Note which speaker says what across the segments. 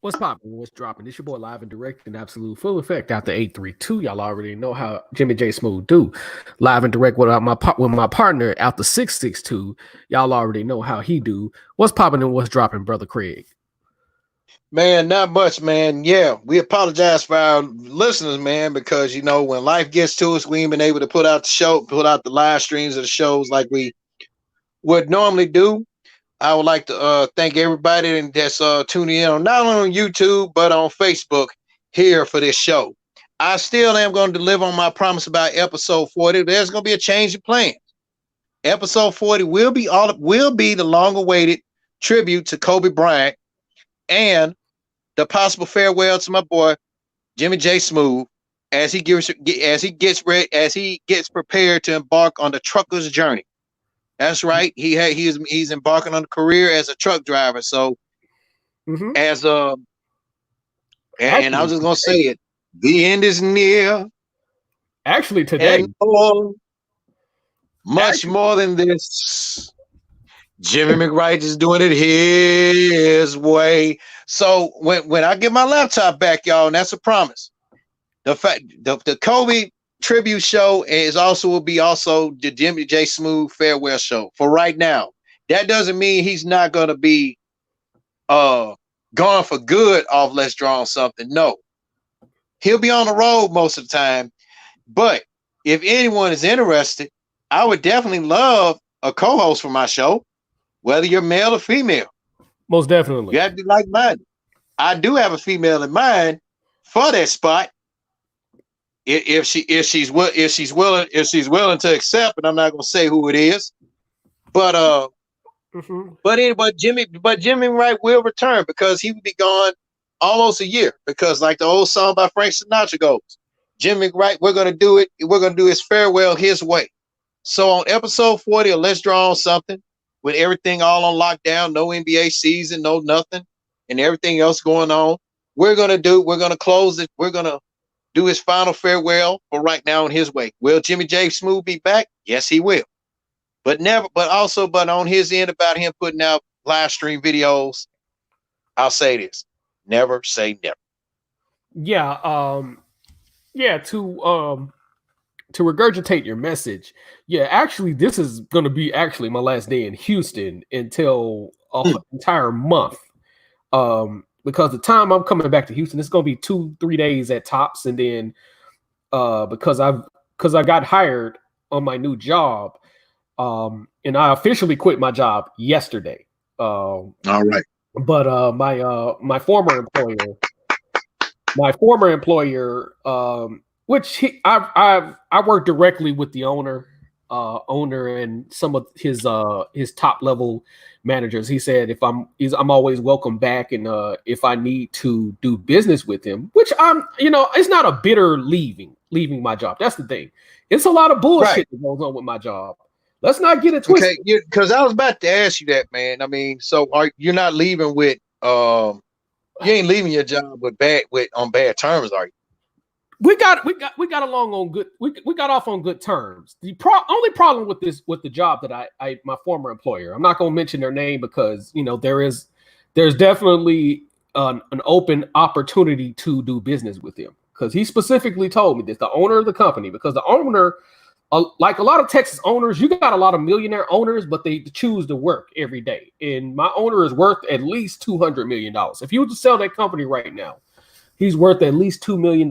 Speaker 1: What's popping? What's dropping? This your boy live and direct and absolute full effect after 832. Y'all already know how Jimmy J Smooth do. Live and direct with my partner after 662. Y'all already know how he do. What's popping and what's dropping, brother Craig?
Speaker 2: Man, not much, man. Yeah, we apologize for our listeners, man, because when life gets to us, we ain't been able to put out the live streams of the shows like we would normally do. I would like to thank everybody that's tuning in on not only on YouTube but on Facebook here for this show. I still am going to deliver on my promise about episode 40. There's going to be a change of plans. Episode 40 will be the long-awaited tribute to Kobe Bryant and the possible farewell to my boy Jimmy J Smooth as he gets prepared to embark on the trucker's journey. That's right. He's embarking on a career as a truck driver. So as and I was just gonna say it, the end is near.
Speaker 1: Actually, today,
Speaker 2: and much more than this. Jimmy McWright is doing it his way. So when I get my laptop back, y'all, and that's a promise. The Kobe tribute show will be the Jimmy J Smooth farewell show for right now. That doesn't mean he's not gonna be gone for good off Let's Draw on Something. No. He'll be on the road most of the time. But if anyone is interested, I would definitely love a co-host for my show, whether you're male or female.
Speaker 1: Most definitely.
Speaker 2: You have to be like-minded. I do have a female in mind for that spot. If she's willing to accept, and I'm not gonna say who it is, but Jimmy Wright will return because he will be gone almost a year. Because like the old song by Frank Sinatra goes, Jimmy Wright, we're gonna do it. We're gonna do his farewell his way. So on episode 40 of Let's Draw on Something, with everything all on lockdown, no NBA season, no nothing, and everything else going on, we're gonna close it. We're gonna do his final farewell for right now in his way. Will Jimmy J Smooth be back? Yes, he will. But on his end about him putting out live stream videos, I'll say this: never say never.
Speaker 1: Yeah, to regurgitate your message. Yeah, actually, this is going to be actually my last day in Houston until an entire month. Because the time I'm coming back to Houston, it's going to be 2-3 days at tops, and then because I got hired on my new job, and I officially quit my job yesterday.
Speaker 2: All right.
Speaker 1: But my former employer, which I work directly with the owner and some of his top level managers. He said I'm always welcome back, and if I need to do business with him, which it's not a bitter leaving my job. That's the thing. It's a lot of bullshit that goes on with my job. Let's not get it twisted.
Speaker 2: Okay, because I was about to ask you that, man. I mean, so you're not leaving with you ain't leaving your job on bad terms, are you?
Speaker 1: We got along on good. We got off on good terms. The only problem with the job that I my former employer, I'm not going to mention their name because there's definitely an open opportunity to do business with him, because he specifically told me this, the owner of the company, because the owner, like a lot of Texas owners, you got a lot of millionaire owners, but they choose to work every day. And my owner is worth at least $200 million. If you were to sell that company right now, he's worth at least $2 million.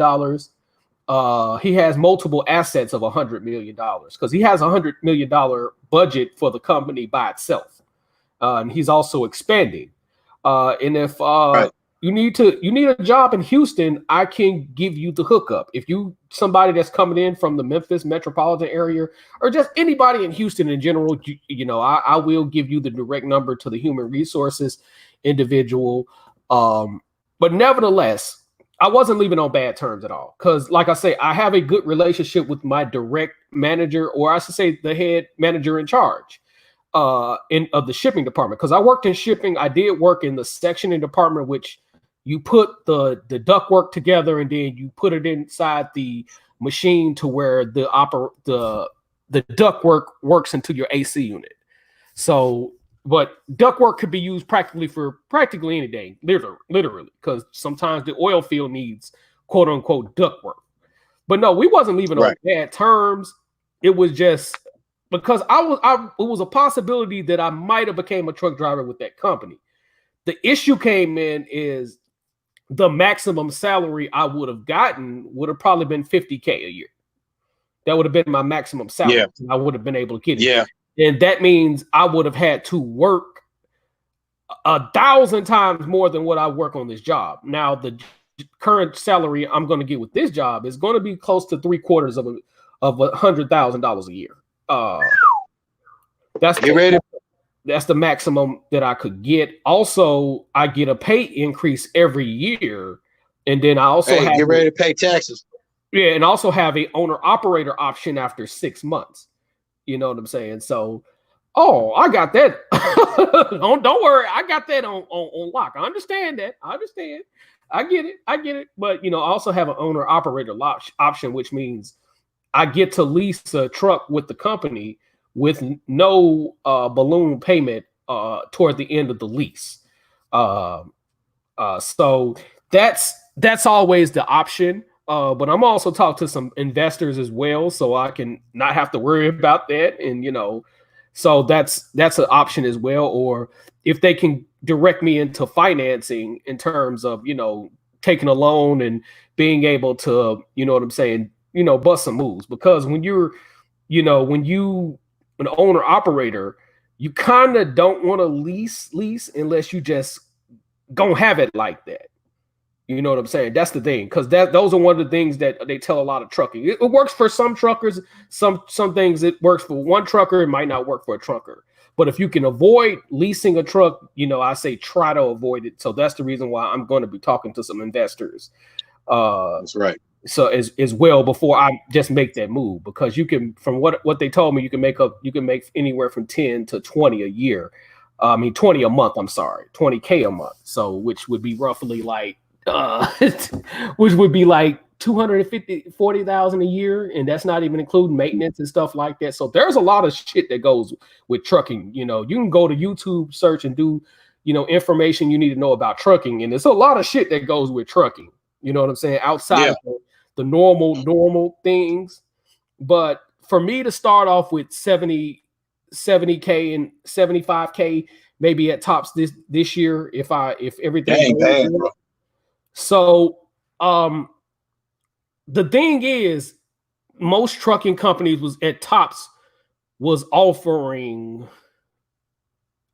Speaker 1: He has multiple assets of $100 million because he has $100 million budget for the company by itself. And he's also expanding. And if you need a job in Houston, I can give you the hookup. If you somebody that's coming in from the Memphis metropolitan area, or just anybody in Houston in general, I will give you the direct number to the human resources individual. But nevertheless, I wasn't leaving on bad terms at all. Because like I say, I have a good relationship with my direct manager, or I should say the head manager in charge of the shipping department. Because I worked in shipping. I did work in the sectioning department, which you put the ductwork together and then you put it inside the machine to where the ductwork works into your AC unit. So But ductwork could be used practically any day, literally, because sometimes the oil field needs quote unquote ductwork. But no, we wasn't leaving on bad terms. It was just because it was a possibility that I might have became a truck driver with that company. The issue came in is the maximum salary I would have gotten would have probably been $50K a year. That would have been my maximum salary.
Speaker 2: Yeah.
Speaker 1: I would have been able to get it.
Speaker 2: Yeah.
Speaker 1: And that means I would have had to work 1,000 times more than what I work on this job. Now, the current salary I'm going to get with this job is going to be close to $750,000 of $100,000 a year. That's the maximum that I could get. Also, I get a pay increase every year, and then I also
Speaker 2: get ready to pay taxes.
Speaker 1: Yeah, and also have a owner operator option after 6 months. You know what I'm saying? So, I got that. don't worry, I got that on lock. I understand that. I understand. I get it. But I also have an owner operator option, which means I get to lease a truck with the company with no balloon payment toward the end of the lease. So that's always the option. But I'm also talking to some investors as well, so I can not have to worry about that. And so that's an option as well. Or if they can direct me into financing in terms of taking a loan and being able to bust some moves. Because when you're an owner operator, you kind of don't want to lease unless you just gonna have it like that. You know what I'm saying? That's the thing, because those are one of the things that they tell a lot of trucking. It works for some truckers. Some things it works for one trucker. It might not work for a trucker. But if you can avoid leasing a truck, I say try to avoid it. So that's the reason why I'm going to be talking to some investors.
Speaker 2: That's right.
Speaker 1: So as well before I just make that move, because you can, from what they told me, you can make anywhere from 10 to 20 a year. 20 a month. I'm sorry, 20K a month. So which would be roughly like. Which would be like 240,000 a year, and that's not even including maintenance and stuff like that. So there's a lot of shit that goes with trucking. You can go to YouTube, search, and do information you need to know about trucking, and there's a lot of shit that goes with trucking. You know what I'm saying? Outside of the normal things. But for me to start off with 70K and 75K, maybe at tops this year, if everything.
Speaker 2: Dang, bro.
Speaker 1: So, the thing is, most trucking companies was offering,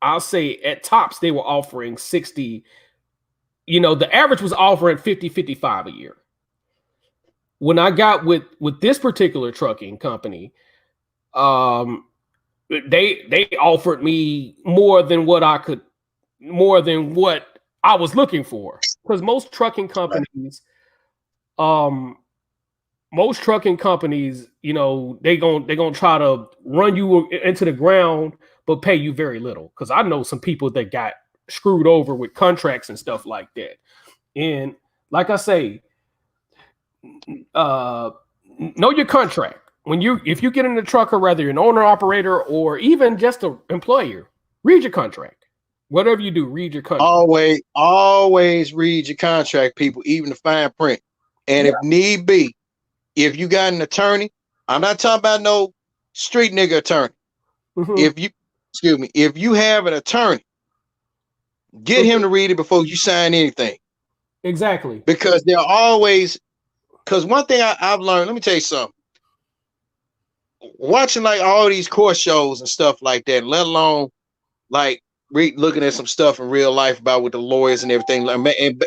Speaker 1: I'll say at tops, they were offering 60, the average was offering 50, 55 a year. When I got with this particular trucking company, they offered me more than what I was looking for. Because most trucking companies, they gonna try to run you into the ground, but pay you very little. Because I know some people that got screwed over with contracts and stuff like that. And like I say, know your contract. If you get in the trucker, whether you're an owner operator or even just an employer, read your contract. Whatever you do, read your contract.
Speaker 2: Always read your contract, people, even the fine print. And if need be, if you got an attorney, I'm not talking about no street nigga attorney. Mm-hmm. If you have an attorney, get him to read it before you sign anything.
Speaker 1: Exactly.
Speaker 2: Because one thing I've learned, let me tell you something. Watching like all these court shows and stuff like that, let alone like looking at some stuff in real life about with the lawyers and everything. And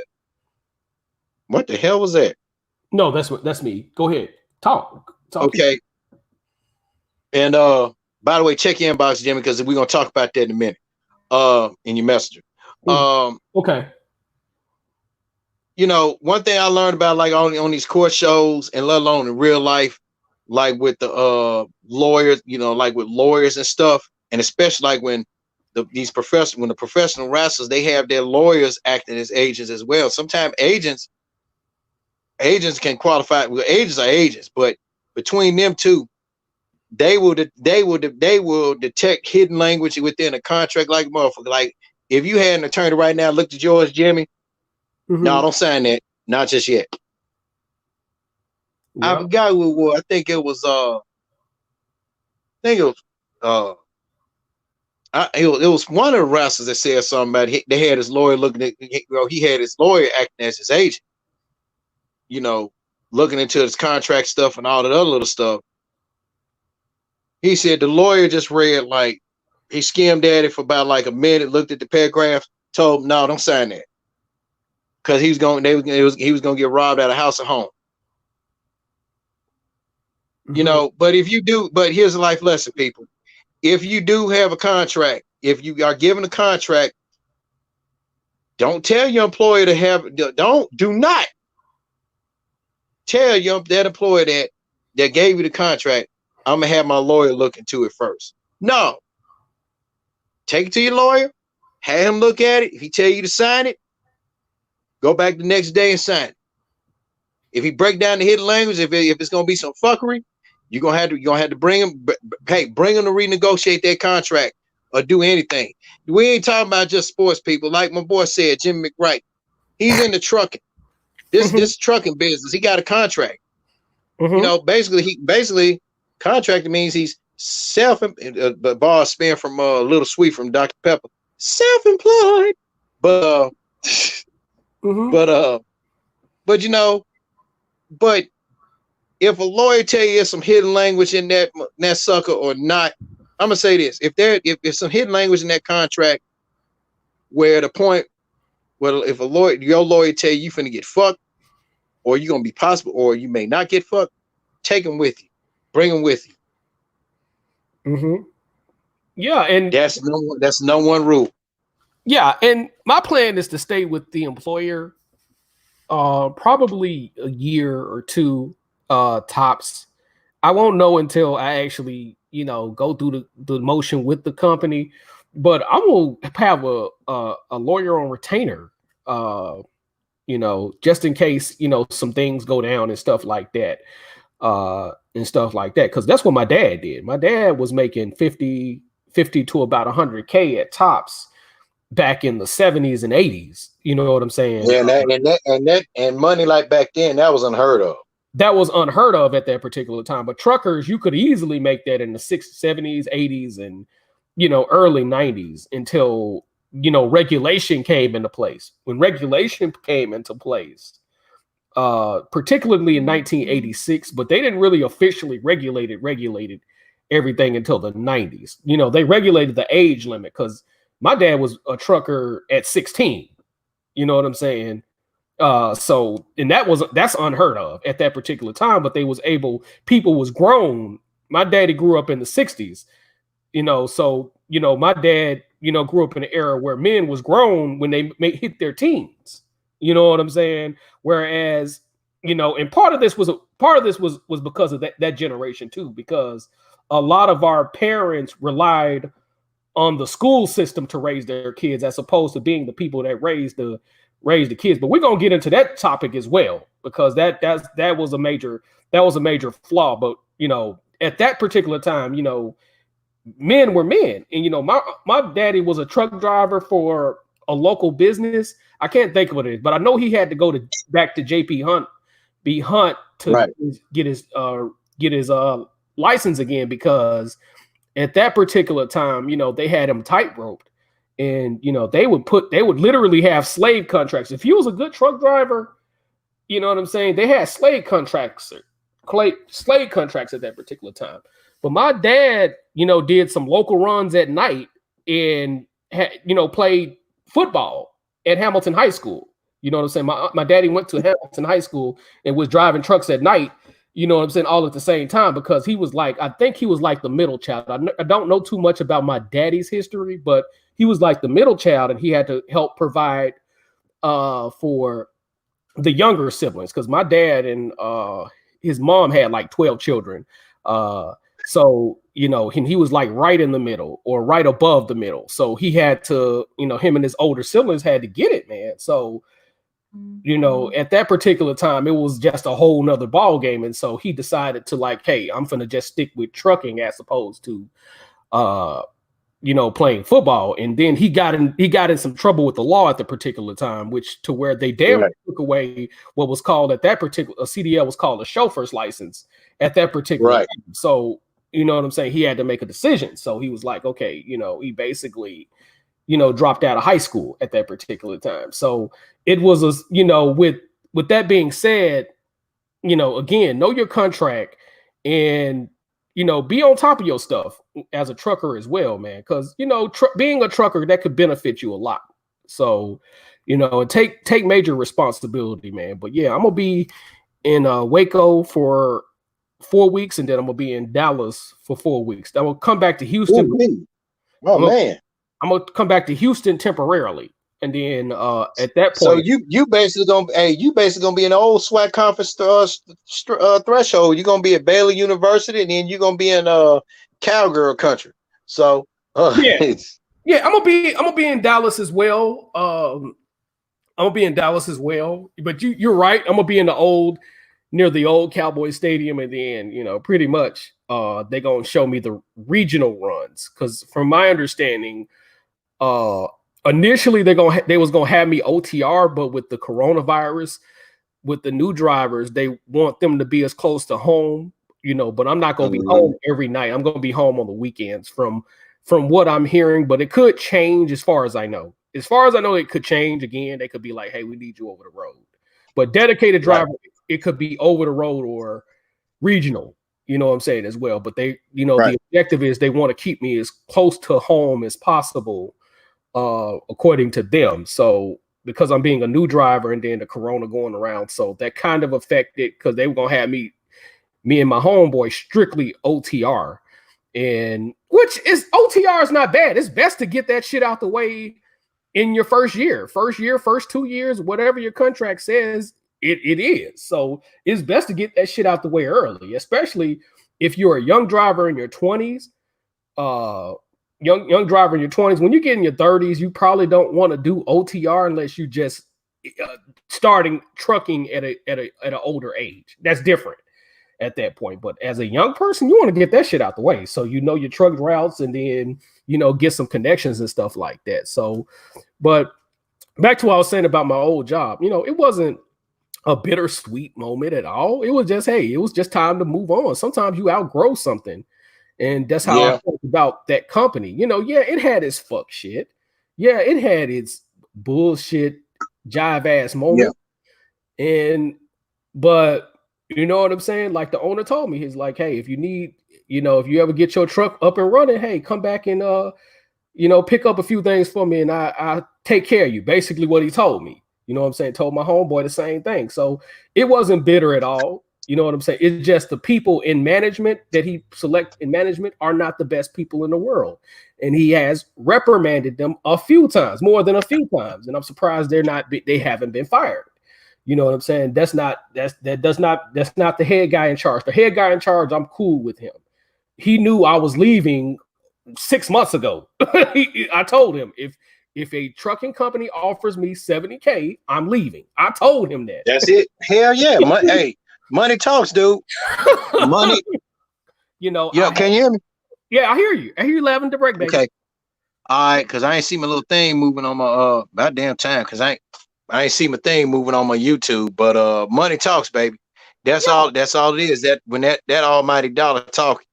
Speaker 2: what the hell was that?
Speaker 1: No, that's me. Go ahead. Talk.
Speaker 2: Okay. And by the way, check your inbox, Jimmy, because we're gonna talk about that in a minute. In your messenger.
Speaker 1: Okay.
Speaker 2: One thing I learned about like on these court shows and let alone in real life, like with the lawyers, like with lawyers and stuff, and especially like when the professional wrestlers, they have their lawyers acting as agents as well. Sometimes agents can qualify. Well, agents are agents, but between them two, they will detect hidden language within a contract like a motherfucker. Like if you had an attorney right now, looked at yours, Jimmy. No, don't sign that. Not just yet. I forgot who it was. I think it was it was one of the wrestlers that said something about it. They had his lawyer looking at, he had his lawyer acting as his agent, looking into his contract stuff and all that other little stuff. He said the lawyer just read, like, he skimmed at it for about like a minute, looked at the paragraph, told him, no, don't sign that. Because he was going to get robbed at a house or home. But if you do, but here's a life lesson, people. If you do have a contract, if you are given a contract, don't tell your employer do not tell that employer that gave you the contract, I'm gonna have my lawyer look into it first. No. Take it to your lawyer, have him look at it. If he tell you to sign it, go back the next day and sign it. If he break down the hidden language, if it's gonna be some fuckery, you're gonna have to bring him to renegotiate that contract or do anything. We ain't talking about just sports people. Like my boy said, Jim McWright, he's in the trucking. This trucking business. He got a contract. Basically contractor means he's bar spin from Little Sweet from Dr. Pepper. Self-employed. But if a lawyer tell you there's some hidden language in that sucker or not, I'm gonna say this: if there's some hidden language in that contract, where the point, well, if your lawyer tell you finna get fucked, or you're gonna be possible, or you may not get fucked, take them with you, bring them with you.
Speaker 1: Yeah, and
Speaker 2: that's no one rule.
Speaker 1: Yeah, and my plan is to stay with the employer, probably a year or two, tops. I won't know until I actually, go through the motion with the company. But I will have a lawyer on retainer, just in case, some things go down and stuff like that. Because that's what my dad did. My dad was making 50 to about 100K at tops back in the 70s and 80s. You know what I'm saying?
Speaker 2: Yeah, and money like back then, that was unheard of.
Speaker 1: That was unheard of at that particular time. But truckers, you could easily make that in the 60s, 70s, 80s, and early 90s until regulation came into place. When regulation came into place, particularly in 1986, but they didn't really officially regulate everything until the 90s. They regulated the age limit because my dad was a trucker at 16. You know what I'm saying? And that's unheard of at that particular time, but people was grown. My daddy grew up in the 60s, so my dad, grew up in an era where men was grown when they hit their teens. You know what I'm saying? Whereas, and part of this was because of that generation too, because a lot of our parents relied on the school system to raise their kids as opposed to being the people that raised the kids. But we're gonna get into that topic as well, because that was a major flaw. But at that particular time, men were men, and my daddy was a truck driver for a local business. I can't think of what it is, but I know he had to go back to JP Hunt to get his license again, because at that particular time, they had him tight-roped, and they would literally have slave contracts. If you was a good truck driver, you know what I'm saying, they had slave contracts at that particular time. But my dad, did some local runs at night and played football at Hamilton High School. You know what I'm saying? My daddy went to Hamilton High School and was driving trucks at night, you know what I'm saying, all at the same time, because I think he was like the middle child. I don't know too much about my daddy's history, but he was like the middle child, and he had to help provide for the younger siblings, because my dad and his mom had like 12 children. So, he was like right in the middle or right above the middle. So he had to, him and his older siblings had to get it, man. So, At that particular time, it was just a whole nother ball game. And so he decided to like, hey, I'm going to just stick with trucking as opposed to, playing football. And then he got in some trouble with the law at the particular time, which to where they took away what was called at that particular, a CDL was called a chauffeur's license at that particular time. So, you know what I'm saying? He had to make a decision. So he was like, okay, he basically, dropped out of high school at that particular time. So it was, with that being said, again, know your contract and, be on top of your stuff as a trucker as well, man. Because, being a trucker, that could benefit you a lot. So, take major responsibility, man. But yeah, I'm going to be in Waco for 4 weeks, and then I'm going to be in Dallas for 4 weeks. Then I'm going to come back to Houston. I'm going to come back to Houston temporarily. And then at that point,
Speaker 2: so you basically gonna be in the old SWAC conference threshold. You're gonna be at Baylor University, and then you're gonna be in cowgirl country. So
Speaker 1: yeah, I'm gonna be in Dallas as well. I'm gonna be in Dallas as well. But you're right. I'm gonna be near the old Cowboy Stadium, and then pretty much they're gonna show me the regional runs because from my understanding, initially they was gonna have me OTR, but with the coronavirus, with the new drivers, they want them to be as close to home, but I'm not gonna be home every night. I'm gonna be home on the weekends from what I'm hearing, but it could change as far as I know. As far as I know, it could change again. They could be like, hey, we need you over the road. But dedicated driver, it could be over the road or regional, you know what I'm saying, as well. But they, the objective is they want to keep me as close to home as possible. According to them. So because I'm being a new driver and then the corona going around, so that kind of affected because they were gonna have me and my homeboy strictly OTR, and which is OTR is not bad. It's best to get that shit out the way in your first 2 years, whatever your contract says it is. So it's best to get that shit out the way early, especially if you're a young driver in your 20s. Young driver in your 20s. When you get in your 30s, you probably don't want to do OTR unless you just starting trucking at an older age. That's different at that point. But as a young person, you want to get that shit out the way, so your truck routes and then get some connections and stuff like that. So, but back to what I was saying about my old job. It wasn't a bittersweet moment at all. It was just, hey, it was just time to move on. Sometimes you outgrow something. And that's how I felt about that company. It had its fuck shit. Yeah, it had its bullshit jive ass moment. But you know what I'm saying? Like the owner told me, he's like, hey, if you need, if you ever get your truck up and running, hey, come back and pick up a few things for me and I take care of you. Basically what he told me. You know what I'm saying? Told my homeboy the same thing. So it wasn't bitter at all. You know what I'm saying? It's just the people in management that he select in management are not the best people in the world. And he has reprimanded them a few times, more than a few times. And I'm surprised they haven't been fired. You know what I'm saying? That's not the head guy in charge. The head guy in charge, I'm cool with him. He knew I was leaving 6 months ago. I told him if a trucking company offers me $70K, I'm leaving. I told him that.
Speaker 2: That's it. Hell yeah. Hey. Money talks, dude. Money.
Speaker 1: Yeah,
Speaker 2: can you hear me?
Speaker 1: Yeah, I hear you. I hear you laughing the break, baby.
Speaker 2: Okay. All right, because I ain't see my little thing moving on my about damn time, because I ain't see my thing moving on my YouTube. But money talks, baby. That's all it is. That when that almighty dollar talking.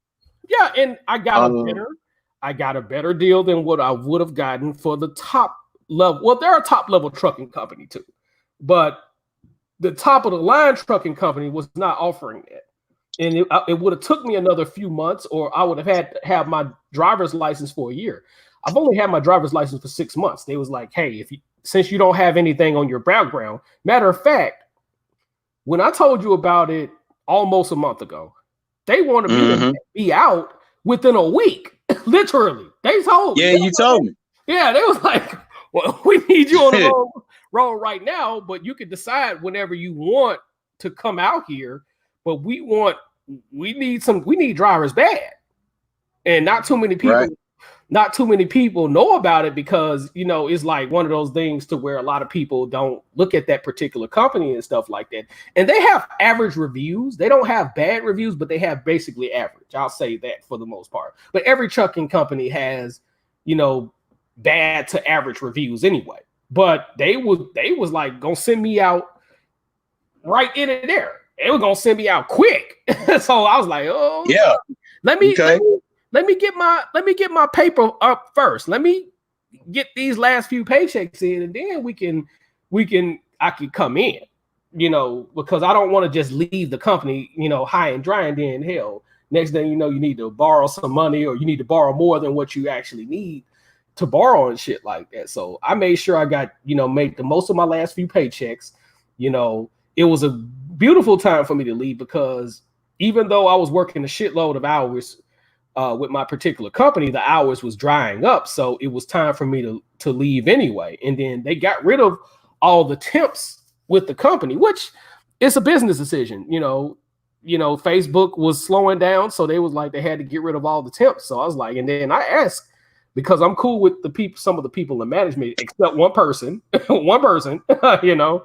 Speaker 1: Yeah, and I got a better deal than what I would have gotten for the top level. Well, they're a top level trucking company too, but the top of the line trucking company was not offering that. And it would have took me another few months, or I would have had to have my driver's license for a year. I've only had my driver's license for 6 months. They was like, hey, since you don't have anything on your background, matter of fact, when I told you about it almost a month ago, they wanted me to be out within a week. Literally. They told me.
Speaker 2: Yeah, you told me.
Speaker 1: Yeah, they was like, well, we need you on the road right now, but you can decide whenever you want to come out here. But we need drivers bad, and not too many people. not too many people know about it because, you know, it's like one of those things to where a lot of people don't look at that particular company and stuff like that. And they have average reviews. They don't have bad reviews, but they have basically average. I'll say that for the most part. But every trucking company has, you know, bad to average reviews anyway. But they was like gonna send me out right in and there. They were gonna send me out quick. So I was like, oh
Speaker 2: Yeah.
Speaker 1: let me get my paper up first. Let me get these last few paychecks in, and then I can come in, you know, because I don't want to just leave the company, you know, high and dry, and then hell, next thing you know, you need to borrow some money, or you need to borrow more than what you actually need to borrow and shit like that. So I made sure I got, you know, make the most of my last few paychecks. You know, it was a beautiful time for me to leave because even though I was working a shitload of hours with my particular company, the hours was drying up. So it was time for me to leave anyway. And then they got rid of all the temps with the company, which is a business decision. You know, Facebook was slowing down. So they was like, they had to get rid of all the temps. So I was like, and then I asked, because I'm cool with the people, some of the people in management, except one person, you know,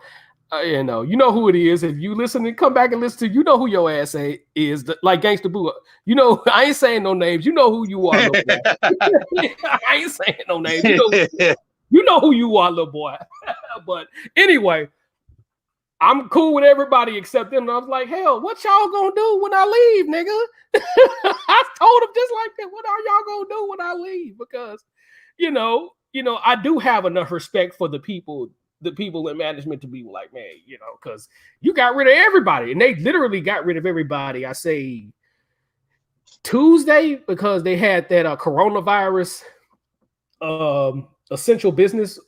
Speaker 1: you know who it is. If you listen and come back and listen to, you know who your ass is. Like Gangsta Boo. You know, I ain't saying no names. You know who you are, little boy. I ain't saying no names. You know who you are, little boy. But anyway, I'm cool with everybody except them. And I was like, hell, what y'all gonna do when I leave, nigga? I told them just like that. What are y'all gonna do when I leave? Because, you know, I do have enough respect for the people in management to be like, man, you know, because you got rid of everybody, and they literally got rid of everybody. I say Tuesday because they had that coronavirus essential business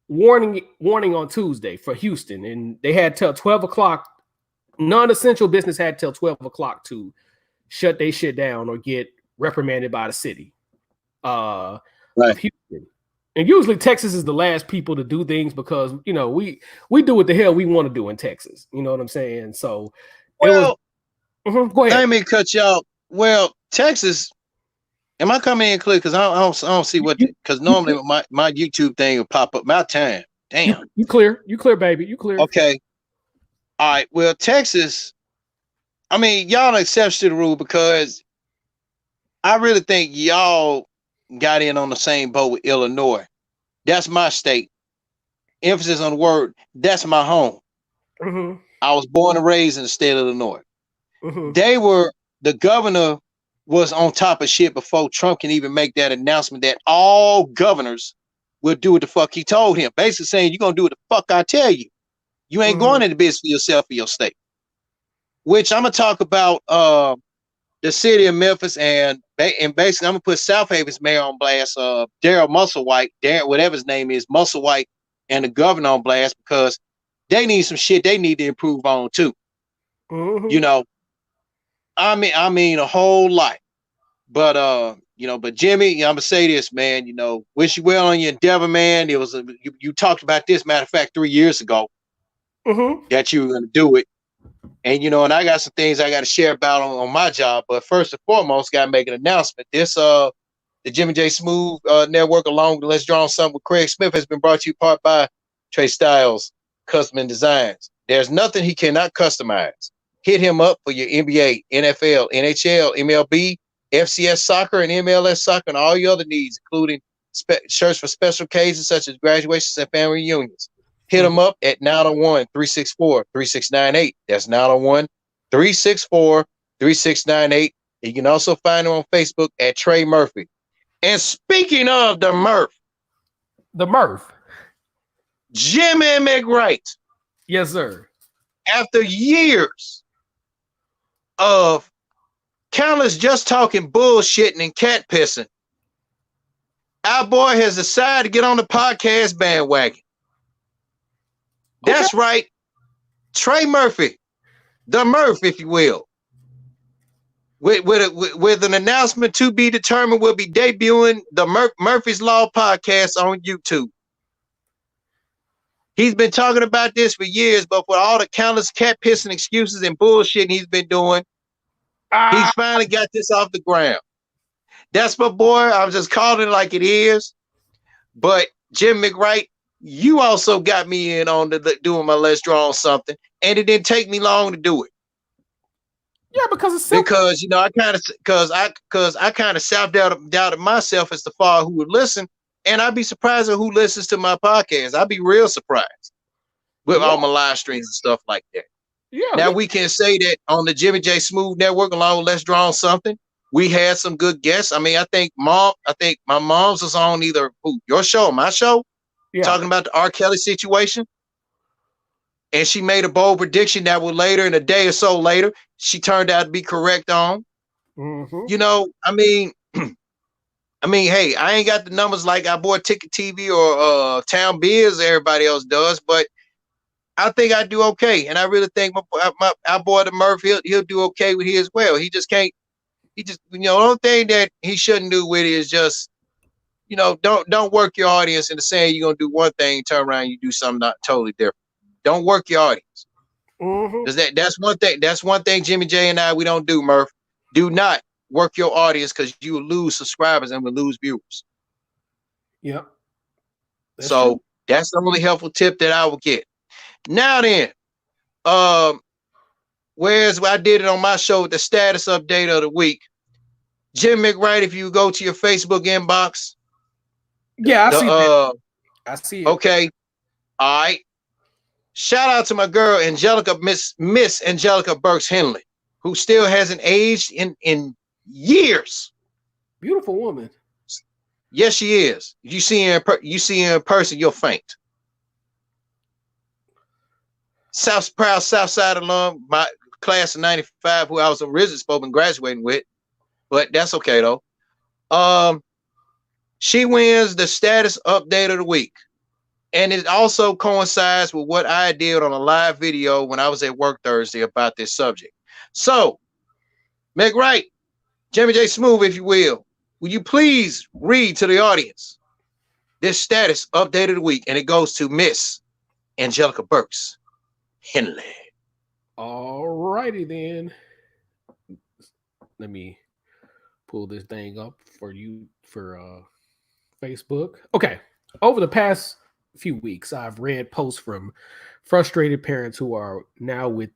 Speaker 1: warning on Tuesday for Houston, and they had till 12 o'clock. Non-essential business had till 12 o'clock to shut their shit down or get reprimanded by the city of Houston. And usually Texas is the last people to do things because, you know, we do what the hell we want to do in Texas. You know what I'm saying? So,
Speaker 2: well,
Speaker 1: go ahead.
Speaker 2: Let me cut y'all. Well, Texas. Am I coming in clear? Because I don't see what. Because normally my YouTube thing will pop up. My time. Damn.
Speaker 1: You clear, baby. You clear.
Speaker 2: Okay. All right. Well, Texas. I mean, y'all exception to the rule because I really think y'all got in on the same boat with Illinois. That's my state. Emphasis on the word. That's my home.
Speaker 1: Mm-hmm.
Speaker 2: I was born and raised in the state of Illinois.
Speaker 1: Mm-hmm.
Speaker 2: The governor was on top of shit before Trump can even make that announcement that all governors will do what the fuck he told him. Basically saying, you're going to do what the fuck I tell you. You ain't going into business for yourself or your state. Which I'm going to talk about the city of Memphis and basically I'm going to put South Haven's mayor on blast, Daryl Musselwhite, whatever his name is, Musselwhite, and the governor on blast because they need some shit they need to improve on too.
Speaker 1: Mm-hmm.
Speaker 2: You know, I mean a whole lot. But you know, but Jimmy, I'm gonna say this, man. You know, wish you well on your endeavor, man. It was you talked about this, matter of fact, 3 years ago that you were gonna do it, and you know, and I got some things I got to share about on my job. But first and foremost, got to make an announcement. This the Jimmy J Smooth Network, along with Let's Draw on Something with Craig Smith, has been brought to you part by Trey Styles Custom and Designs. There's nothing he cannot customize. Hit him up for your NBA, NFL, NHL, MLB, FCS soccer, and MLS soccer, and all your other needs, including shirts for special occasions such as graduations and family reunions. Hit them up at 901-364-3698. That's 901-364-3698. You can also find him on Facebook at Trey Murphy. And speaking of the Murph, Jimmy McWright.
Speaker 1: Yes, sir.
Speaker 2: After years of countless just talking bullshitting and cat pissing, our boy has decided to get on the podcast bandwagon. That's right. Trey Murphy, the Murph, if you will. With an announcement to be determined, we'll be debuting the Murphy's Law podcast on YouTube. He's been talking about this for years, but for all the countless cat pissing excuses and bullshit he's been doing, he's finally got this off the ground. That's my boy. I'm just calling it like it is. But Jim McWright, you also got me in on doing my Let's Draw on Something, and it didn't take me long to do it.
Speaker 1: Yeah, because it's simple.
Speaker 2: Because I kind of self-doubted myself as to far who would listen, and I'd be surprised at who listens to my podcast. I'd be real surprised with all my live streams and stuff like that.
Speaker 1: Yeah.
Speaker 2: Now we can say that on the Jimmy J Smooth Network, along with Let's Draw on Something, we had some good guests. I mean, I think my mom's was on either your show or my show, talking about the R. Kelly situation. And she made a bold prediction that would later, in a day or so later, she turned out to be correct on.
Speaker 1: Mm-hmm.
Speaker 2: You know, I mean, hey, I ain't got the numbers like I bought Ticket TV or Town Biz everybody else does, but I think I do okay. And I really think our boy the Murph, he'll do okay with his as well. He just can't. The only thing that he shouldn't do with it is just, don't work your audience into saying you're gonna do one thing, turn around, you do something not totally different. Don't work your audience. Because that's one thing. That's one thing Jimmy J and I, we don't do, Murph. Do not work your audience, because you will lose subscribers and will lose viewers.
Speaker 1: Yep.
Speaker 2: That's the only helpful tip that I will get. Now then, whereas I did it on my show with the status update of the week, Jim McWright, if you go to your Facebook inbox.
Speaker 1: Yeah, I see that. I see it.
Speaker 2: Okay. All right. Shout out to my girl Angelica, Miss Angelica Burks Henley, who still hasn't aged in years.
Speaker 1: Beautiful woman.
Speaker 2: Yes, she is. If you see her in person, you'll faint. Proud Southside alum, my class of '95, who I was originally supposed to be graduating with, but that's okay though. She wins the status update of the week. And it also coincides with what I did on a live video when I was at work Thursday about this subject. So, McWright, Jimmy J Smooth, if you will you please read to the audience this status update of the week? And it goes to Miss Angelica Burks Henley.
Speaker 1: All righty then. Let me pull this thing up for you for Facebook. Okay. Over the past few weeks, I've read posts from frustrated parents who are now with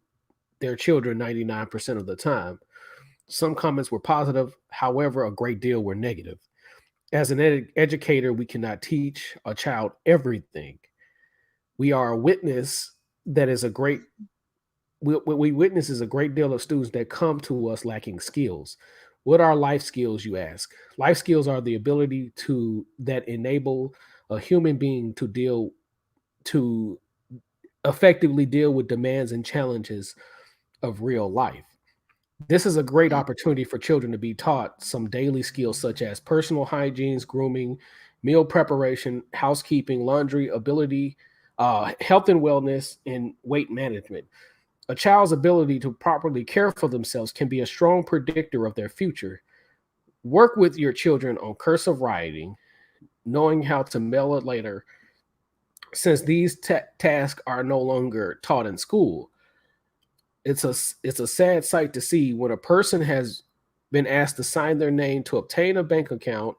Speaker 1: their children 99% of the time. Some comments were positive, however, a great deal were negative. As an educator, we cannot teach a child everything. We are a witness that is what we witness is a great deal of students that come to us lacking skills. What are life skills, you ask? Life skills are the ability that enable a human being to effectively deal with demands and challenges of real life. This is a great opportunity for children to be taught some daily skills such as personal hygiene, grooming, meal preparation, housekeeping, laundry, ability, health and wellness, and weight management. A child's ability to properly care for themselves can be a strong predictor of their future. Work with your children on cursive writing, knowing how to mail it later, since these tasks are no longer taught in school. It's a sad sight to see when a person has been asked to sign their name to obtain a bank account,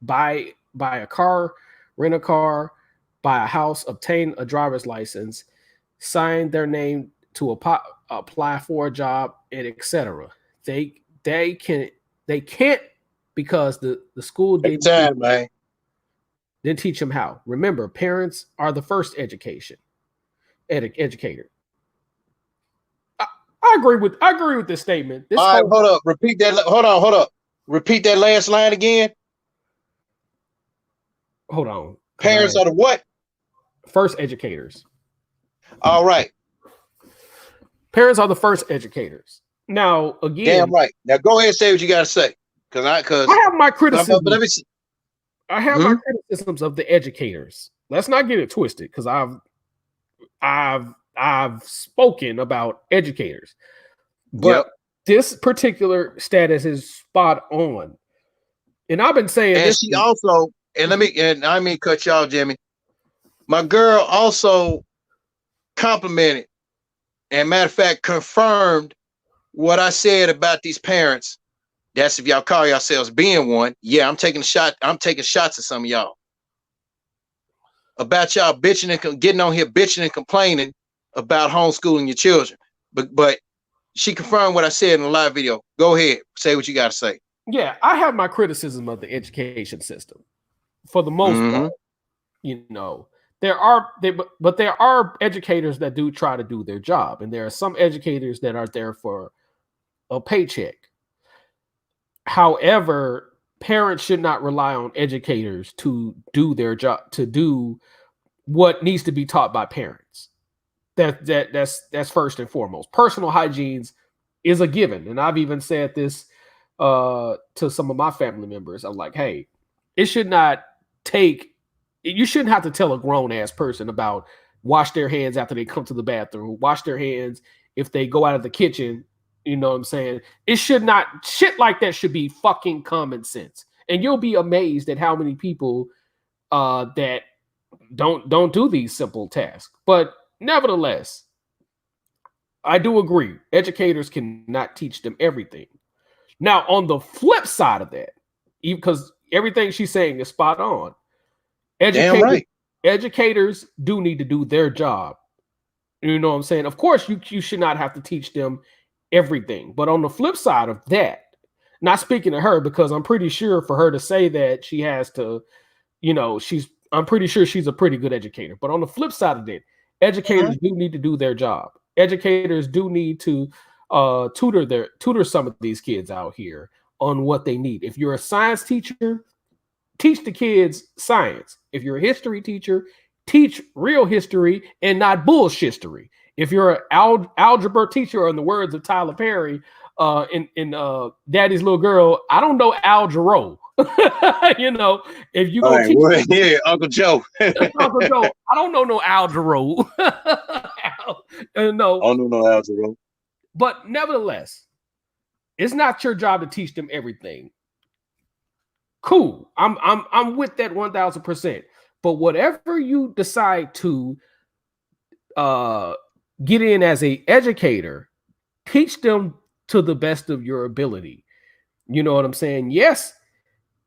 Speaker 1: buy a car, rent a car, buy a house, obtain a driver's license, sign their name to apply for a job, and etc. They can't because the school didn't teach them how. Remember, parents are the first educator. I agree with this statement.
Speaker 2: All right, hold up. Repeat that. Hold up. Repeat that last line again.
Speaker 1: Hold on.
Speaker 2: Parents are the what?
Speaker 1: First educators.
Speaker 2: All right.
Speaker 1: Parents are the first educators. Now, again.
Speaker 2: Damn right. Now go ahead and say what you got to say. Because I
Speaker 1: have my criticism.
Speaker 2: Let me see.
Speaker 1: I have my criticisms of the educators. Let's not get it twisted, because I've spoken about educators. But this particular status is spot on. And I've been saying
Speaker 2: and
Speaker 1: this.
Speaker 2: She also, and I mean cut y'all, Jimmy. My girl also complimented and matter of fact confirmed what I said about these parents That's if y'all call yourselves being one. Yeah, I'm taking a shot. I'm taking shots at some of y'all about y'all bitching and getting on here bitching and complaining about homeschooling your children. But she confirmed what I said in the live video. Go ahead, say what you got to say.
Speaker 1: Yeah, I have my criticism of the education system for the most part. You know, there are educators that do try to do their job, and there are some educators that are there for a paycheck. However, parents should not rely on educators to do their job, to do what needs to be taught by parents. That's first and foremost. Personal hygienes is a given, and I've even said this to some of my family members. I'm like, hey, it should not take. You shouldn't have to tell a grown ass person about wash their hands after they come to the bathroom, wash their hands if they go out of the kitchen. You know what I'm saying? It should not, shit like that should be fucking common sense. And you'll be amazed at how many people that don't do these simple tasks. But nevertheless, I do agree. Educators cannot teach them everything. Now, on the flip side of that, because everything she's saying is spot on, educators do need to do their job. You know what I'm saying? Of course, you should not have to teach them everything. But on the flip side of that, not speaking to her, because I'm pretty sure for her to say that she has to, you know, I'm pretty sure she's a pretty good educator. But on the flip side of that, educators do need to do their job. Educators do need to tutor some of these kids out here on what they need. If you're a science teacher, teach the kids science. If you're a history teacher, teach real history and not bullshittery. If you're an algebra teacher, or in the words of Tyler Perry in Daddy's Little Girl, I don't know algebra. You know, if you go teach
Speaker 2: Uncle Joe.
Speaker 1: Uncle Joe, I don't know no algebra. No.
Speaker 2: I don't know no algebra.
Speaker 1: But nevertheless, it's not your job to teach them everything. Cool. I'm with that 1000%. But whatever you decide to get in as an educator, teach them to the best of your ability. You know what I'm saying? Yes,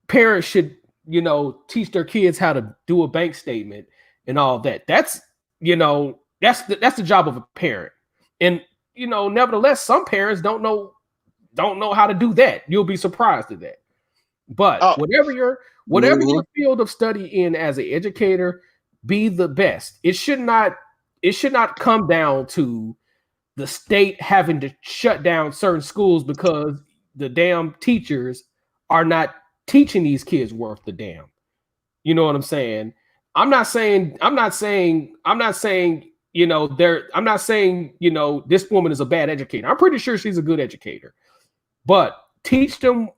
Speaker 1: parents should, you know, teach their kids how to do a bank statement and all that. That's, you know, that's the job of a parent. And, you know, nevertheless, some parents don't know how to do that. You'll be surprised at that. But whatever your field of study in as an educator, be the best. It should not come down to the state having to shut down certain schools because the damn teachers are not teaching these kids worth the damn. You know what I'm saying? I'm not saying, you know, this woman is a bad educator. I'm pretty sure she's a good educator. But teach them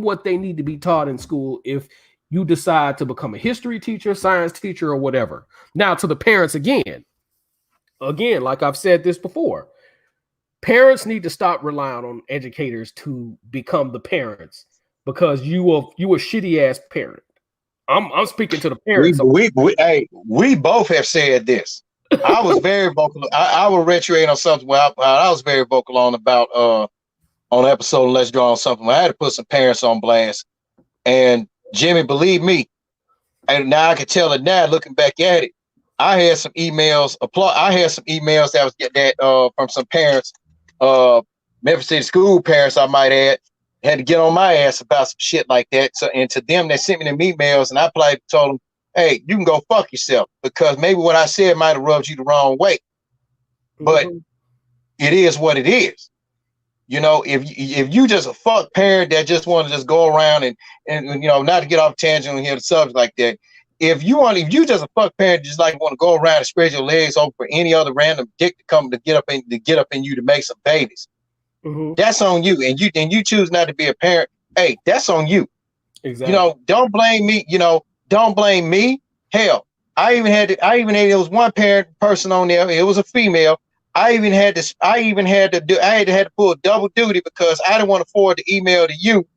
Speaker 1: what they need to be taught in school if you decide to become a history teacher, science teacher, or whatever. Now, to the parents again, like I've said this before, parents need to stop relying on educators to become the parents because you a shitty ass parent. I'm speaking to the parents.
Speaker 2: We both have said this. I was very vocal. I will reiterate on something where I was very vocal on about on episode of Let's Draw on something. I had to put some parents on blast. And Jimmy, believe me, and now I can tell it now looking back at it. I had some emails. I had some emails that was from some parents, Memphis City school parents, I might add, had to get on my ass about some shit like that. So, and to them, they sent me them emails, and I probably told them, "Hey, you can go fuck yourself," because maybe what I said might have rubbed you the wrong way. But it is what it is. You know, if you just a fuck parent that just want to just go around and you know, not to get off tangent and hear the subject like that. If you just a fuck parent just like want to go around and spread your legs over for any other random dick to come to get up in you to make some babies, that's on you. And you choose not to be a parent. Hey, that's on you. Exactly. You know, don't blame me. You know, don't blame me. Hell, I even had there was one parent person on there. It was a female. I had to pull double duty because I didn't want to forward the email to you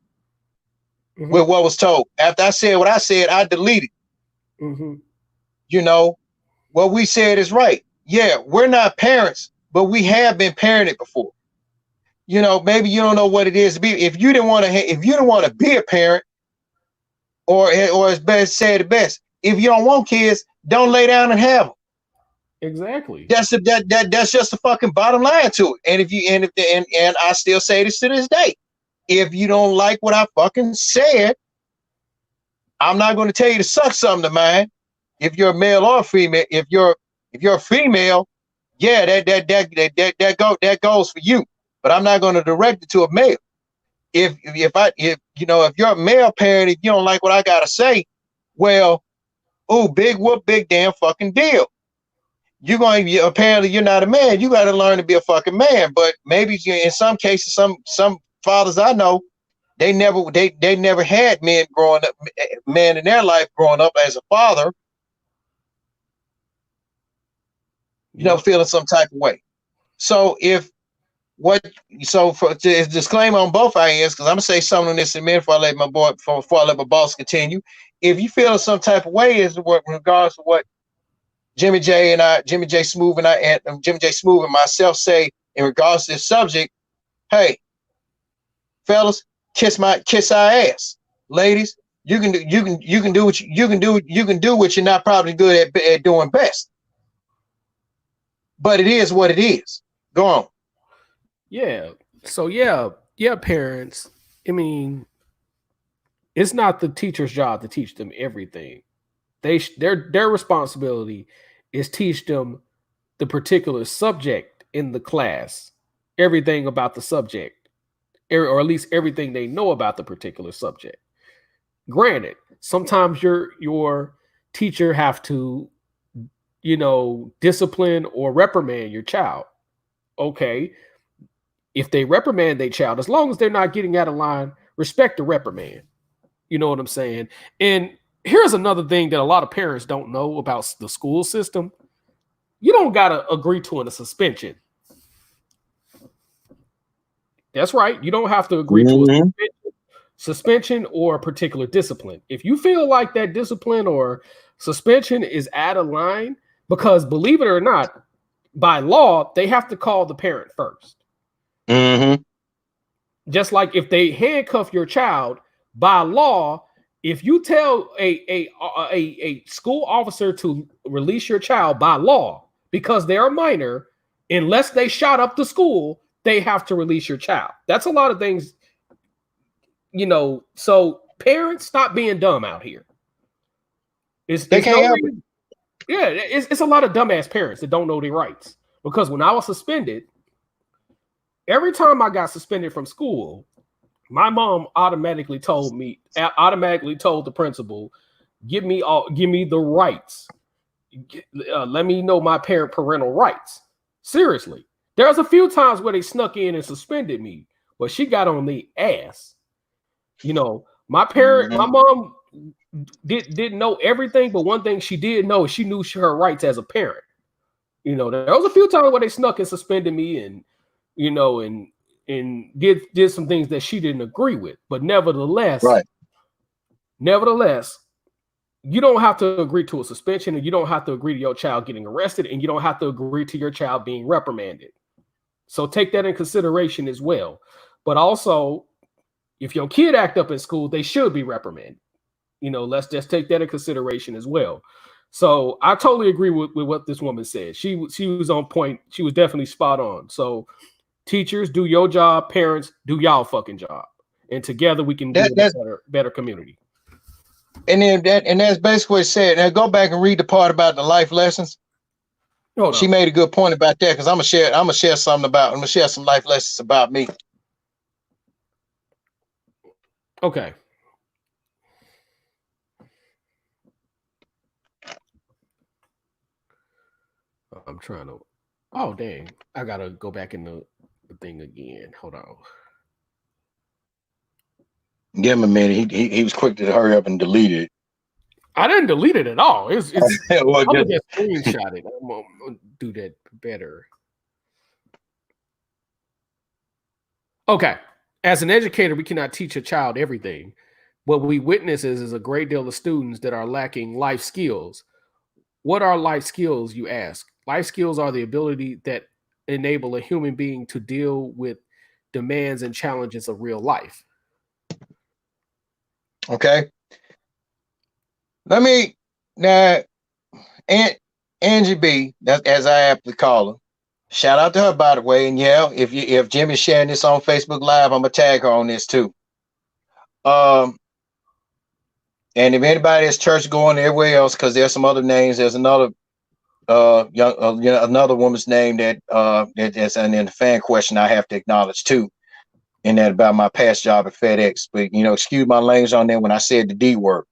Speaker 2: with what was told. After I said what I said, I deleted. You know, what we said is right. Yeah, we're not parents, but we have been parented before. You know, maybe you don't know what it is to be. If you didn't want to be a parent, or as best say it best, if you don't want kids, don't lay down and have them.
Speaker 1: Exactly.
Speaker 2: That's just the fucking bottom line to it. And if you and I still say this to this day, if you don't like what I fucking said, I'm not going to tell you to suck something to mine. If you're a male or a female, if you're a female, yeah, that goes for you. But I'm not going to direct it to a male. If you're a male parent, if you don't like what I gotta say, well, big whoop, big damn fucking deal. Apparently you're not a man. You got to learn to be a fucking man. But maybe in some cases, some fathers I know, they never had men in their life growing up as a father, feeling some type of way. So for to disclaimer on both our ends, because I'm gonna say something on this in a minute before I let my boss continue. If you feel some type of way in regards to what Jimmy J Smooth and myself say in regards to this subject, hey, fellas, kiss our ass. Ladies, you can do what you're not probably good at doing best. But it is what it is. Go on.
Speaker 1: Yeah. So yeah, parents. I mean, it's not the teacher's job to teach them everything. Their responsibility is teach them the particular subject in the class, everything about the subject, or at least everything they know about the particular subject. Granted, sometimes your teacher have to, discipline or reprimand your child. Okay, if they reprimand their child, as long as they're not getting out of line, respect the reprimand. You know what I'm saying? And here's another thing that a lot of parents don't know about the school system. You don't got to agree to a suspension. That's right. You don't have to agree to a suspension or a particular discipline. If you feel like that discipline or suspension is out of line, because believe it or not, by law, they have to call the parent first.
Speaker 2: Mm-hmm.
Speaker 1: Just like if they handcuff your child, by law, if you tell a school officer to release your child by law because they're a minor, unless they shot up the school, they have to release your child. That's a lot of things, so parents, stop being dumb out here. It's a lot of dumbass parents that don't know their rights. Because when I was suspended, every time I got suspended from school, my mom automatically told the principal, give me the rights. Let me know my parental rights. Seriously. There was a few times where they snuck in and suspended me, but she got on the ass. My mom didn't know everything, but one thing she did know, she knew her rights as a parent. There was a few times where they snuck and suspended me and did some things that she didn't agree with. But nevertheless, you don't have to agree to a suspension, and you don't have to agree to your child getting arrested, and you don't have to agree to your child being reprimanded. So take that in consideration as well. But also, if your kid act up in school, they should be reprimanded. Let's just take that in consideration as well. So I totally agree with what this woman said. She was on point. She was definitely spot on. So teachers, do your job. Parents, do y'all fucking job. And together we can build a better community.
Speaker 2: And then that's basically what it said. Now go back and read the part about the life lessons. She made a good point about that, because I'm gonna share some life lessons about me.
Speaker 1: Okay. I'm trying to. Oh dang! I gotta go back in the thing again. Hold on.
Speaker 2: Give him a minute. He was quick to hurry up and delete it.
Speaker 1: I didn't delete it at all. I'm gonna just screenshot it. I'm gonna do that better. Okay. As an educator, we cannot teach a child everything. What we witness is a great deal of students that are lacking life skills. What are life skills, you ask? Life skills are the ability that enable a human being to deal with demands and challenges of real life.
Speaker 2: Okay. Let me now, Angie B, that's as I aptly call her. Shout out to her, by the way. And yeah, if Jimmy's sharing this on Facebook Live, I'm gonna tag her on this too. And if anybody is church going everywhere else, because there's some other names, there's another another woman's name that's in the fan question I have to acknowledge too, in that about my past job at FedEx. But excuse my language on there when I said the D word.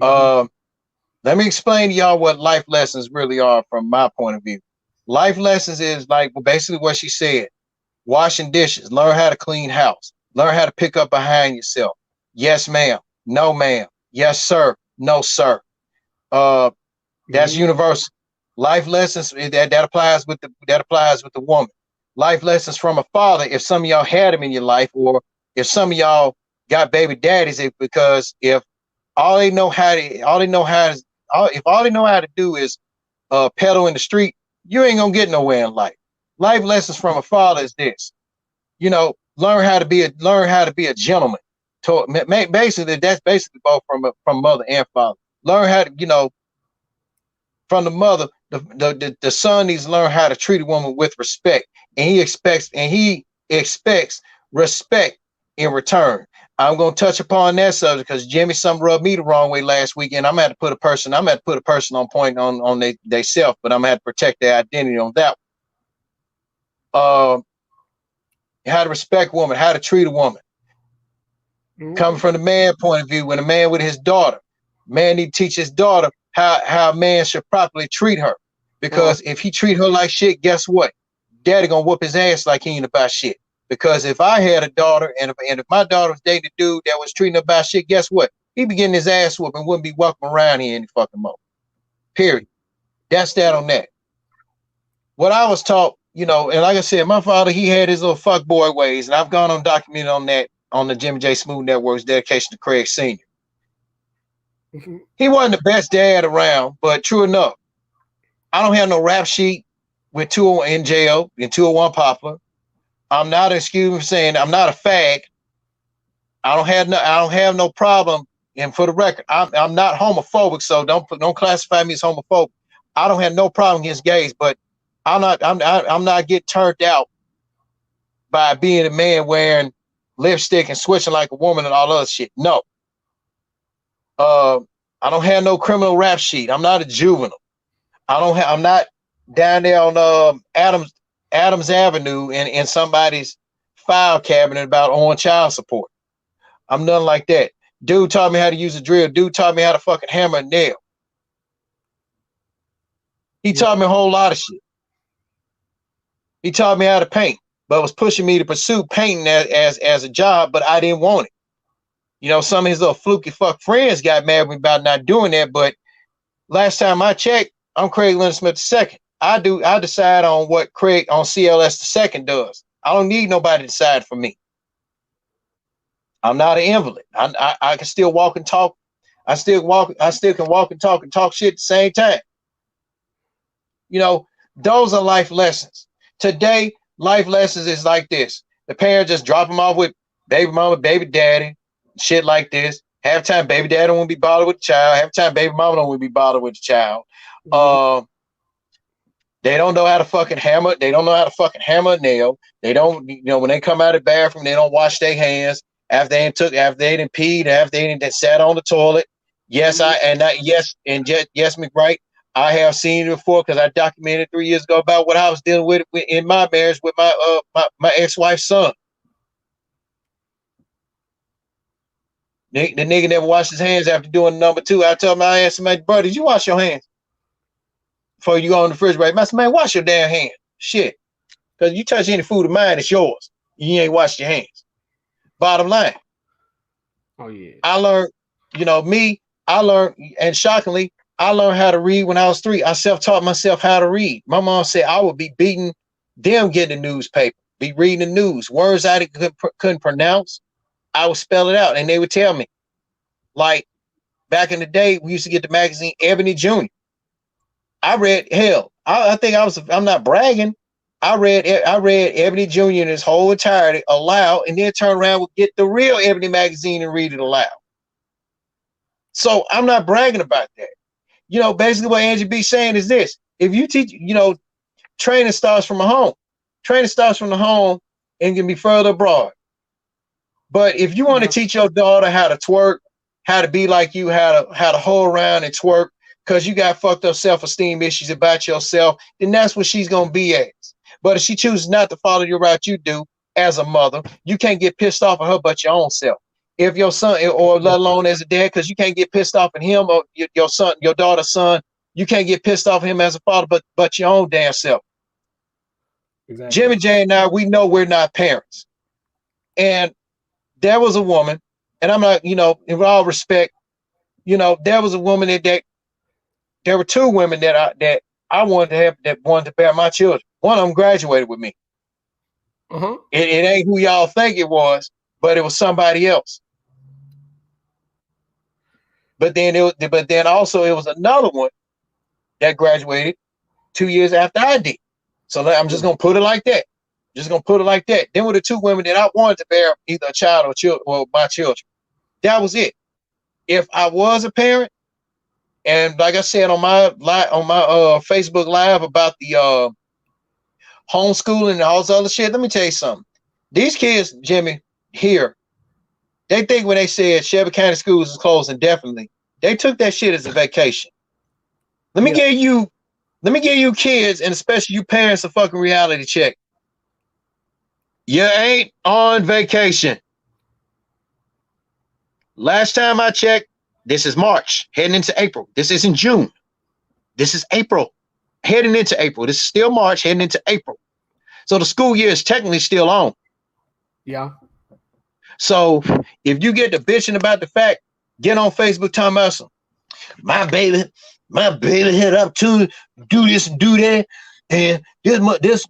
Speaker 2: Let me explain to y'all what life lessons really are from my point of view. Life lessons is like basically what she said: washing dishes, learn how to clean house, learn how to pick up behind yourself. Yes, ma'am. No, ma'am. Yes, sir. No, sir. That's universal. Life lessons that applies with the woman. Life lessons from a father. If some of y'all had him in your life, or if some of y'all got baby daddies, because if all they know how to do is pedal in the street, you ain't gonna get nowhere in life. Life lessons from a father is this: learn how to be a gentleman. Basically, that's basically both from mother and father. Learn how to, from the mother, the son needs to learn how to treat a woman with respect, and he expects respect in return. I'm gonna touch upon that subject because Jimmy some rubbed me the wrong way last weekend. I'm gonna have to put a person on point on they self, but I'm gonna have to protect their identity on that one. How to respect woman, how to treat a woman. Coming from the man point of view, when a man with his daughter, man need to teach his daughter how a man should properly treat her. Because if he treat her like shit, guess what? Daddy gonna whoop his ass like he ain't about shit. Because if I had a daughter and if my daughter was dating a dude that was treating her about shit, guess what? He'd be getting his ass whooped and wouldn't be walking around here any fucking more. Period. That's that on that. What I was taught, and like I said, my father, he had his little fuck boy ways, and I've gone on documented on that on the Jimmy J Smooth Network's dedication to Craig Sr. He wasn't the best dad around, but true enough, I don't have no rap sheet with 201 in jail and 201 Poplar. I'm not, excuse me for saying, I'm not a fag. I don't have no problem. And for the record, I'm not homophobic, so don't classify me as homophobic. I don't have no problem against gays, but I'm not getting turned out by being a man wearing lipstick and switching like a woman and all other shit. No. I don't have no criminal rap sheet. I'm not a juvenile. I'm not down there on Adams Avenue in somebody's file cabinet about on child support. I'm nothing like that. Dude taught me how to use a drill. Dude taught me how to fucking hammer a nail. He taught me a whole lot of shit. He taught me how to paint, but was pushing me to pursue painting as a job, but I didn't want it. Some of his little fluky fuck friends got mad at me about not doing that, but last time I checked, I'm Craig Leonard Smith II. I decide on what Craig on CLS II does. I don't need nobody to decide for me. I'm not an invalid. I can still walk and talk. I still can walk and talk shit at the same time. Those are life lessons. Today, life lessons is like this. The parents just drop them off with baby mama, baby daddy, shit like this. Half time baby daddy won't be bothered with the child. Half time baby mama don't want to be bothered with the child. They don't know how to fucking hammer. They don't know how to fucking hammer a nail. They don't, when they come out of the bathroom, they don't wash their hands after they didn't peed, after they didn't sat on the toilet. Yes, yes, McBride. I have seen it before because I documented 3 years ago about what I was dealing with in my marriage with my ex-wife's son. The nigga never washed his hands after doing number 2. I told him, I asked him, bro, did you wash your hands before you go in the refrigerator? I said, man, wash your damn hands. Shit. Because you touch any food of mine, it's yours. You ain't washed your hands. Bottom line.
Speaker 1: Oh, yeah.
Speaker 2: I learned, and shockingly, I learned how to read when I was 3. I self-taught myself how to read. My mom said I would be beating them getting the newspaper, be reading the news. Words I couldn't pronounce, I would spell it out. And they would tell me, like, back in the day, we used to get the magazine Ebony Jr. I read, hell, I think I'm not bragging. I read Ebony Jr. in its whole entirety aloud, and then turn around and get the real Ebony magazine and read it aloud. So I'm not bragging about that. You know, basically what Angie B saying is this: if you teach, you know, training starts from a home. Training starts from the home and can be further abroad. But if you want to teach your daughter how to twerk, how to be like you, how to hold around and twerk, because you got fucked up self-esteem issues about yourself, then that's what she's gonna be as. But if she chooses not to follow your route, you do as a mother, you can't get pissed off at her but your own self. If your son, or let alone as a dad, because you can't get pissed off at him or your son, your daughter's son, you can't get pissed off at him as a father, but your own damn self. Exactly. Jim and Jay and I, we know we're not parents. And there was a woman, and I'm not, you know, in all respect, you know, there was a woman that there were two women that I wanted to have, that wanted to bear my children. One of them graduated with me. It ain't who y'all think it was, but it was somebody else. But then also it was another one that graduated 2 years after I did. So I'm just gonna put it like that. Just gonna put it like that. Then were the two women that I wanted to bear either a child or my children. That was it. If I was a parent, and like I said on my Facebook Live about the homeschooling and all this other shit, let me tell you something. These kids, Jimmy, here, they think when they said Shelby County schools is closed indefinitely, they took that shit as a vacation. Let me give you kids, and especially you parents, a fucking reality check. You ain't on vacation. Last time I checked, this is March, heading into April. This isn't June. This is April, heading into April. This is still March, heading into April. So the school year is technically still on.
Speaker 1: Yeah.
Speaker 2: So if you get to bitching about the fact, get on Facebook talking about some, my baby hit up to do this and do that, and this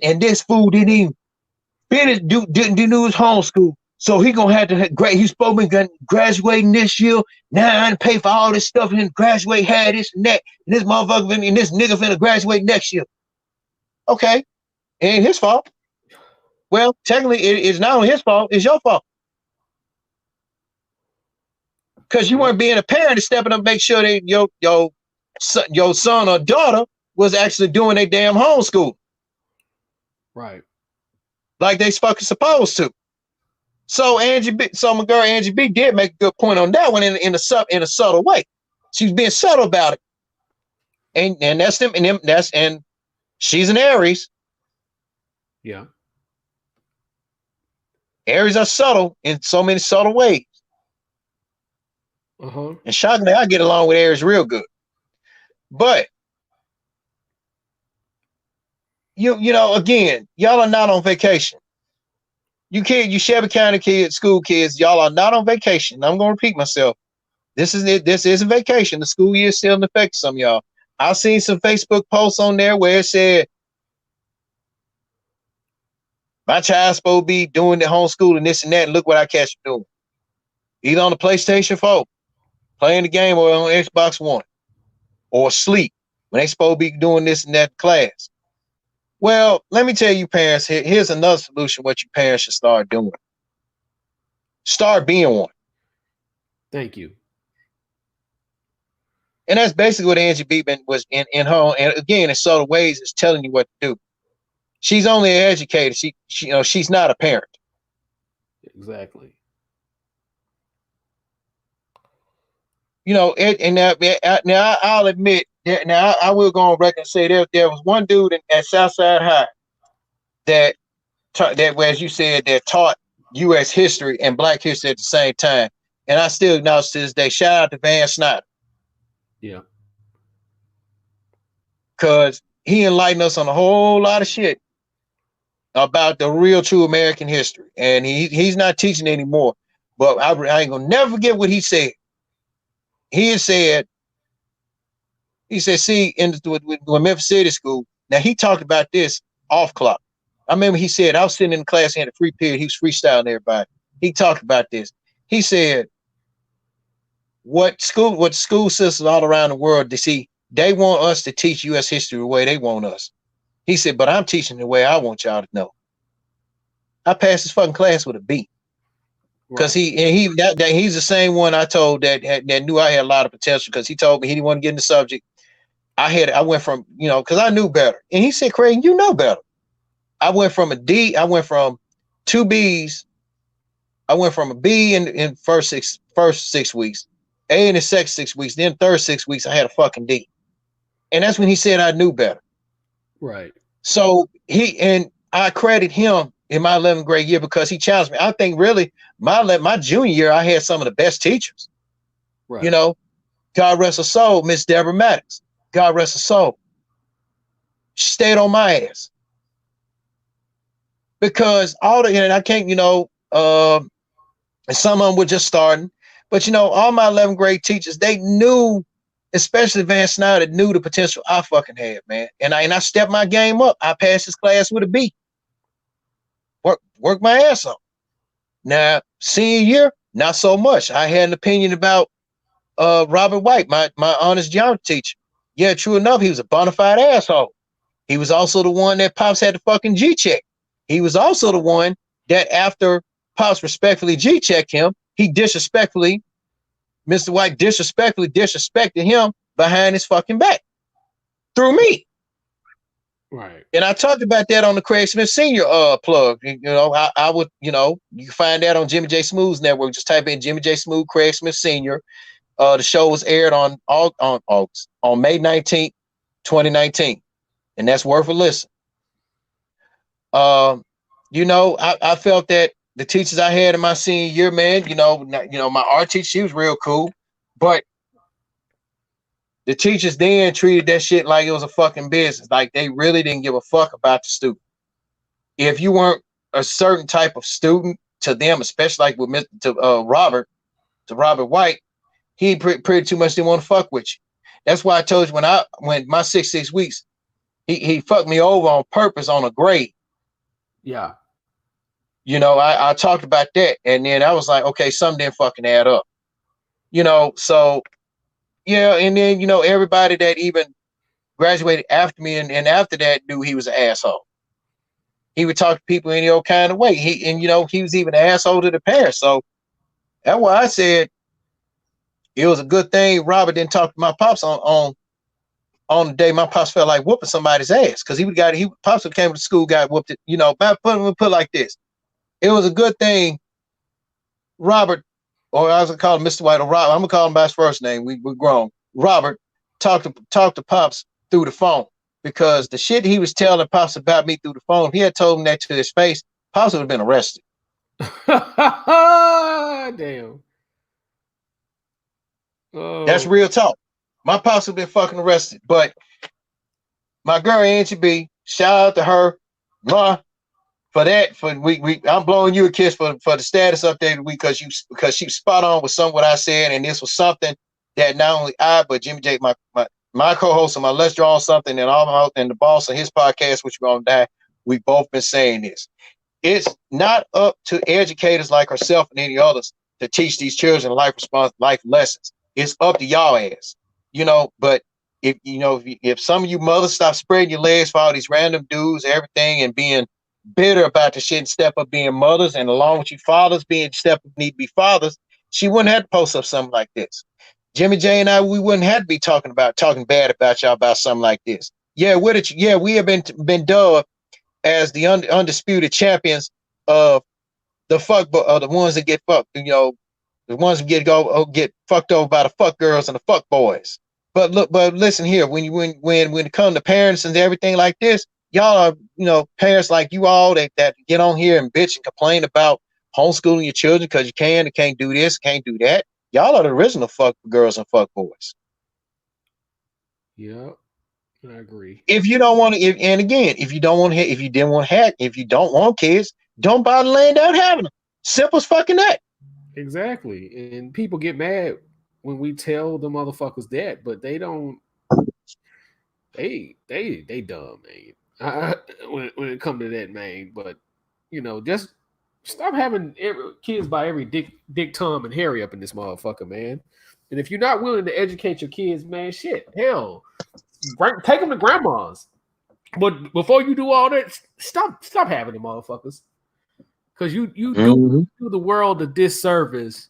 Speaker 2: and this fool didn't even finish didn't do his homeschool. So he gonna have to he's supposed to be graduating this year. Now I didn't pay for all this stuff and graduate, had this and that, and this motherfucker and this nigga finna graduate next year. Okay, it ain't his fault. Well, technically it's not only his fault, it's your fault. Because you weren't being a parent to step up and make sure that your son or daughter was actually doing their damn homeschool. Right. Like they fucking supposed to. So my girl Angie B did make a good point on that one in a subtle way. She's being subtle about it. And that's them and she's an Aries. Yeah. Aries are subtle in so many subtle ways. And shockingly, I get along with Aries real good. But you know, again, y'all are not on vacation. You Shelby County kids, school kids, y'all are not on vacation. I'm gonna repeat myself. This is a vacation. The school year is still in effect. Some of y'all. I've seen some Facebook posts on there where it said, my child's supposed to be doing the homeschool and this and that, and look what I catch you doing. Either on the PlayStation 4, playing the game, or on Xbox One, or sleep when they supposed to be doing this and that class. Well, let me tell you, parents, here's another solution what you parents should start doing. Start being one. Thank you. And that's basically what Angie B was in her, and again, in subtle ways, is telling you what to do. She's only an educator. She she's not a parent. Exactly. You know, now I'll admit that now I will go on record and say there was one dude at Southside High that as you said, that taught U.S. history and Black history at the same time, and I still acknowledge to this day. Shout out to Van Snyder. Yeah, because he enlightened us on a whole lot of shit about the real true American history, and he's not teaching anymore. But I ain't gonna never forget what he said. He said, see, with Memphis City School, now he talked about this off clock. I remember he said, I was sitting in the class, he had a free period, he was freestyling everybody. He talked about this. He said, what school systems all around the world, they want us to teach U.S. history the way they want us. He said, but I'm teaching the way I want y'all to know. I passed this fucking class with a B. Because he's the same one I told that knew I had a lot of potential, because he told me he didn't want to get in the subject. I went from, because I knew better. And he said, Craig, you know better. I went from a D, I went from 2 Bs. I went from a B in first 6 weeks, A in the second 6 weeks, then third 6 weeks, I had a fucking D. And that's when he said I knew better.
Speaker 1: Right.
Speaker 2: So I credit him in my 11th grade year because he challenged me. I think really my junior year, I had some of the best teachers.
Speaker 1: Right.
Speaker 2: God rest her soul, Miss Deborah Maddox. God rest her soul. She stayed on my ass. Because and I can't, and some of them were just starting. But, all my 11th grade teachers, they knew, especially Van Snyder, knew the potential I fucking had, man. And I stepped my game up. I passed this class with a B. Work my ass off. Now, senior year, not so much. I had an opinion about Robert White, my honors geometry teacher. Yeah, true enough, he was a bona fide asshole. He was also the one that Pops had to fucking G-check. He was also the one that after Pops respectfully G-checked him, Mr. White disrespectfully disrespected him behind his fucking back through me.
Speaker 1: Right.
Speaker 2: And I talked about that on the Craig Smith Senior plug. I would, you can find that on Jimmy J. Smooth's network. Just type in Jimmy J. Smooth, Craig Smith Senior. The show was aired on May 19th, 2019. And that's worth a listen. I felt that the teachers I had in my senior year, man, my art teacher, she was real cool, but the teachers then treated that shit like it was a fucking business. Like they really didn't give a fuck about the student. If you weren't a certain type of student to them, especially like with Robert White, he pretty too much didn't want to fuck with you. That's why I told you when my 6 weeks, he fucked me over on purpose on a grade.
Speaker 1: Yeah.
Speaker 2: I talked about that, and then I was like, okay, something didn't fucking add up. So yeah, and then everybody that even graduated after me and after that knew he was an asshole. He would talk to people any old kind of way. He was even an asshole to the parents. So that's why I said it was a good thing Robert didn't talk to my pops on the day my pops felt like whooping somebody's ass, because pops came to school, got whooped it. Put it like this. It was a good thing Robert, or I was gonna call him Mr. White, or Robert, I'm gonna call him by his first name. We're grown. Robert talked to Pops through the phone, because the shit he was telling Pops about me through the phone, he had told him that to his face, Pops would have been arrested.
Speaker 1: Damn. Oh.
Speaker 2: That's real talk. My Pops would have been fucking arrested. But my girl Angie B, shout out to her, for that. I'm blowing you a kiss for the status update because she was spot on with what I said, and this was something that not only I but Jimmy J, my co-host on my Let's Draw Something, and the boss of his podcast, which we're gonna die, we both been saying this. It's not up to educators like ourselves and any others to teach these children life lessons. It's up to y'all ass, But if some of you mothers stop spreading your legs for all these random dudes, everything, and being bitter about the shit and step up being mothers, and along with you fathers need to be fathers, she wouldn't have to post up something like this. Jimmy J and I, we wouldn't have to be talking bad about y'all about something like this. Yeah, we have been dubbed as the undisputed champions of the the ones that get fucked, the ones that get fucked over by the fuck girls and the fuck boys. But listen here, when it comes to parents and everything like this, y'all are, parents like you all that get on here and bitch and complain about homeschooling your children because you can't do this, can't do that. Y'all are the original fuck girls and fuck boys.
Speaker 1: Yeah, I agree.
Speaker 2: If you don't want to, if you don't want kids, don't bother laying down having them. Simple as fucking that.
Speaker 1: Exactly. And people get mad when we tell the motherfuckers that, but they don't. They dumb, man. When it comes to that, man. But just stop having kids by every Dick, Tom, and Harry up in this motherfucker, man. And if you're not willing to educate your kids, man, shit, hell, take them to grandma's. But before you do all that, stop having them motherfuckers. Because you
Speaker 2: Mm-hmm.
Speaker 1: do the world a disservice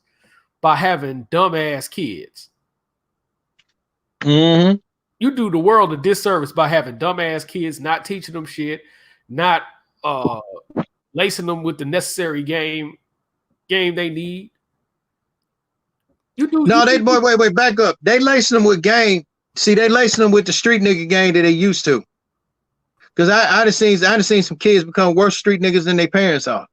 Speaker 1: by having dumbass kids.
Speaker 2: Mm-hmm.
Speaker 1: You do the world a disservice by having dumbass kids, not teaching them shit, not lacing them with the necessary game they need. You do.
Speaker 2: No, they boy, wait, back up. They lacing them with game. See, they lacing them with the street nigga game that they used to. Because I done seen some kids become worse street niggas than their parents are.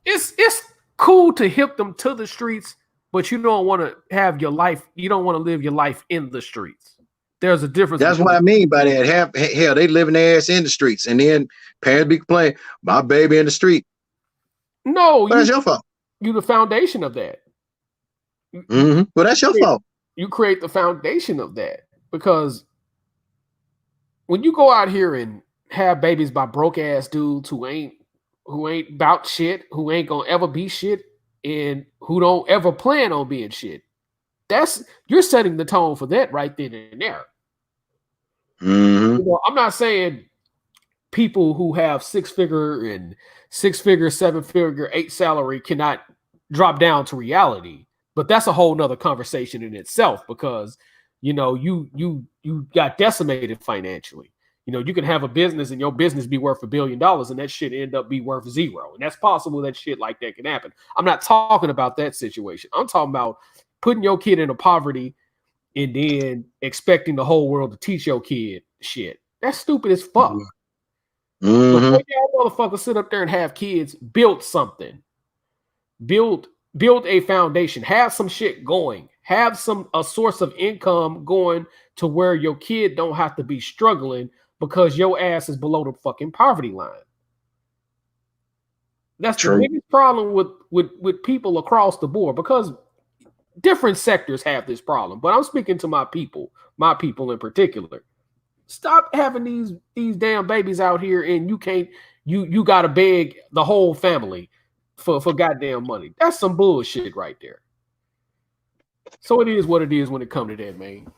Speaker 1: It's cool to hip them to the streets, but you don't want to have your life. You don't want to live your life in the streets. There's a difference.
Speaker 2: That's what I mean by that. Hell, they living their ass in the streets, and then parents be complaining, my baby in the street.
Speaker 1: No,
Speaker 2: that's your fault.
Speaker 1: You the foundation of that.
Speaker 2: Mm-hmm. Well, that's your fault.
Speaker 1: You create the foundation of that, because when you go out here and have babies by broke ass dudes who ain't about shit, who ain't gonna ever be shit, and who don't ever plan on being shit, you're setting the tone for that right then and there.
Speaker 2: Mm-hmm.
Speaker 1: You know, I'm not saying people who have 6-figure, 7-figure, 8 salary cannot drop down to reality, but that's a whole nother conversation in itself, because you know you got decimated financially. You know, you can have a business and your business be worth $1 billion and that shit end up be worth zero. And that's possible that shit like that can happen. I'm not talking about that situation. I'm talking about putting your kid into poverty and then expecting the whole world to teach your kid shit. That's stupid as fuck.
Speaker 2: Mm-hmm.
Speaker 1: But y'all motherfuckers sit up there and have kids build something. Build a foundation. Have some shit going. Have a source of income going to where your kid don't have to be struggling because your ass is below the fucking poverty line. That's true. The biggest problem with people across the board, because different sectors have this problem. But I'm speaking to my people in particular. Stop having these damn babies out here and you gotta beg the whole family for goddamn money. That's some bullshit right there. So it is what it is when it comes to that, man.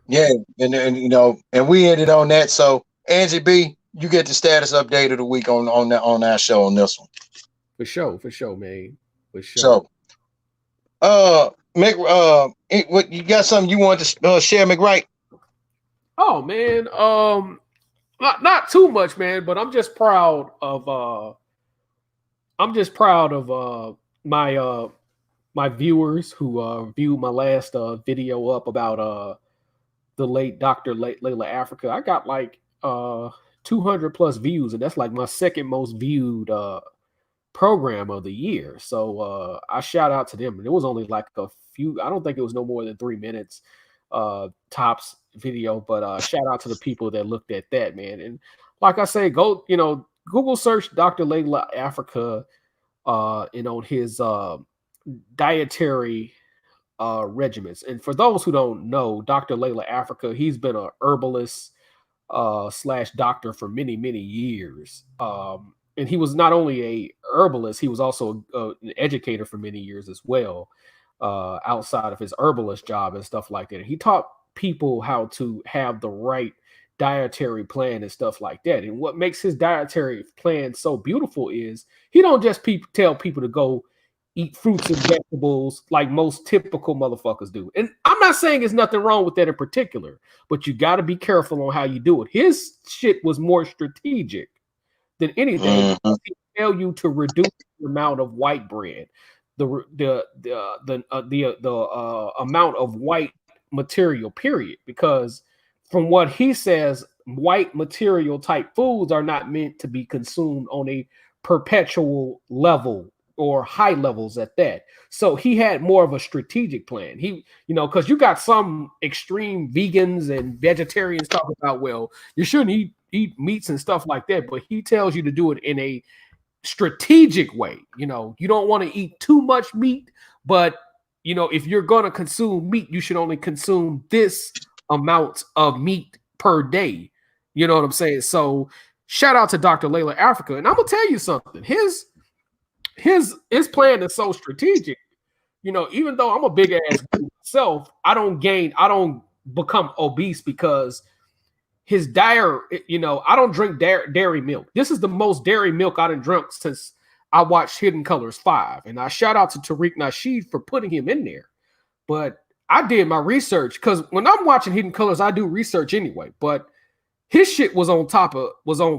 Speaker 2: Yeah, and you know, and we ended on that. So Angie B, you get the status update of the week on our show on this one.
Speaker 1: For sure, man. For sure.
Speaker 2: So, what you got something you want to share, McWright?
Speaker 1: Oh man, not too much, man, but I'm just proud of my viewers who viewed my last video up about the late Dr. Layla Africa. I got like 200 plus views, and that's like my second most viewed program of the year. So I shout out to them. And it was only like a few, I don't think it was no more than 3 minutes tops video, but shout out to the people that looked at that, man. And like I say, go, Google search Dr. Layla Africa and on his dietary regimens. And for those who don't know, Dr. Layla Africa, he's been a herbalist / doctor for many, many years. And he was not only a herbalist, he was also an educator for many years as well, outside of his herbalist job and stuff like that. And he taught people how to have the right dietary plan and stuff like that. And what makes his dietary plan so beautiful is he don't just tell people to go eat fruits and vegetables like most typical motherfuckers do. And I'm not saying there's nothing wrong with that in particular, but you got to be careful on how you do it. His shit was more strategic than anything. He tell you to reduce the amount of white bread, the amount of white material, period. Because from what he says, white material type foods are not meant to be consumed on a perpetual level or high levels at that. So he had more of a strategic plan. He, because you got some extreme vegans and vegetarians talking about, well, you shouldn't eat meats and stuff like that, but he tells you to do it in a strategic way. You don't want to eat too much meat, but if you're going to consume meat, you should only consume this amount of meat per day. You know what I'm saying? So shout out to Dr. Layla Africa. And I'm gonna tell you something. His plan is so strategic. Even though I'm a big ass myself, I don't become obese because his diet, I don't drink dairy milk. This is the most dairy milk I done drunk since I watched Hidden Colors 5. And I shout out to Tariq Nasheed for putting him in there. But I did my research because when I'm watching Hidden Colors, I do research anyway. But his shit was on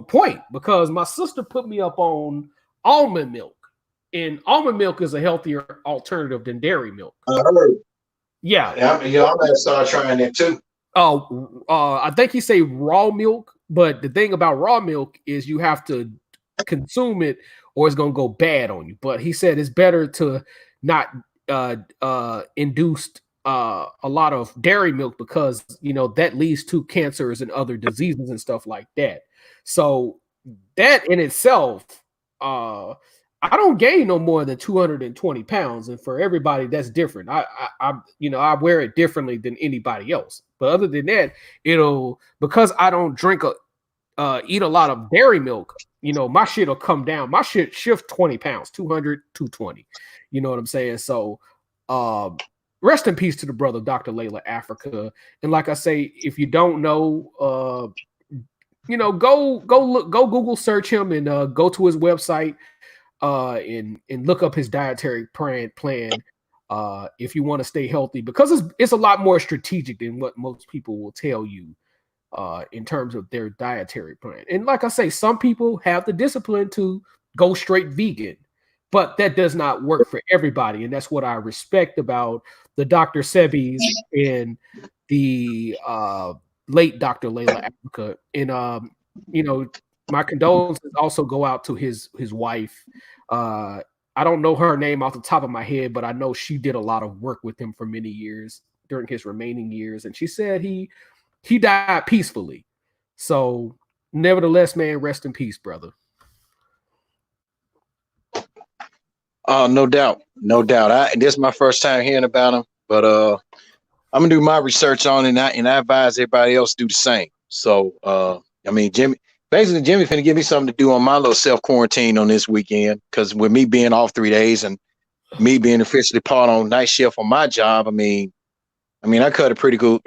Speaker 1: point because my sister put me up on almond milk. And almond milk is a healthier alternative than dairy milk. Yeah.
Speaker 2: I'm gonna start trying that too.
Speaker 1: I think he say raw milk, but the thing about raw milk is you have to consume it or it's gonna go bad on you. But he said it's better to not induce a lot of dairy milk because that leads to cancers and other diseases and stuff like that. So that in itself, I don't gain no more than 220 pounds, and for everybody that's different. I wear it differently than anybody else. But other than that, because I don't eat a lot of dairy milk, my shit will come down. My shit shift 20 pounds, 200, 220. You know what I'm saying? So, rest in peace to the brother, Dr. Layla Africa. And like I say, if you don't know, go Google search him and go to his website and look up his dietary plan if you want to stay healthy, because it's a lot more strategic than what most people will tell you in terms of their dietary plan. And like I say, some people have the discipline to go straight vegan, but that does not work for everybody. And that's what I respect about the Dr. Sebis and the late Dr. Layla Africa. And my condolences also go out to his wife. I don't know her name off the top of my head, but I know she did a lot of work with him for many years during his remaining years. And she said he died peacefully. So nevertheless, man, rest in peace, brother.
Speaker 2: Oh, no doubt. This is my first time hearing about him, but I'm gonna do my research on it, and I advise everybody else to do the same. So Jimmy finna give me something to do on my little self quarantine on this weekend, because with me being off 3 days and me being officially part on night shift on my job, I cut a pretty cool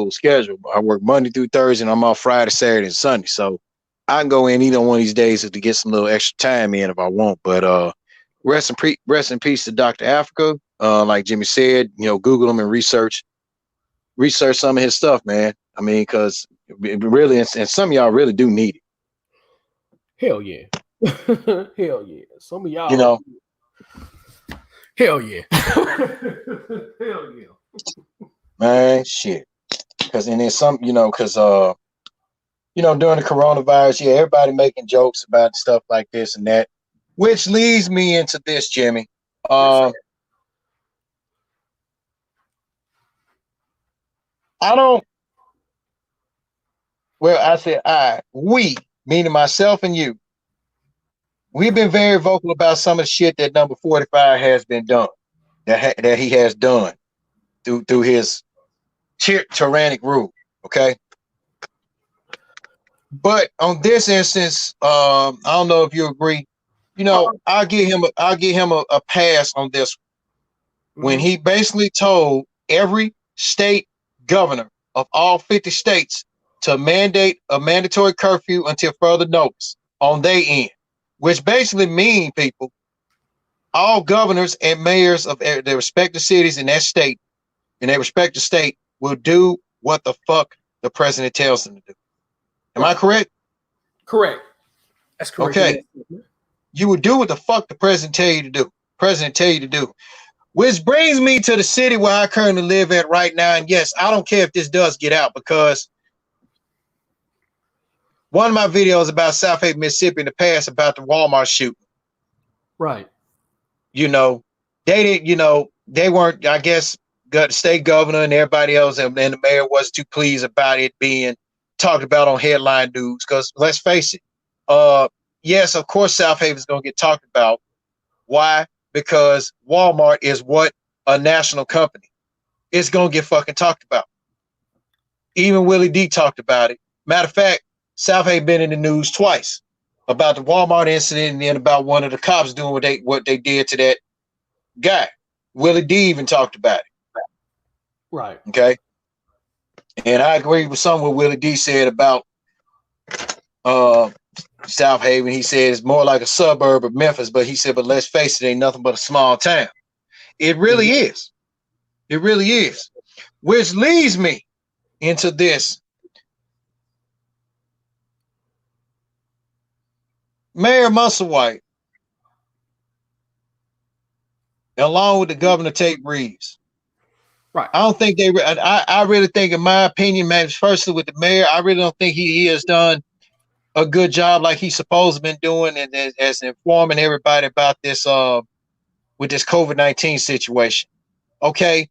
Speaker 2: schedule. I work Monday through Thursday, and I'm off Friday, Saturday, and Sunday. So I can go in either one of these days to get some little extra time in if I want. But rest in peace to Dr. Africa. Like Jimmy said, Google him and research some of his stuff, man. Because it really, and some of y'all really do need it.
Speaker 1: Hell yeah. Hell yeah. Some of y'all, hell yeah. Hell yeah.
Speaker 2: Man, shit. Because during the coronavirus, everybody making jokes about stuff like this and that, which leads me into this, Jimmy. We, meaning myself and you, we've been very vocal about some of the shit that number 45 has been done, that he has done through his tyrannic rule. Okay. But on this instance, I don't know if you agree. I'll give him a pass on this when he basically told every state governor of all 50 states to mandate a mandatory curfew until further notice on their end, which basically mean, people, all governors and mayors of their respective cities in that state, in their respective state, will do what the fuck the president tells them to do. Am I correct?
Speaker 1: Correct. That's correct.
Speaker 2: Okay. You would do what the fuck the president tell you to do. Which brings me to the city where I currently live at right now. And yes, I don't care if this does get out, because one of my videos about South Haven, Mississippi in the past about the Walmart shooting.
Speaker 1: Right.
Speaker 2: They didn't, they weren't, I guess, the state governor and everybody else and the mayor wasn't too pleased about it being talked about on headline news. Because let's face it, yes, of course, South Haven is going to get talked about. Why? Because Walmart is what? A national company. It's going to get fucking talked about. Even Willie D talked about it. Matter of fact, South Haven been in the news twice about the Walmart incident and then about one of the cops doing what they did to that guy. Willie D even talked about it.
Speaker 1: Right.
Speaker 2: Okay. And I agree with something what Willie D said about South Haven. He said it's more like a suburb of Memphis, but he said, but let's face it, ain't nothing but a small town. It really is. It really is. Which leads me into this. Mayor Musselwhite, along with the governor Tate Reeves.
Speaker 1: Right.
Speaker 2: I don't think I really think, in my opinion, man, firstly with the mayor, I really don't think he has done a good job like he's supposed to been doing, and as informing everybody about this with this COVID-19 situation. Okay.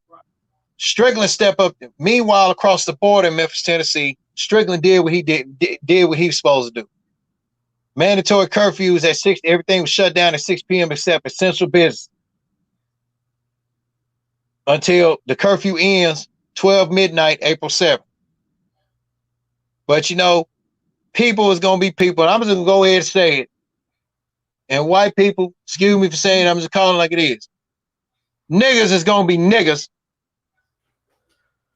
Speaker 2: Strickland stepped up. Meanwhile, across the border in Memphis, Tennessee, Strickland did what he did what he was supposed to do. Mandatory curfews at 6. Everything was shut down at 6 p.m. except essential business until the curfew ends 12 midnight, April 7th. But you know, people is gonna be people. And I'm just gonna go ahead and say it. And white people, excuse me for saying it, I'm just calling it like it is. Niggas is gonna be niggas.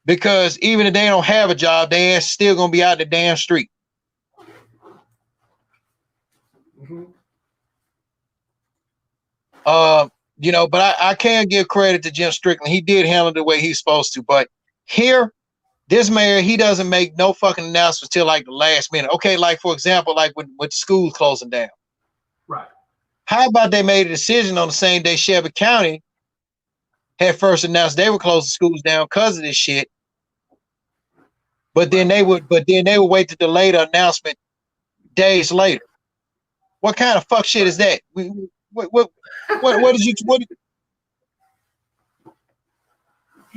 Speaker 2: Because even if they don't have a job, they ass still gonna be out the damn street.
Speaker 1: Mm-hmm.
Speaker 2: You know, but I can give credit to Jim Strickland. He did handle it the way he's supposed to. But here, this mayor, he doesn't make no fucking announcements till like the last minute. Okay, like for example, like with schools closing down.
Speaker 1: Right.
Speaker 2: How about they made a decision on the same day Shelby County had first announced they were closing schools down because of this shit. But then they would wait to delay the announcement days later. What kind of fuck shit is that? What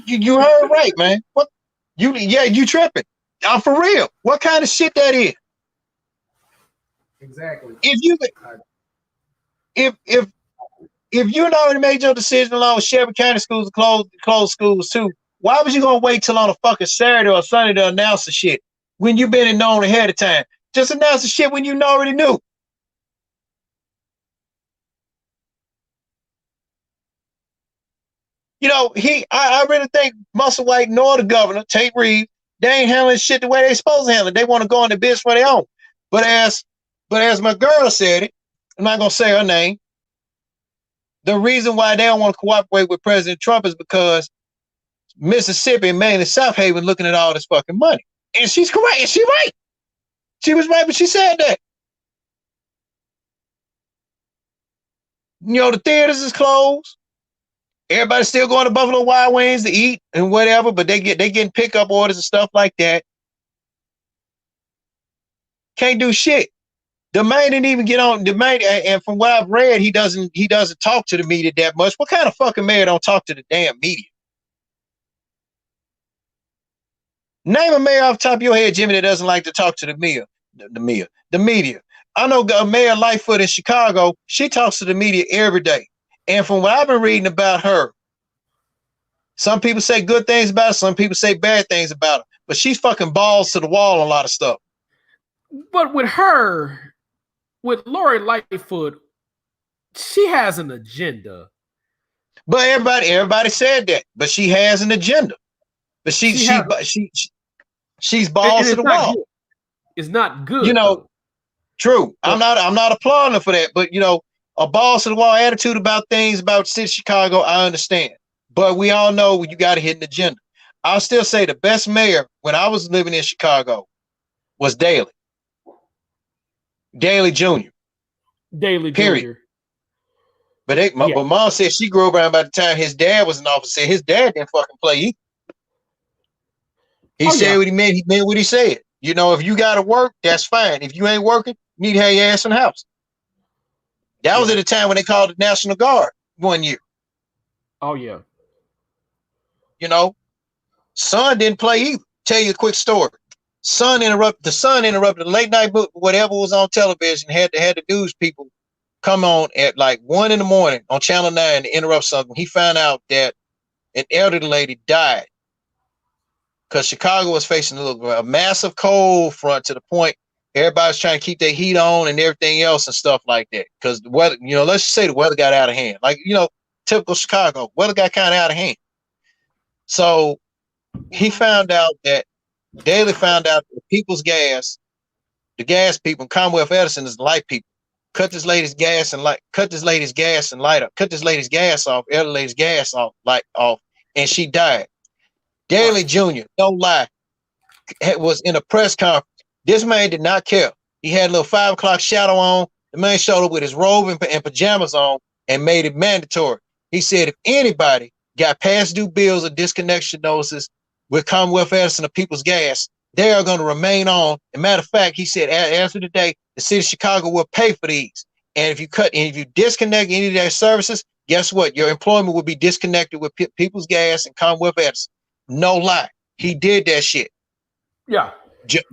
Speaker 2: did you heard right, man? What you tripping? I'm for real. What kind of shit that is?
Speaker 1: Exactly.
Speaker 2: If you already made your decision along with Shelby County schools to close schools too, why was you gonna wait till on a fucking Saturday or Sunday to announce the shit when you been known ahead of time? Just announce the shit when you already knew. You know, I really think Musselwhite nor the governor, Tate Reeves, they ain't handling shit the way they supposed to handle it. They want to go into business for their own. But as my girl said it, I'm not gonna say her name. The reason why they don't want to cooperate with President Trump is because Mississippi and mainly South Haven looking at all this fucking money. And she's correct. And she's right. She was right, but she said that. You know, the theaters is closed. Everybody's still going to Buffalo Wild Wings to eat and whatever, but they getting pickup orders and stuff like that. Can't do shit. The man didn't even get on the man, and from what I've read, he doesn't talk to the media that much. What kind of fucking mayor don't talk to the damn media? Name a mayor off the top of your head, Jimmy, that doesn't like to talk to the media. The media. I know Mayor Lightfoot in Chicago. She talks to the media every day. And from what I've been reading about her, some people say good things about her, some people say bad things about her. But she's fucking balls to the wall on a lot of stuff.
Speaker 1: But with her, with Lori Lightfoot, she has an agenda.
Speaker 2: But everybody said that. But she has an agenda. But she's balls to the wall.
Speaker 1: Good. It's not good.
Speaker 2: You know,
Speaker 1: though.
Speaker 2: True. I'm not applauding her for that. But you know, a balls to the wall attitude about things about city Chicago, I understand. But we all know you got to hit an agenda. I'll still say the best mayor when I was living in Chicago was Daley. Daley Jr.
Speaker 1: Daley
Speaker 2: Period.
Speaker 1: Jr.
Speaker 2: But Mom said she grew up around by the time his dad was in office. Said his dad didn't fucking play either. He said what he meant. He meant what he said. You know, if you got to work, that's fine. If you ain't working, you need to have your ass in the house. That was at the time when they called the National Guard one year.
Speaker 1: Oh, yeah.
Speaker 2: You know, Son didn't play either. Tell you a quick story. The Son interrupted the late night book, whatever was on television, had the news people come on at like 1 a.m. on Channel 9 to interrupt something. He found out that an elderly lady died because Chicago was facing a massive cold front to the point everybody's trying to keep their heat on and everything else and stuff like that. Because the weather, you know, let's just say the weather got out of hand. Like, you know, typical Chicago, weather got kind of out of hand. So he found out that Daly found out that People's Gas, the gas people, Commonwealth Edison is the light people. Cut this lady's gas and light up. Cut this lady's gas off, elder lady's gas off, light off, and she died. Daly
Speaker 1: Right.
Speaker 2: Jr., no lie, was in a press conference. This man did not care. He had a little 5 o'clock shadow on. The man showed up with his robe and pajamas on and made it mandatory. He said if anybody got past due bills or disconnection notices with Commonwealth Edison or People's Gas, they are going to remain on. As a matter of fact, he said, after the day, the city of Chicago will pay for these. And if you disconnect any of their services, guess what? Your employment will be disconnected with People's Gas and Commonwealth Edison. No lie. He did that shit.
Speaker 1: Yeah.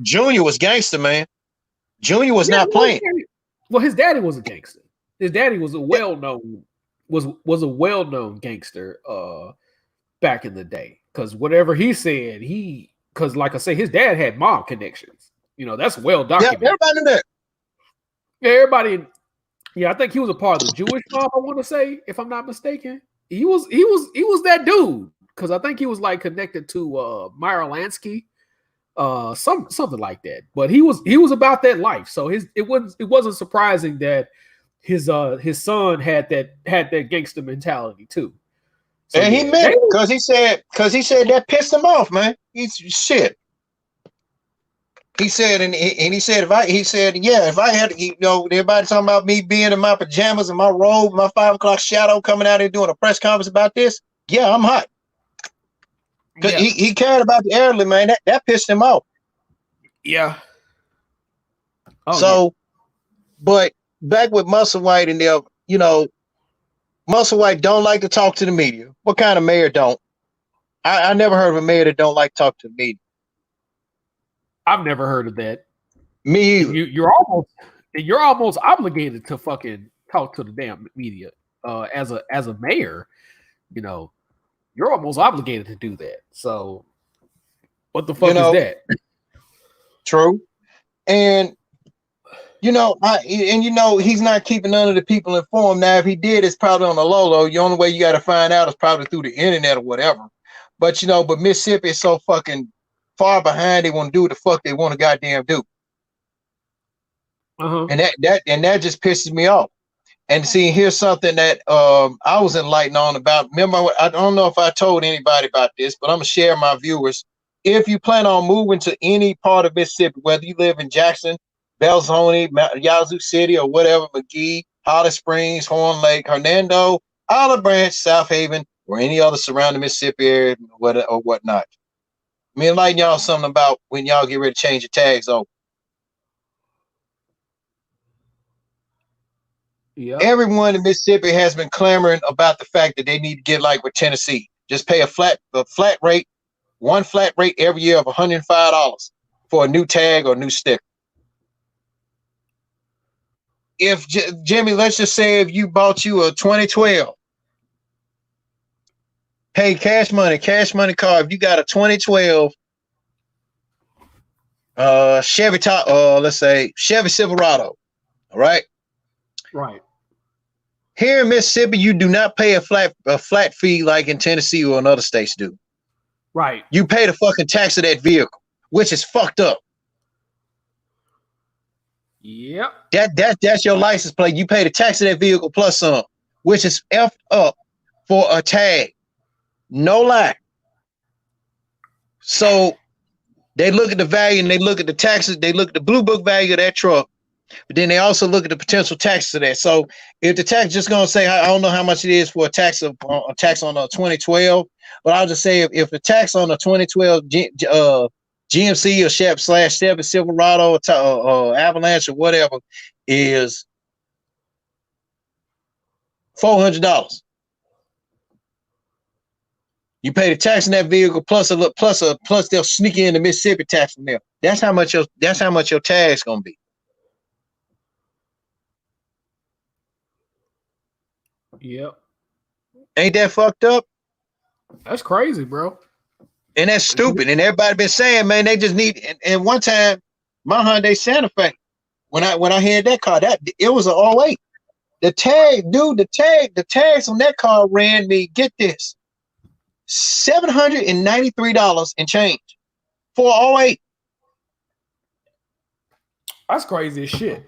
Speaker 2: Junior was gangster, man. Junior was not playing.
Speaker 1: Well, his daddy was a gangster. His daddy was a well-known was a well-known gangster back in the day. Because whatever he said, because like I say, his dad had mob connections. You know, that's well documented.
Speaker 2: Yeah, everybody knew that.
Speaker 1: Yeah, everybody. Yeah, I think he was a part of the Jewish mob. I want to say, if I'm not mistaken, he was that dude. Because I think he was like connected to Meyer Lansky, something like that. But he was about that life. So it wasn't surprising that his son had that gangster mentality too. So,
Speaker 2: and he meant it because he said that pissed him off, man. He's shit. He said, and he said, if I had to, everybody talking about me being in my pajamas and my robe, my 5 o'clock shadow coming out and doing a press conference about this, yeah, I'm hot. Because he cared about the elderly, man. That pissed him off.
Speaker 1: Yeah.
Speaker 2: But back with Musselwhite and them, Musselwhite don't like to talk to the media. What kind of mayor don't? I never heard of a mayor that don't like to talk to the media.
Speaker 1: I've never heard of that.
Speaker 2: Me either.
Speaker 1: You're almost obligated to fucking talk to the damn media. As a mayor, you're almost obligated to do that. So what the fuck is that?
Speaker 2: True. And he's not keeping none of the people informed. Now, if he did, it's probably on the low. The only way you got to find out is probably through the internet or whatever. But Mississippi is so fucking far behind. They want to do what the fuck they want to goddamn do.
Speaker 1: Uh-huh.
Speaker 2: And that just pisses me off. And see, here's something that I was enlightened on about. Remember, I don't know if I told anybody about this, but I'm gonna share my viewers. If you plan on moving to any part of Mississippi, whether you live in Jackson, Belzoni, Yazoo City, or whatever, McGee, Holly Springs, Horn Lake, Hernando, Olive Branch, South Haven, or any other surrounding Mississippi area or whatnot. Let me enlighten y'all something about when y'all get ready to change your tags over.
Speaker 1: Yeah.
Speaker 2: Everyone in Mississippi has been clamoring about the fact that they need to get like with Tennessee. Just pay a flat rate, one flat rate every year of $105 for a new tag or new sticker. If Jimmy, let's just say if you bought you a 2012, pay cash money car. If you got a 2012 Chevy let's say Chevy Silverado, all right.
Speaker 1: Right.
Speaker 2: Here in Mississippi, you do not pay a flat fee like in Tennessee or in other states do.
Speaker 1: Right.
Speaker 2: You pay the fucking tax of that vehicle, which is fucked up.
Speaker 1: Yep.
Speaker 2: That's your license plate. You pay the tax of that vehicle plus some, which is effed up for a tag. No lie. So they look at the value and they look at the taxes. They look at the blue book value of that truck. But then they also look at the potential taxes of that. So if the tax just gonna say, I don't know how much it is for a tax on a 2012, but I'll just say if the tax on a 2012 GMC or Chevy Silverado or Avalanche or whatever is $400, you pay the tax on that vehicle plus they'll sneak in the Mississippi tax from there. That's how much your tag's gonna be.
Speaker 1: Yep.
Speaker 2: Ain't that fucked up?
Speaker 1: That's crazy, bro.
Speaker 2: And that's stupid. And everybody been saying, man, they just need. And one time, my Hyundai Santa Fe, when I had that car, it was an 08. The tags on that car ran me, get this, $793 and change. 408.
Speaker 1: That's crazy as shit.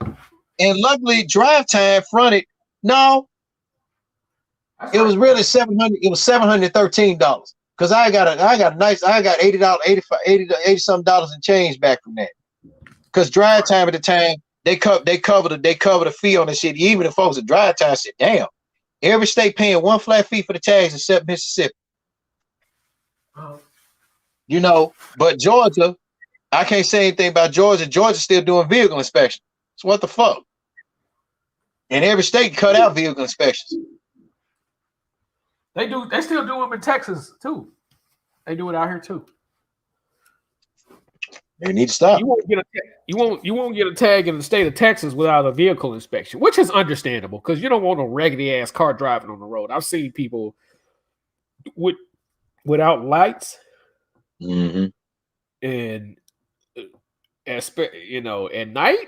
Speaker 2: And luckily, drive time fronted. No, it was really $700. It was $713 because I got a nice. I got $80, 80 some dollars in change back from that. Because drive time at the time they cover the fee on this shit. Even the folks at drive time said, "Damn, every state paying one flat fee for the tags except Mississippi." You know, but Georgia, I can't say anything about Georgia. Georgia's still doing vehicle inspections. So what the fuck? And every state cut out vehicle inspections.
Speaker 1: They do. They still do them in Texas too. They do it out here too.
Speaker 2: They need to stop.
Speaker 1: You won't get a tag in the state of Texas without a vehicle inspection, which is understandable because you don't want a raggedy ass car driving on the road. I've seen people without lights,
Speaker 2: mm-hmm.
Speaker 1: and at night.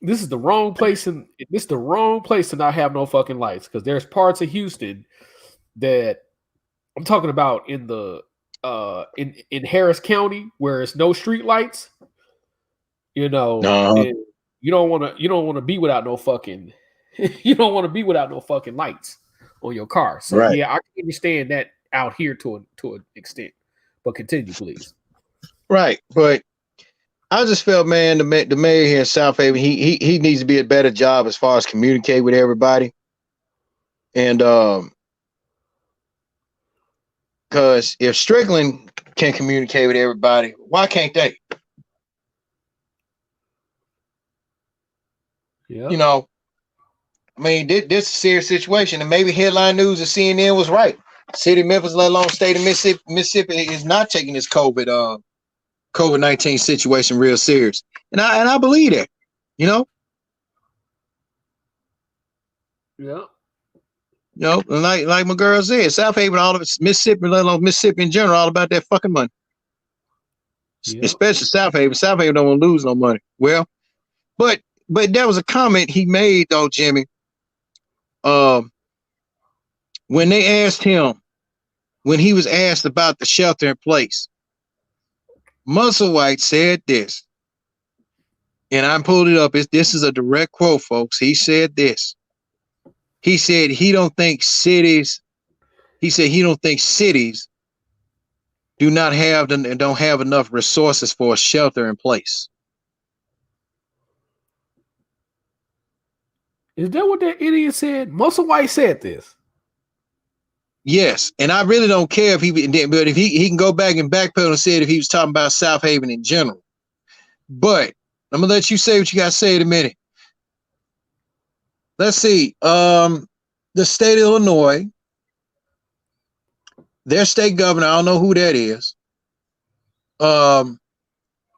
Speaker 1: This is the wrong place, and this is the wrong place to not have no fucking lights because there's parts of Houston that I'm talking about in the in Harris County where it's no street lights. You know, you don't want to be without no fucking you don't want to be without no fucking lights on your car. So
Speaker 2: right.
Speaker 1: Yeah, I can understand that out here to an extent. But continue, please.
Speaker 2: Right, but I just felt, man, the mayor here in South Haven, he needs to be a better job as far as communicate with everybody. And because if Strickland can communicate with everybody, why can't they?
Speaker 1: Yeah.
Speaker 2: You know, I mean, this is a serious situation, and maybe headline news of CNN was right. City of Memphis, let alone state of Mississippi, is not taking this COVID-19 situation real serious. And I believe that, you know?
Speaker 1: Yeah.
Speaker 2: You know, like my girl said, South Haven, all of it's Mississippi, let alone Mississippi in general, all about that fucking money. Yeah. Especially South Haven. South Haven don't want to lose no money. Well, but there was a comment he made though, Jimmy. When they asked him, when he was asked about the shelter in place, Musselwhite said this, and I pulled it up. This is a direct quote, folks. He said this. He said he don't think cities don't have enough resources for a shelter in place.
Speaker 1: Is that what that idiot said? Musselwhite said this.
Speaker 2: Yes, and I really don't care if he can go back and backpedal and say it if he was talking about South Haven in general. But I'm gonna let you say what you got to say in a minute. Let's see. The state of Illinois, their state governor, I don't know who that is.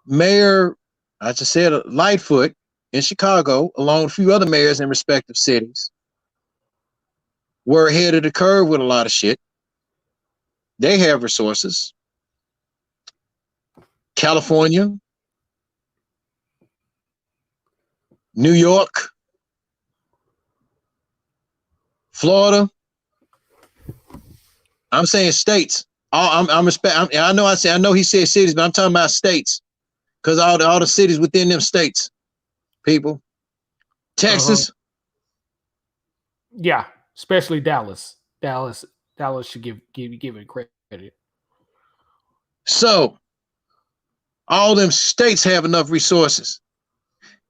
Speaker 2: Mayor, I just said Lightfoot in Chicago, along with a few other mayors in respective cities, were ahead of the curve with a lot of shit. They have resources. California, New York, Florida. I'm saying states. I know he said cities, but I'm talking about states because all the cities within them states, people. Texas.
Speaker 1: Yeah, especially Dallas. Dallas should give it credit.
Speaker 2: So all them states have enough resources.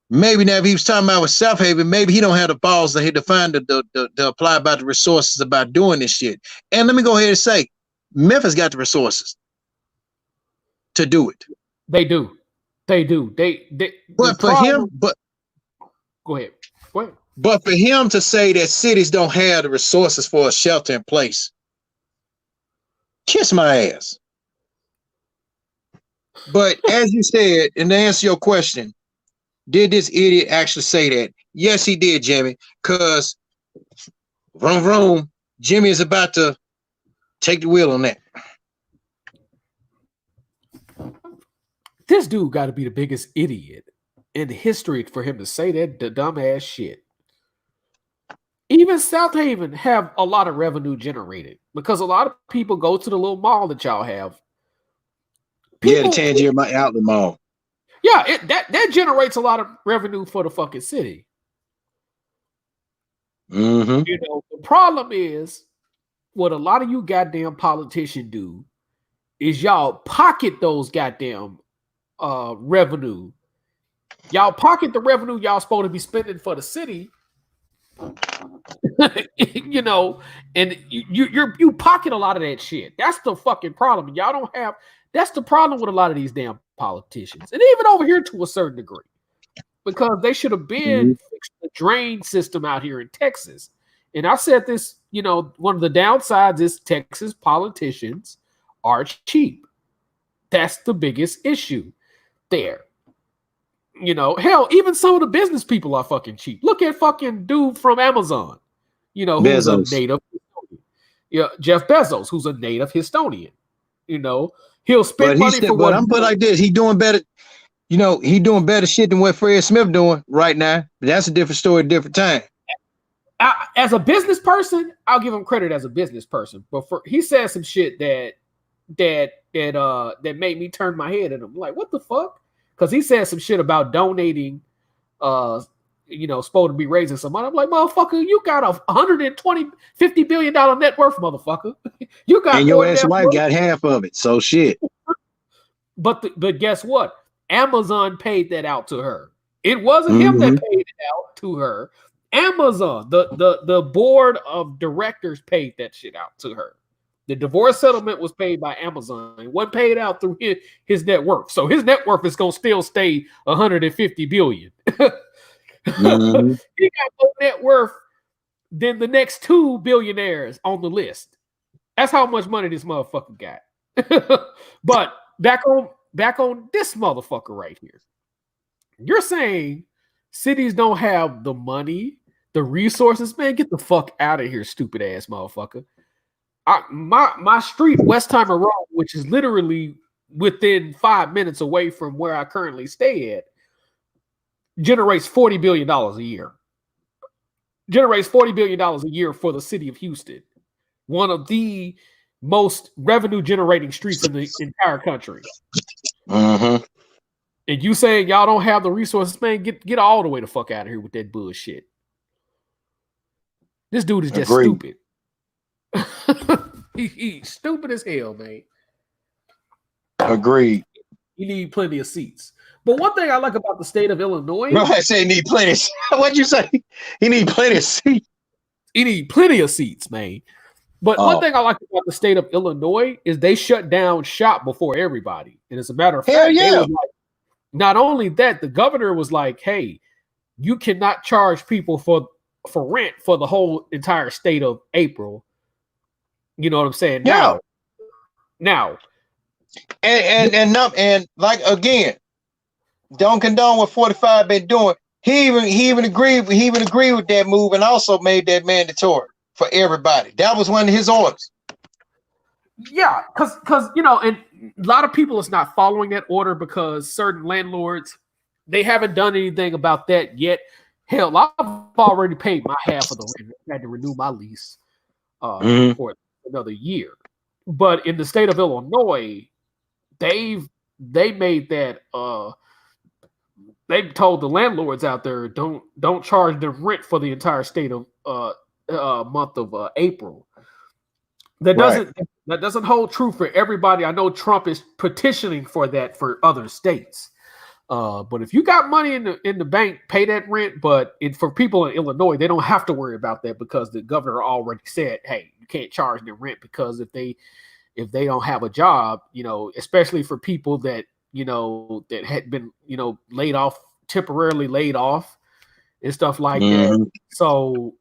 Speaker 2: Maybe now if he was talking about with South Haven, maybe he don't have the balls to find to apply about the resources about doing this shit. And let me go ahead and say, Memphis got the resources to do it.
Speaker 1: They do.
Speaker 2: But for him,
Speaker 1: go ahead.
Speaker 2: But for him to say that cities don't have the resources for a shelter in place, kiss my ass. But as you said, and to answer your question, did this idiot actually say that? Yes, he did, Jimmy, because vroom, vroom, Jimmy is about to take the wheel on that.
Speaker 1: This dude got to be the biggest idiot in history for him to say that dumbass shit. Even South Haven have a lot of revenue generated because a lot of people go to the little mall that y'all have
Speaker 2: the Tangier Outlet Mall.
Speaker 1: Yeah, that generates a lot of revenue for the fucking city.
Speaker 2: Mm-hmm.
Speaker 1: You know, the problem is what a lot of you goddamn politicians do is y'all pocket those goddamn revenue. Y'all pocket the revenue y'all supposed to be spending for the city. You know, and you pocket a lot of that shit. That's the fucking problem. Y'all don't have. That's the problem with a lot of these damn politicians, and even over here to a certain degree, because they should have been fixed the drain system out here in Texas. And I said this, you know, one of the downsides is Texas politicians are cheap. That's the biggest issue there. You know, hell, even some of the business people are fucking cheap. Look at fucking dude from Amazon, you know, who's a native. Yeah, Jeff Bezos, who's a native Houstonian. You know, he'll spend money for what.
Speaker 2: But I'm put like this: he doing better. You know, he doing better shit than what Fred Smith doing right now. But that's a different story, different time.
Speaker 1: As a business person, I'll give him credit as a business person. But he said some shit that made me turn my head at him. Like, what the fuck? Because he said some shit about donating, you know, supposed to be raising some money. I'm like, motherfucker, you got a $150 billion net worth, motherfucker. You got,
Speaker 2: and your ex wife got half of it. So shit.
Speaker 1: But guess what? Amazon paid that out to her. It wasn't him that paid it out to her. Amazon, the board of directors paid that shit out to her. The divorce settlement was paid by Amazon. It wasn't paid out through his net worth. So his net worth is gonna still stay $150 billion. He got more net worth than the next 2 billionaires on the list. That's how much money this motherfucker got. But back on this motherfucker right here. You're saying cities don't have the money, the resources? Man, get the fuck out of here, stupid ass motherfucker. My street, Westheimer Road, which is literally within 5 minutes away from where I currently stay at, generates $40 billion a year. Generates $40 billion a year for the city of Houston. One of the most revenue generating streets in the entire country. And you saying y'all don't have the resources, man, get all the way the fuck out of here with that bullshit. This dude is just stupid. He's stupid as hell, man.
Speaker 2: Agreed.
Speaker 1: You need plenty of seats. But one thing I like about the state of Illinois.
Speaker 2: Bro, I say he need plenty. What'd you say? He need plenty of seats.
Speaker 1: He need plenty of seats, man. But one thing I like about the state of Illinois is they shut down shop before everybody. And as a matter of fact, they was like, not only that, the governor was like, hey, you cannot charge people for rent for the whole entire state of April. You know what I'm saying?
Speaker 2: Yeah.
Speaker 1: Now.
Speaker 2: And like again, don't condone what 45 been doing. He even agreed with that move and also made that mandatory for everybody. That was one of his orders.
Speaker 1: Yeah, because you know, and a lot of people is not following that order because certain landlords, they haven't done anything about that yet. Hell, I've already paid my half of the rent. I had to renew my lease for another year. But in the state of Illinois, they made that they told the landlords out there don't charge them rent for the entire state of month of April. That doesn't hold true for everybody. I know Trump is petitioning for that for other states. But if you got money in the bank, pay that rent. But for people in Illinois, they don't have to worry about that because the governor already said, hey, you can't charge them rent because if they don't have a job, you know, especially for people that, you know, that had been, you know, temporarily laid off and stuff like that. So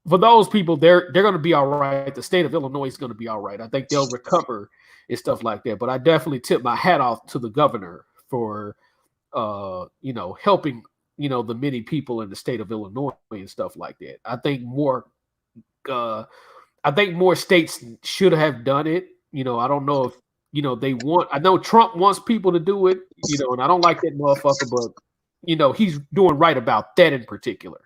Speaker 1: for those people, they're going to be all right. The state of Illinois is going to be all right. I think they'll recover and stuff like that. But I definitely tip my hat off to the governor for, you know, helping, you know, the many people in the state of Illinois and stuff like that. I think more states should have done it. You know, I don't know if, you know, I know Trump wants people to do it, you know, and I don't like that motherfucker, but, you know, he's doing right about that in particular.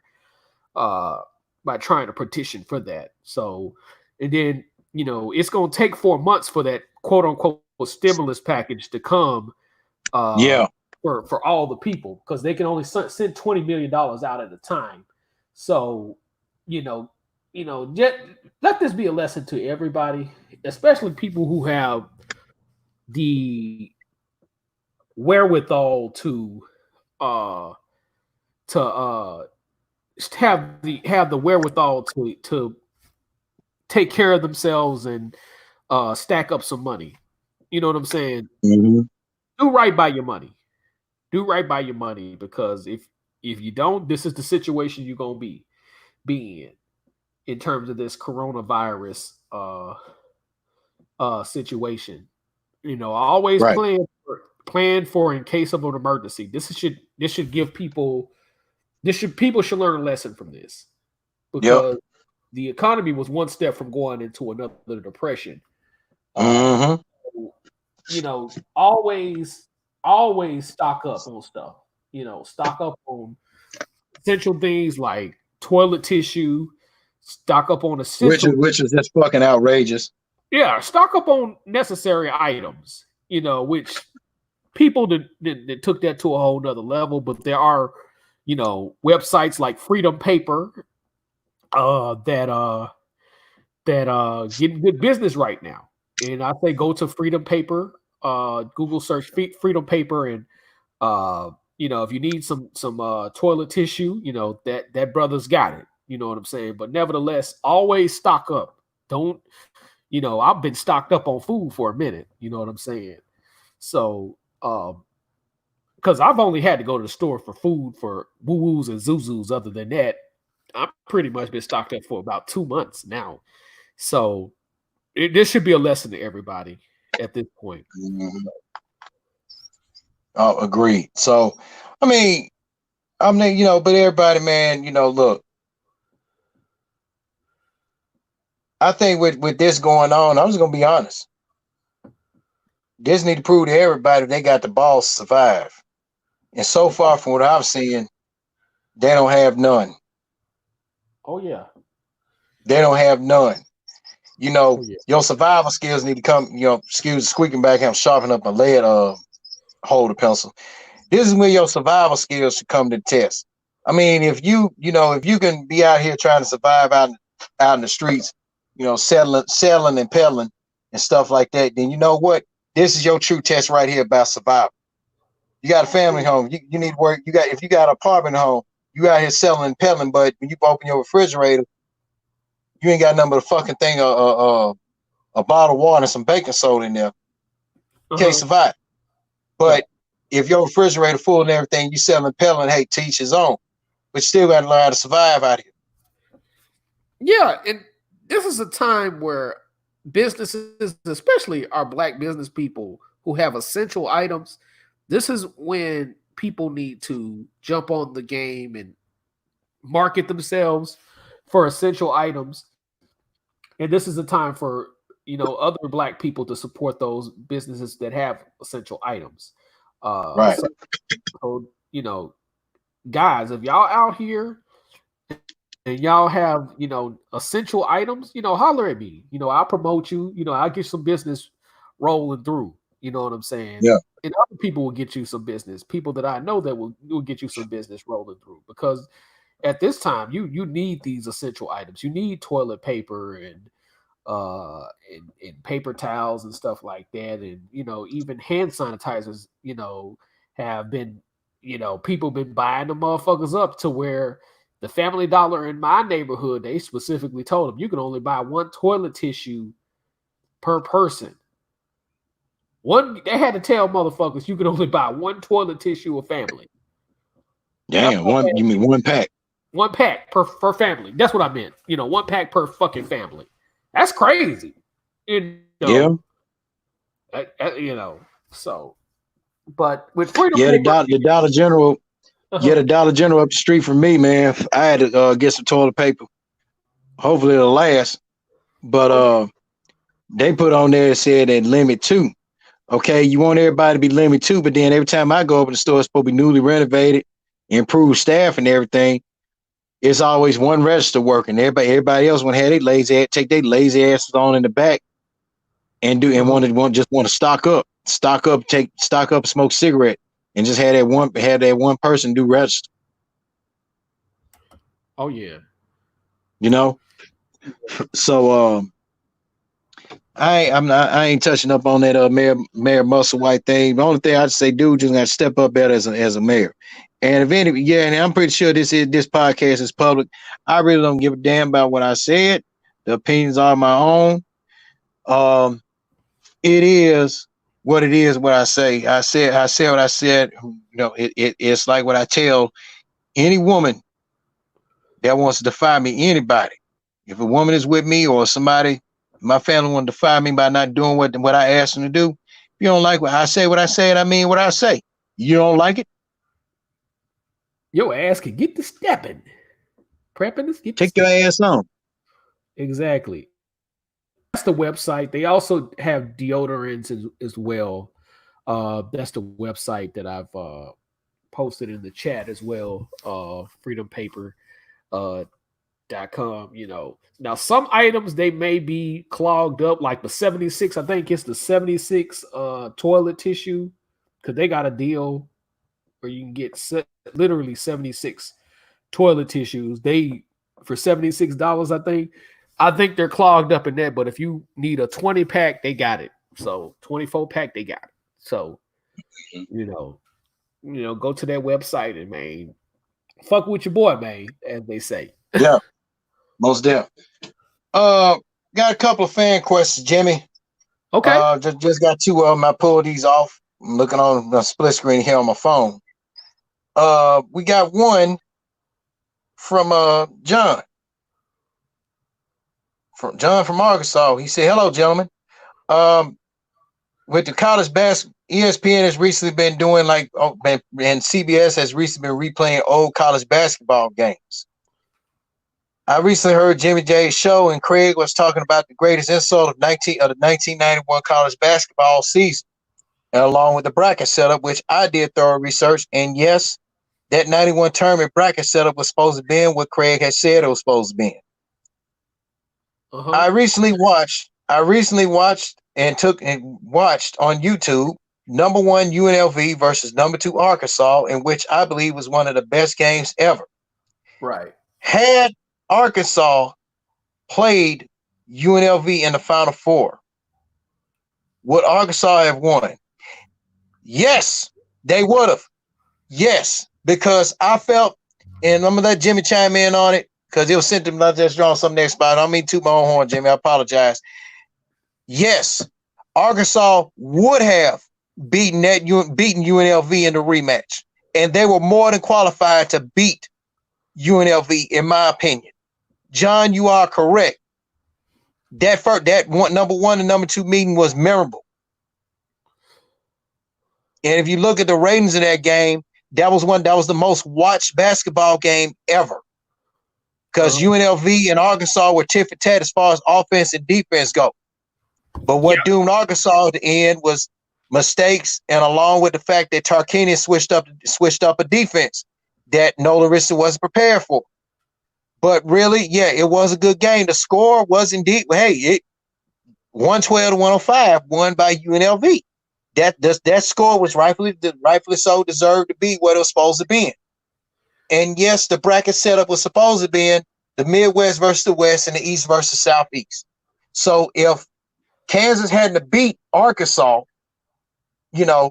Speaker 1: By trying to petition for that. So, and then, you know, it's going to take 4 months for that quote unquote stimulus package to come
Speaker 2: Yeah.
Speaker 1: for all the people, because they can only send $20 million out at a time. So, just let this be a lesson to everybody, especially people who have the wherewithal to uh to have the wherewithal to take care of themselves and stack up some money. You know what I'm saying?
Speaker 2: Mm-hmm.
Speaker 1: Do right by your money. Do right by your money, because if you don't, this is the situation you're gonna be in terms of this coronavirus situation. Always
Speaker 2: Right.
Speaker 1: plan for in case of an emergency. This should give people people should learn a lesson from this,
Speaker 2: Yep.
Speaker 1: because the economy was one step from going into another depression.
Speaker 2: Mm-hmm.
Speaker 1: Always stock up on stuff. Stock up on essential things like toilet tissue. Stock up on essential.
Speaker 2: Which is just fucking outrageous.
Speaker 1: Yeah, stock up on necessary items. Which people that took that to a whole nother level. But there are, websites like Freedom Paper that getting good business right now. And I say go to Freedom Paper, Google search Freedom Paper, and if you need some toilet tissue, that brother's got it. You know what I'm saying? But nevertheless, always stock up. Don't, I've been stocked up on food for a minute. You know what I'm saying? So, because I've only had to go to the store for food for woo-woos and zuzus. Other than that, I've pretty much been stocked up for about 2 months now. So this should be a lesson to everybody at this point.
Speaker 2: Mm-hmm. Oh, agreed. So, I mean, but everybody, man, look, I think with this going on, I'm just gonna be honest. This need to prove to everybody they got the balls to survive. And so far from what I've seen, they don't have none.
Speaker 1: Oh yeah.
Speaker 2: They don't have none.
Speaker 1: Oh, yeah.
Speaker 2: Your survival skills need to come, excuse squeaking back, I'm sharpening up my lead hold the pencil. This is where your survival skills should come to the test. I mean, if you can be out here trying to survive out in the streets, selling and peddling and stuff like that, then you know what? This is your true test right here about survival. You got a family home, you need work. If you got an apartment home, you out here selling and peddling, but when you open your refrigerator, you ain't got nothing but a fucking thing, a bottle of water and some baking soda in there. You can't survive. But if your refrigerator full and everything, you selling peddling, hey, teach his own. But you still got to learn how to survive out here.
Speaker 1: Yeah, and this is a time where businesses, especially our Black business people who have essential items, this is when people need to jump on the game and market themselves for essential items. And this is a time for other Black people to support those businesses that have essential items.
Speaker 2: Right.
Speaker 1: So, guys, if y'all out here and y'all have, essential items, holler at me. I'll promote you. I'll get some business rolling through. You know what I'm saying?
Speaker 2: Yeah.
Speaker 1: And other people will get you some business. People that I know that will get you some business rolling through, because at this time you need these essential items. You need toilet paper and paper towels and stuff like that, and even hand sanitizers. Have been people been buying the motherfuckers up to where the Family Dollar in my neighborhood, they specifically told them you can only buy one toilet tissue per person. They had to tell motherfuckers you can only buy one toilet tissue a family.
Speaker 2: Damn, you mean one pack?
Speaker 1: One pack per family. That's what I meant. One pack per fucking family. That's crazy.
Speaker 2: Yeah.
Speaker 1: So, but with Freedom
Speaker 2: Paper, the Dollar General, the Dollar General up the street from me, man. I had to get some toilet paper. Hopefully it'll last. But they put on there and said that limit 2. Okay, you want everybody to be limit 2, but then every time I go up in the store, it's supposed to be newly renovated, improved staff and everything. It's always one register working. Everybody else want to have their lazy ass, take their lazy asses on in the back and want to stock up, smoke cigarette, and just had that one person do register.
Speaker 1: Oh yeah.
Speaker 2: You know, so I ain't touching up on that Mayor Musselwhite thing. The only thing I'd say, dude, just gotta step up better as a mayor. And if any, yeah, and I'm pretty sure this podcast is public. I really don't give a damn about what I said. The opinions are my own. It is what it is. What I say, I said what I said. You know, it's like what I tell any woman that wants to defy me. Anybody, if a woman is with me or somebody, my family want to defy me by not doing what I asked them to do. If you don't like what I say, I mean what I say. You don't like it?
Speaker 1: Your ass can get to stepping. Prepping this, get
Speaker 2: take your ass on.
Speaker 1: Exactly. That's the website. They also have deodorants as well. That's the website that I've posted in the chat as well. freedompaper.com. You know, now some items they may be clogged up, like the 76. I think it's the 76 toilet tissue, because they got a deal where you can get literally 76 toilet tissues. They for $76, I think they're clogged up in that. But if you need a 20 pack, they got it. So 24 pack, they got it. So you know, go to their website and, man, fuck with your boy, man, as they say.
Speaker 2: Yeah, most definitely. Got a couple of fan questions, Jimmy.
Speaker 1: Okay.
Speaker 2: Just got two of them. I pulled these off. I'm looking on the split screen here on my phone. We got one from John. From Arkansas. He said, "Hello, gentlemen. With the college basketball, ESPN has recently been doing and CBS has recently been replaying old college basketball games. I recently heard Jimmy J's show, and Craig was talking about the greatest insult of the 1991 college basketball season, and along with the bracket setup, which I did thorough research. And yes, that 91 tournament bracket setup was supposed to be what Craig had said it was supposed to be. I recently watched and watched on YouTube number 1 UNLV versus number 2 Arkansas, in which I believe was one of the best games ever.
Speaker 1: Right.
Speaker 2: Had Arkansas played UNLV in the Final Four, would Arkansas have won? Yes, they would have. Yes, because I felt, and I'm gonna let Jimmy chime in on it, because he'll send them not just drawing some next spot. I don't mean to my own horn, Jimmy. I apologize. Yes, Arkansas would have beaten UNLV in the rematch, and they were more than qualified to beat UNLV, in my opinion. John, you are correct. Number 1 and number 2 meeting was memorable. And if you look at the ratings of that game, that was the most watched basketball game ever. Because UNLV and Arkansas were tit for tat as far as offense and defense go. But what doomed Arkansas at the end was mistakes, and along with the fact that Tarkanian switched up a defense that Nolan Richardson wasn't prepared for. But really, yeah, it was a good game. The score was indeed, 112 to 105, won by UNLV. That score was rightfully so deserved to be what it was supposed to be in. And yes, the bracket setup was supposed to be in the Midwest versus the West and the East versus Southeast. So if Kansas hadn't beat Arkansas, the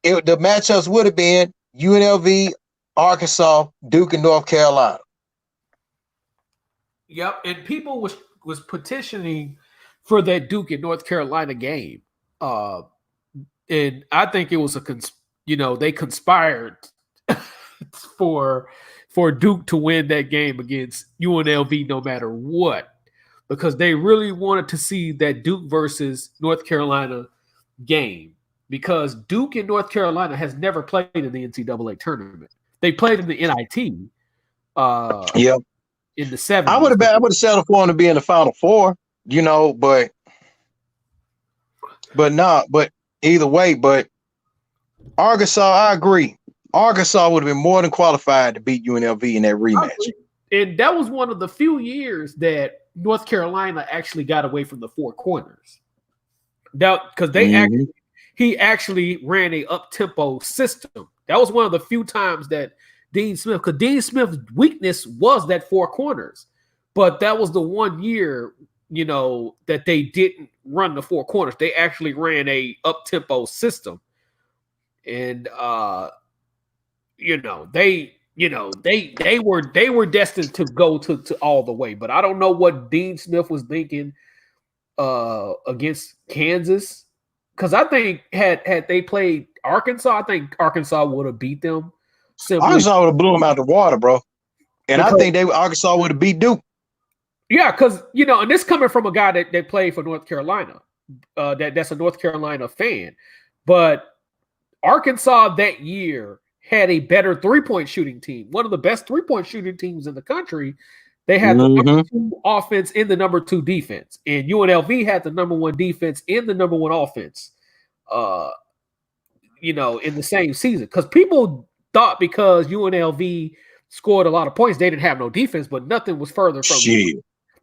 Speaker 2: matchups would have been UNLV, Arkansas, Duke, and North Carolina.
Speaker 1: Yep, and people was petitioning for that Duke and North Carolina game, and I think it was they conspired for Duke to win that game against UNLV no matter what, because they really wanted to see that Duke versus North Carolina game, because Duke and North Carolina has never played in the NCAA tournament. They played in the NIT.
Speaker 2: Yep.
Speaker 1: In the 70s.
Speaker 2: I would have settled for them to be in the Final Four, but either way, but Arkansas, I agree. Arkansas would have been more than qualified to beat UNLV in that rematch.
Speaker 1: And that was one of the few years that North Carolina actually got away from the four corners. Because he actually ran a up-tempo system. That was one of the few times that because Dean Smith's weakness was that four corners. But that was the one year, that they didn't run the four corners. They actually ran a up-tempo system. And they were destined to go to all the way. But I don't know what Dean Smith was thinking against Kansas. Because I think had they played Arkansas, I think Arkansas would have beat them.
Speaker 2: Arkansas would have blew them out the water, bro. And I think Arkansas would have beat Duke.
Speaker 1: Yeah, because and this coming from a guy that played for North Carolina, that's a North Carolina fan, but Arkansas that year had a better 3-point shooting team, one of the best 3-point shooting teams in the country. They had the number 2 offense and the number 2 defense, and UNLV had the number 1 defense and the number 1 offense. In the same season, because people thought because UNLV scored a lot of points, they didn't have no defense, but nothing was further from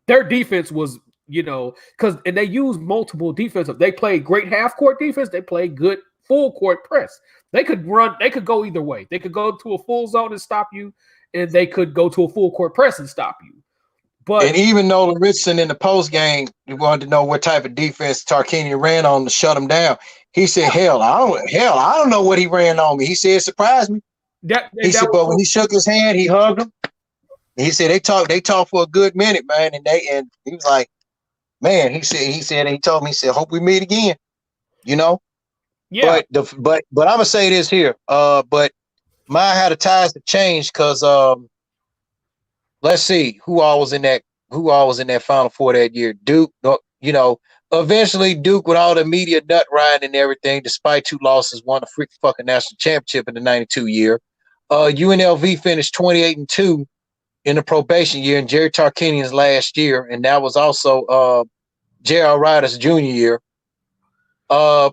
Speaker 1: their defense was, because they used multiple defensive. They played great half court defense. They played good full court press. They could go either way. They could go to a full zone and stop you, and they could go to a full court press and stop you. And
Speaker 2: even Nolan Richardson in the post game, you wanted to know what type of defense Tarkanian ran on to shut him down. He said, "Hell, I don't know what he ran on me." He said, "It surprised me." He said, but when he shook his hand, he hugged him. He said they talked for a good minute, man, and he was like, man, he said, and he told me, he said, hope we meet again, Yeah. But I'm gonna say this here, but mine had the ties to change because let's see who all was in that Final Four that year. Duke, eventually Duke, with all the media nut riding and everything, despite 2 losses, won a freaking fucking national championship in the '92 year. UNLV finished 28-2 in the probation year in Jerry Tarkanian's last year, and that was also J.R. Ryder's junior year.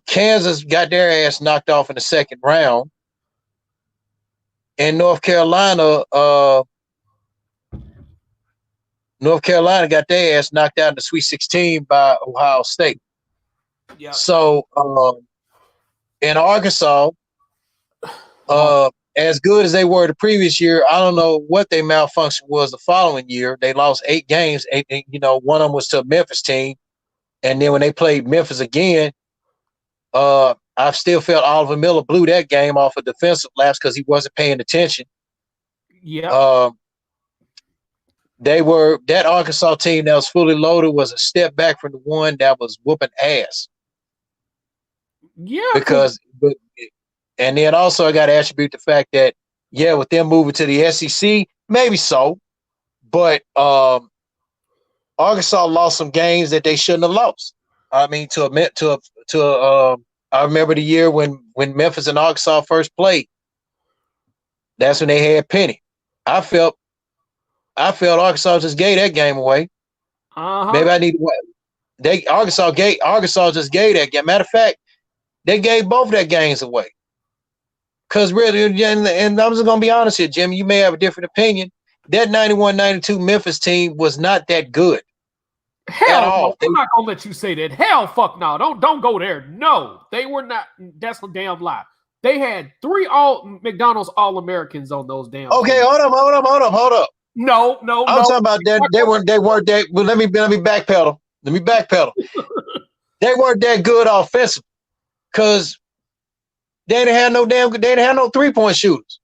Speaker 2: Kansas got their ass knocked off in the second round, and North Carolina got their ass knocked out in the Sweet 16 by Ohio State. Yeah. So in Arkansas, as good as they were the previous year, I don't know what their malfunction was the following year. They lost 8 games. One of them was to a Memphis team. And then when they played Memphis again, I still felt Oliver Miller blew that game off a defensive lapse because he wasn't paying attention. Yeah. That Arkansas team that was fully loaded was a step back from the one that was whooping ass. Yeah. And then also I got to attribute the fact that, with them moving to the SEC, maybe so, but Arkansas lost some games that they shouldn't have lost. I mean, I remember the year when Memphis and Arkansas first played. That's when they had Penny. I felt Arkansas just gave that game away. Maybe I need to. Arkansas just gave that game. Matter of fact, they gave both their games away. Because really, and I'm just going to be honest here, Jimmy, you may have a different opinion. That 91-92 Memphis team was not that good.
Speaker 1: Hell no, I'm not going to let you say that. Hell fuck no. Don't go there. No, they were not. That's a damn lie. They had 3 McDonald's All-Americans on those damn
Speaker 2: Okay,
Speaker 1: teams.
Speaker 2: hold up.
Speaker 1: No.
Speaker 2: I'm talking about that. They weren't that. Well, let me backpedal. They weren't that good offensively because they didn't have no 3-point shooters.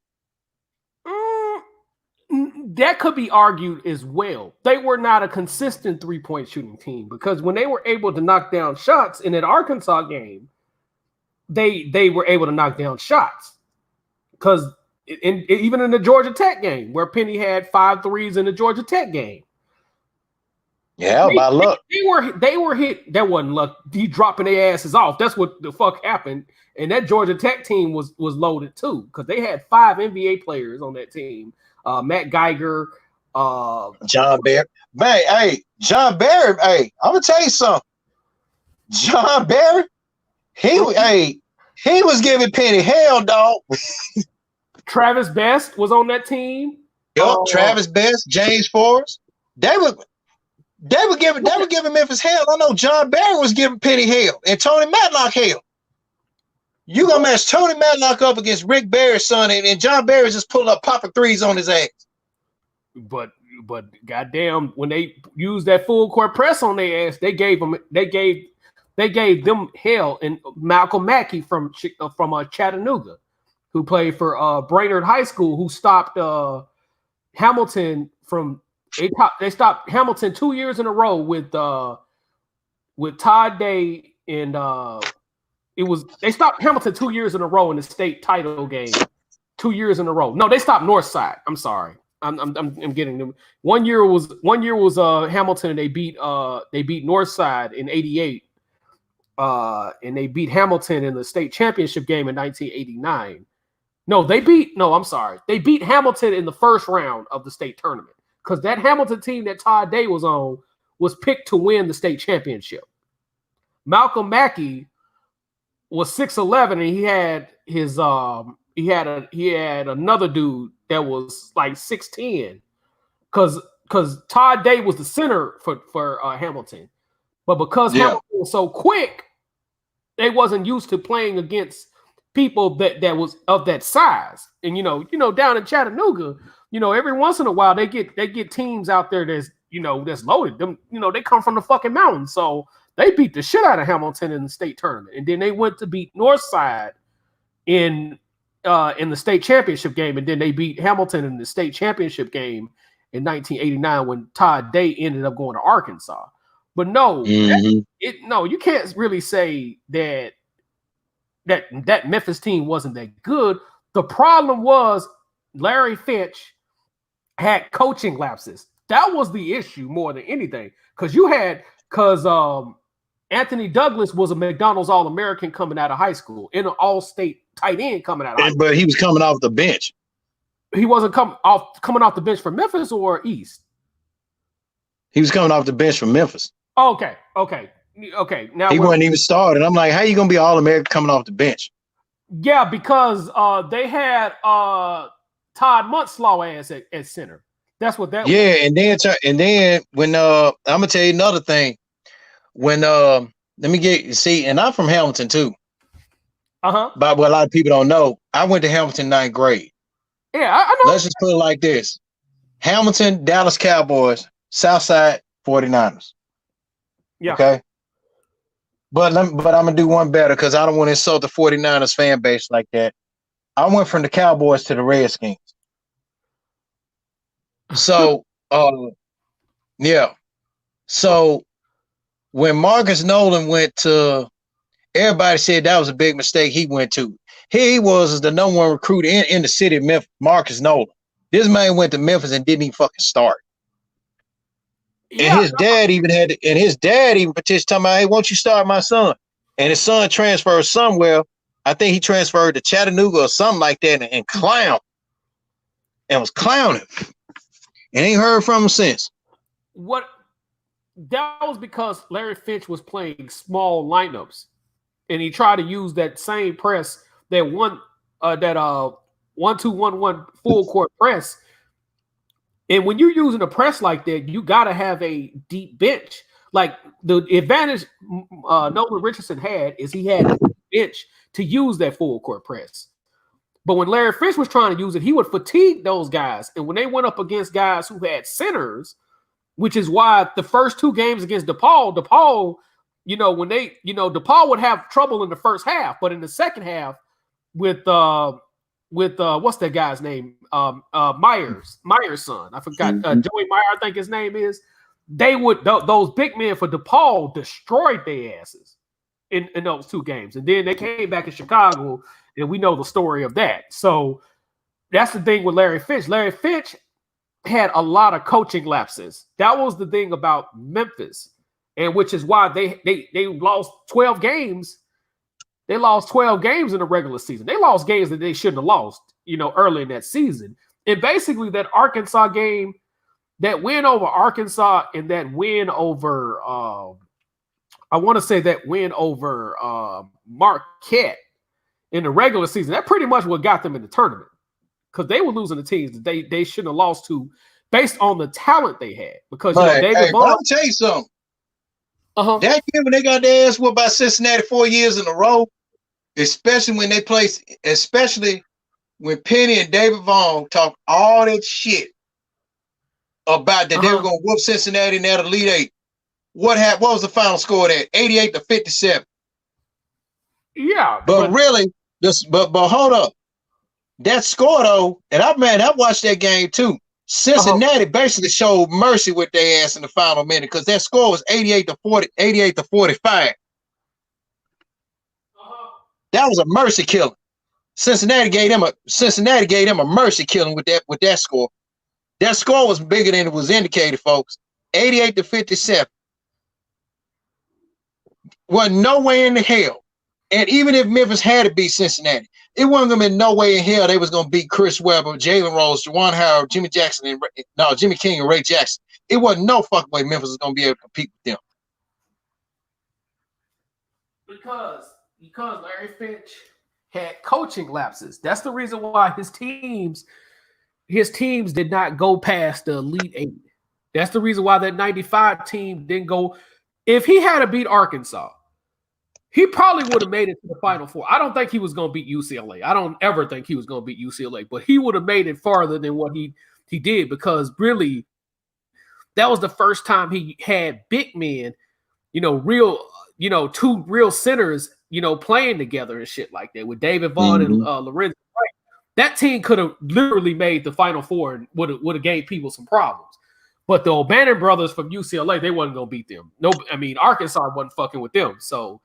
Speaker 1: That could be argued as well. They were not a consistent 3-point shooting team because when they were able to knock down shots in that Arkansas game, they were able to knock down shots. Because even in the Georgia Tech game, where Penny had 5 threes in the Georgia Tech game.
Speaker 2: Yeah, by luck.
Speaker 1: They were hit. That wasn't luck. He dropping their asses off. That's what the fuck happened. And that Georgia Tech team was loaded too, because they had 5 NBA players on that team. Matt Geiger,
Speaker 2: John Barry. John Barry. Hey, I'm gonna tell you something. John Barry, he was giving Penny hell, dog.
Speaker 1: Travis Best was on that team.
Speaker 2: Yup, Travis Best, James Forrest. They were giving Memphis hell. I know John Barry was giving Penny hell and Tony Matlock hell. You gonna match Tony Matlock up against Rick Barry's son, and John Barry just pulling up popping threes on his ass.
Speaker 1: But goddamn, when they used that full court press on their ass, they gave them hell. And Malcolm Mackey from Chattanooga, who played for Brainerd High School, who stopped Hamilton from they stopped Hamilton 2 years in a row with Todd Day and they stopped Hamilton 2 years in a row in the state title game. 2 years in a row. No, they stopped Northside. I'm sorry. I'm getting them. One year was Hamilton, and they beat Northside in '88. And they beat Hamilton in the state championship game in 1989. I'm sorry. They beat Hamilton in the first round of the state tournament, because that Hamilton team that Todd Day was on was picked to win the state championship. Malcolm Mackey was 6'11", and he had his he had another dude that was like 6'10", because Todd Day was the center for Hamilton, but because Hamilton was so quick, they wasn't used to playing against people that was of that size. And you know down in Chattanooga, every once in a while they get teams out there that's loaded. Them they come from the fucking mountains, so they beat the shit out of Hamilton in the state tournament, and then they went to beat Northside in the state championship game, and then they beat Hamilton in the state championship game in 1989 when Todd Day ended up going to Arkansas. But you can't really say that Memphis team wasn't that good. The problem was Larry Finch had coaching lapses. That was the issue more than anything, because Anthony Douglas was a McDonald's All-American coming out of high school, and an All-State tight end coming out of high school.
Speaker 2: But he was coming off the bench.
Speaker 1: He wasn't coming off the bench for Memphis or East?
Speaker 2: He was coming off the bench from Memphis.
Speaker 1: Okay. Now
Speaker 2: he wasn't even started. I'm like, how you gonna be All-American coming off the bench?
Speaker 1: Yeah, because they had Todd Muntslaw ass at center. That's what that was.
Speaker 2: Yeah, and then when I'm gonna tell you another thing. When let me and I'm from Hamilton too. But what a lot of people don't know, I went to Hamilton 9th grade.
Speaker 1: Yeah, I know.
Speaker 2: Let's just put it like this: Hamilton, Dallas Cowboys, Southside 49ers.
Speaker 1: Yeah.
Speaker 2: Okay. But I'm gonna do one better, because I don't want to insult the 49ers fan base like that. I went from the Cowboys to the Redskins. So So when Marcus Nolan went to, everybody said that was a big mistake he went to. Here he was the number one recruit in the city of Memphis, Marcus Nolan. This man went to Memphis and didn't even fucking start. And his dad even petitioned, talking about, hey, won't you start my son? And his son transferred somewhere. I think he transferred to Chattanooga or something like that, and was clowning. And ain't heard from him since.
Speaker 1: That was because Larry Finch was playing small lineups, and he tried to use that same press, that 1-2-1-1 full court press. And when you're using a press like that, you got to have a deep bench. Like, the advantage Nolan Richardson had is he had a bench to use that full court press. But when Larry Finch was trying to use it, he would fatigue those guys. And when they went up against guys who had centers, which is why the first two games against DePaul, DePaul would have trouble in the first half, but in the second half with what's that guy's name? Myers' son. I forgot. Joey Meyer, I think his name is. Those big men for DePaul destroyed their asses in those two games. And then they came back in Chicago, and we know the story of that. So that's the thing with Larry Finch. Larry Finch had a lot of coaching lapses. That was the thing about Memphis, and which is why they lost 12 games. They lost 12 games in the regular season. They lost games that they shouldn't have lost, early in that season. And basically that Arkansas game, that win over Arkansas and that win over, Marquette in the regular season, that pretty much what got them in the tournament, because they were losing the teams that they shouldn't have lost to based on the talent they had. Because
Speaker 2: but,
Speaker 1: David Vaughn.
Speaker 2: I'll tell you something.
Speaker 1: That
Speaker 2: year when they got their ass whooped by Cincinnati 4 years in a row, especially when when Penny and David Vaughn talked all that shit about that they were going to whoop Cincinnati in that Elite Eight. What happened? What was the final score there? 88-57.
Speaker 1: Yeah,
Speaker 2: but really, but hold up. That score though, and I watched that game too. Cincinnati basically showed mercy with their ass in the final minute because that score was 88-45. That was a mercy killing. Cincinnati gave them a mercy killing with that score. That score was bigger than it was indicated, folks. 88-57. Wasn't no way in the hell. And even if Memphis had to beat Cincinnati, it wasn't gonna be no way in hell they was gonna beat Chris Webber, Jalen Rose, Juwan Howard, Jimmy King and Ray Jackson. It wasn't no fucking way Memphis was gonna be able to compete with them.
Speaker 1: Because Larry Finch had coaching lapses. That's the reason why his teams did not go past the Elite Eight. That's the reason why that 95 team didn't go. If he had to beat Arkansas, he probably would have made it to the Final Four. I don't think he was going to beat UCLA. I don't ever think he was going to beat UCLA, but he would have made it farther than what he did because really that was the first time he had big men, two real centers, playing together and shit like that with David Vaughn and Lorenzo. That team could have literally made the Final Four and would have gave people some problems. But the O'Bannon brothers from UCLA, they wasn't going to beat them. No, I mean, Arkansas wasn't fucking with them. So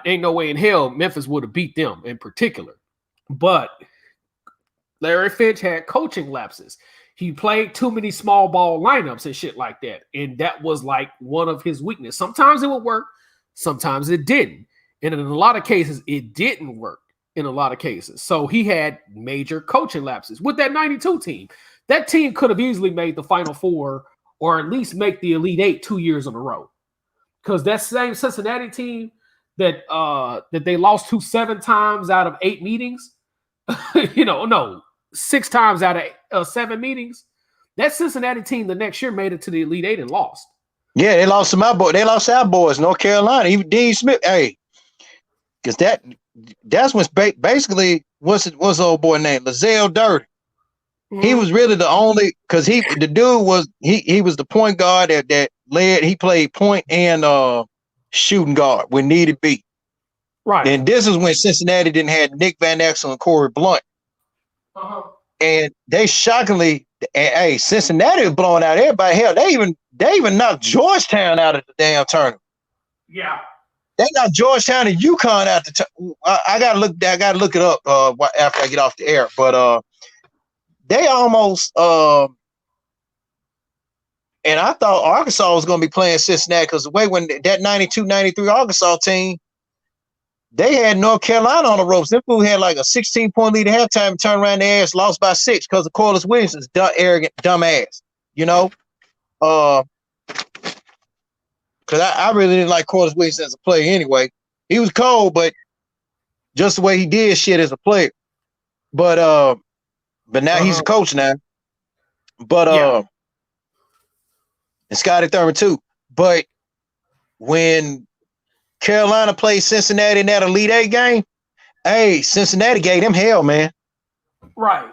Speaker 1: ain't no way in hell Memphis would have beat them in particular. But Larry Finch had coaching lapses. He played too many small ball lineups and shit like that. And that was like one of his weaknesses. Sometimes it would work. Sometimes it didn't. And in a lot of cases, it didn't work in a lot of cases. So he had major coaching lapses with that 92 team. That team could have easily made the Final Four or at least make the Elite Eight 2 years in a row. Because that same Cincinnati team that they lost to 7 times out of 8 meetings, 6 times out of 7 meetings, that Cincinnati team the next year made it to the Elite Eight and lost.
Speaker 2: Yeah, they lost to my boy. They lost our boys, North Carolina. Even Dean Smith, because that's when basically what's the old boy name? Lazelle Dirty. He was really the only because he was the point guard that led. He played point and shooting guard when needed be.
Speaker 1: Right.
Speaker 2: And this is when Cincinnati didn't have Nick Van Exel and Corey Blunt. And they shockingly, Cincinnati was blowing out everybody. Hell, they even knocked Georgetown out of the damn tournament.
Speaker 1: Yeah.
Speaker 2: They knocked Georgetown and UConn out the I gotta look it up after I get off the air. But they almost and I thought Arkansas was going to be playing Cincinnati because the way when that 92-93 Arkansas team, they had North Carolina on the ropes. Them fools had like a 16-point lead at halftime and turned around their ass, lost by 6 because of Corliss Williamson's arrogant, dumb ass. Because I really didn't like Corliss Williamson as a player anyway. He was cold, but just the way he did shit as a player. But now he's a coach now. But and Scotty Thurman too. But when Carolina played Cincinnati in that Elite Eight game, Cincinnati gave them hell, man.
Speaker 1: Right.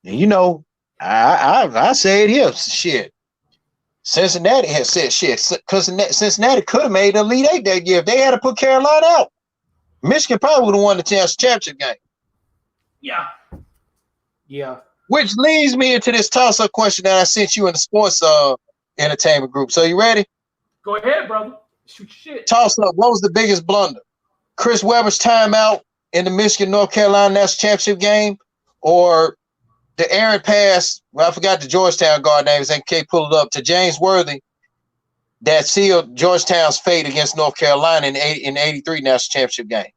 Speaker 2: And I say it here, shit. Cincinnati has said shit because Cincinnati could have made the Elite Eight that year if they had to put Carolina out. Michigan probably would have won the championship game.
Speaker 1: Yeah.
Speaker 2: Which leads me into this toss-up question that I sent you in the sports entertainment group. So you ready?
Speaker 1: Go ahead, brother. Shoot shit.
Speaker 2: Toss-up. What was the biggest blunder? Chris Webber's timeout in the Michigan-North Carolina national championship game, or the errant pass? Well, I forgot the Georgetown guard names. They can't pull it up to James Worthy that sealed Georgetown's fate against North Carolina in the 83 national championship game.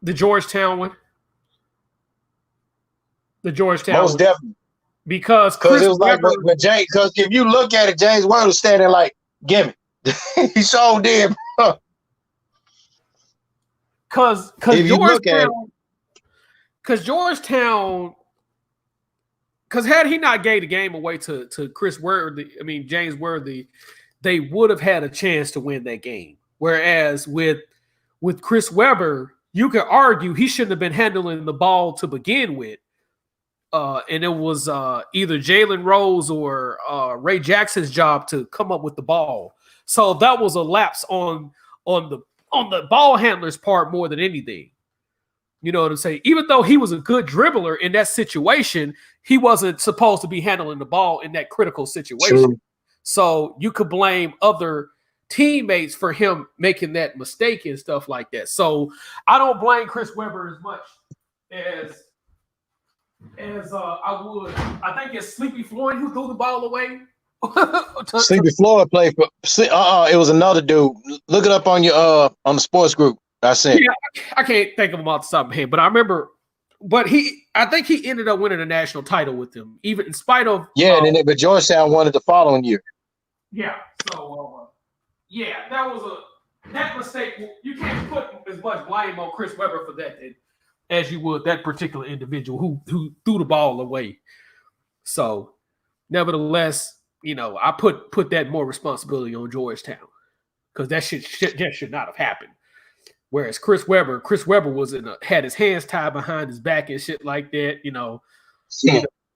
Speaker 1: The Georgetown one.
Speaker 2: Most definitely.
Speaker 1: Because
Speaker 2: it was like when James, because if you look at it, James Worthy was standing like, gimme. He so did.
Speaker 1: because Georgetown, because had he not gave the game away to Chris Worthy, James Worthy, they would have had a chance to win that game. Whereas with Chris Webber, you could argue he shouldn't have been handling the ball to begin with. And it was either Jalen Rose or Ray Jackson's job to come up with the ball. So that was a lapse on the ball handler's part more than anything. You know what I'm saying? Even though he was a good dribbler in that situation, he wasn't supposed to be handling the ball in that critical situation. True. So you could blame other teammates for him making that mistake and stuff like that. So I don't blame Chris Webber as much as I would. I think it's Sleepy Floyd who threw the ball away.
Speaker 2: Sleepy Floyd played for. It was another dude. Look it up on your on the sports group. I said.
Speaker 1: Yeah, I can't think of him off the top of my head, but I remember. But I think he ended up winning a national title with them, even in spite of.
Speaker 2: Yeah, but Georgetown won it the following year.
Speaker 1: Yeah. So that mistake. You can't put as much blame on Chris Webber for that as you would that particular individual who threw the ball away. So, nevertheless, I put that more responsibility on Georgetown because that should not have happened. Whereas Chris Webber was had his hands tied behind his back and shit like that.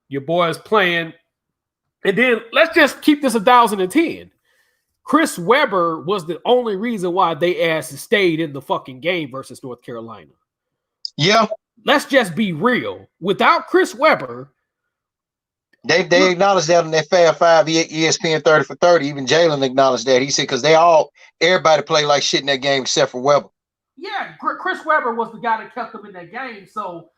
Speaker 1: Your boys playing, and then let's just keep this 1,010. Chris Webber was the only reason why they asked stayed in the fucking game versus North Carolina.
Speaker 2: Yeah.
Speaker 1: Let's just be real. Without Chris Webber,
Speaker 2: they acknowledged that on that Fab 5 ESPN 30 for 30. Even Jalen acknowledged that. He said because everybody played like shit in that game except for Webber.
Speaker 1: Yeah, Chris Webber was the guy that kept them in that game. So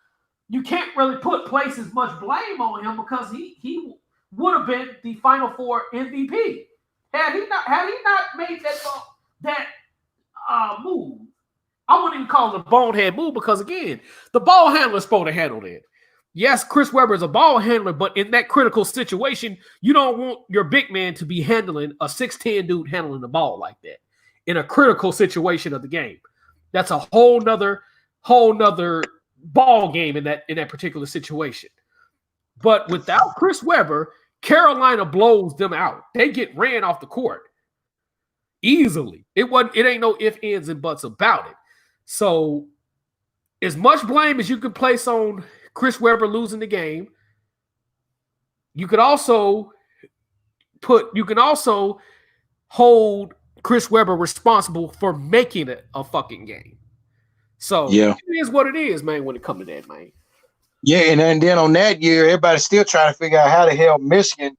Speaker 1: you can't really place as much blame on him because he would have been the Final Four MVP had he not made that move. I wouldn't even call it a bonehead move because, again, the ball handler's supposed to handle it. Yes, Chris Webber is a ball handler, but in that critical situation, you don't want your big man to be handling a 6'10 dude handling the ball like that in a critical situation of the game. That's a whole nother ball game in that particular situation. But without Chris Webber, Carolina blows them out. They get ran off the court easily. It ain't no ifs, ands, and buts about it. So, as much blame as you could place on Chris Webber losing the game, you could also hold Chris Webber responsible for making it a fucking game. So It is what it is, man, when it comes to that, man.
Speaker 2: Yeah, and then on that year, everybody's still trying to figure out how the hell Michigan,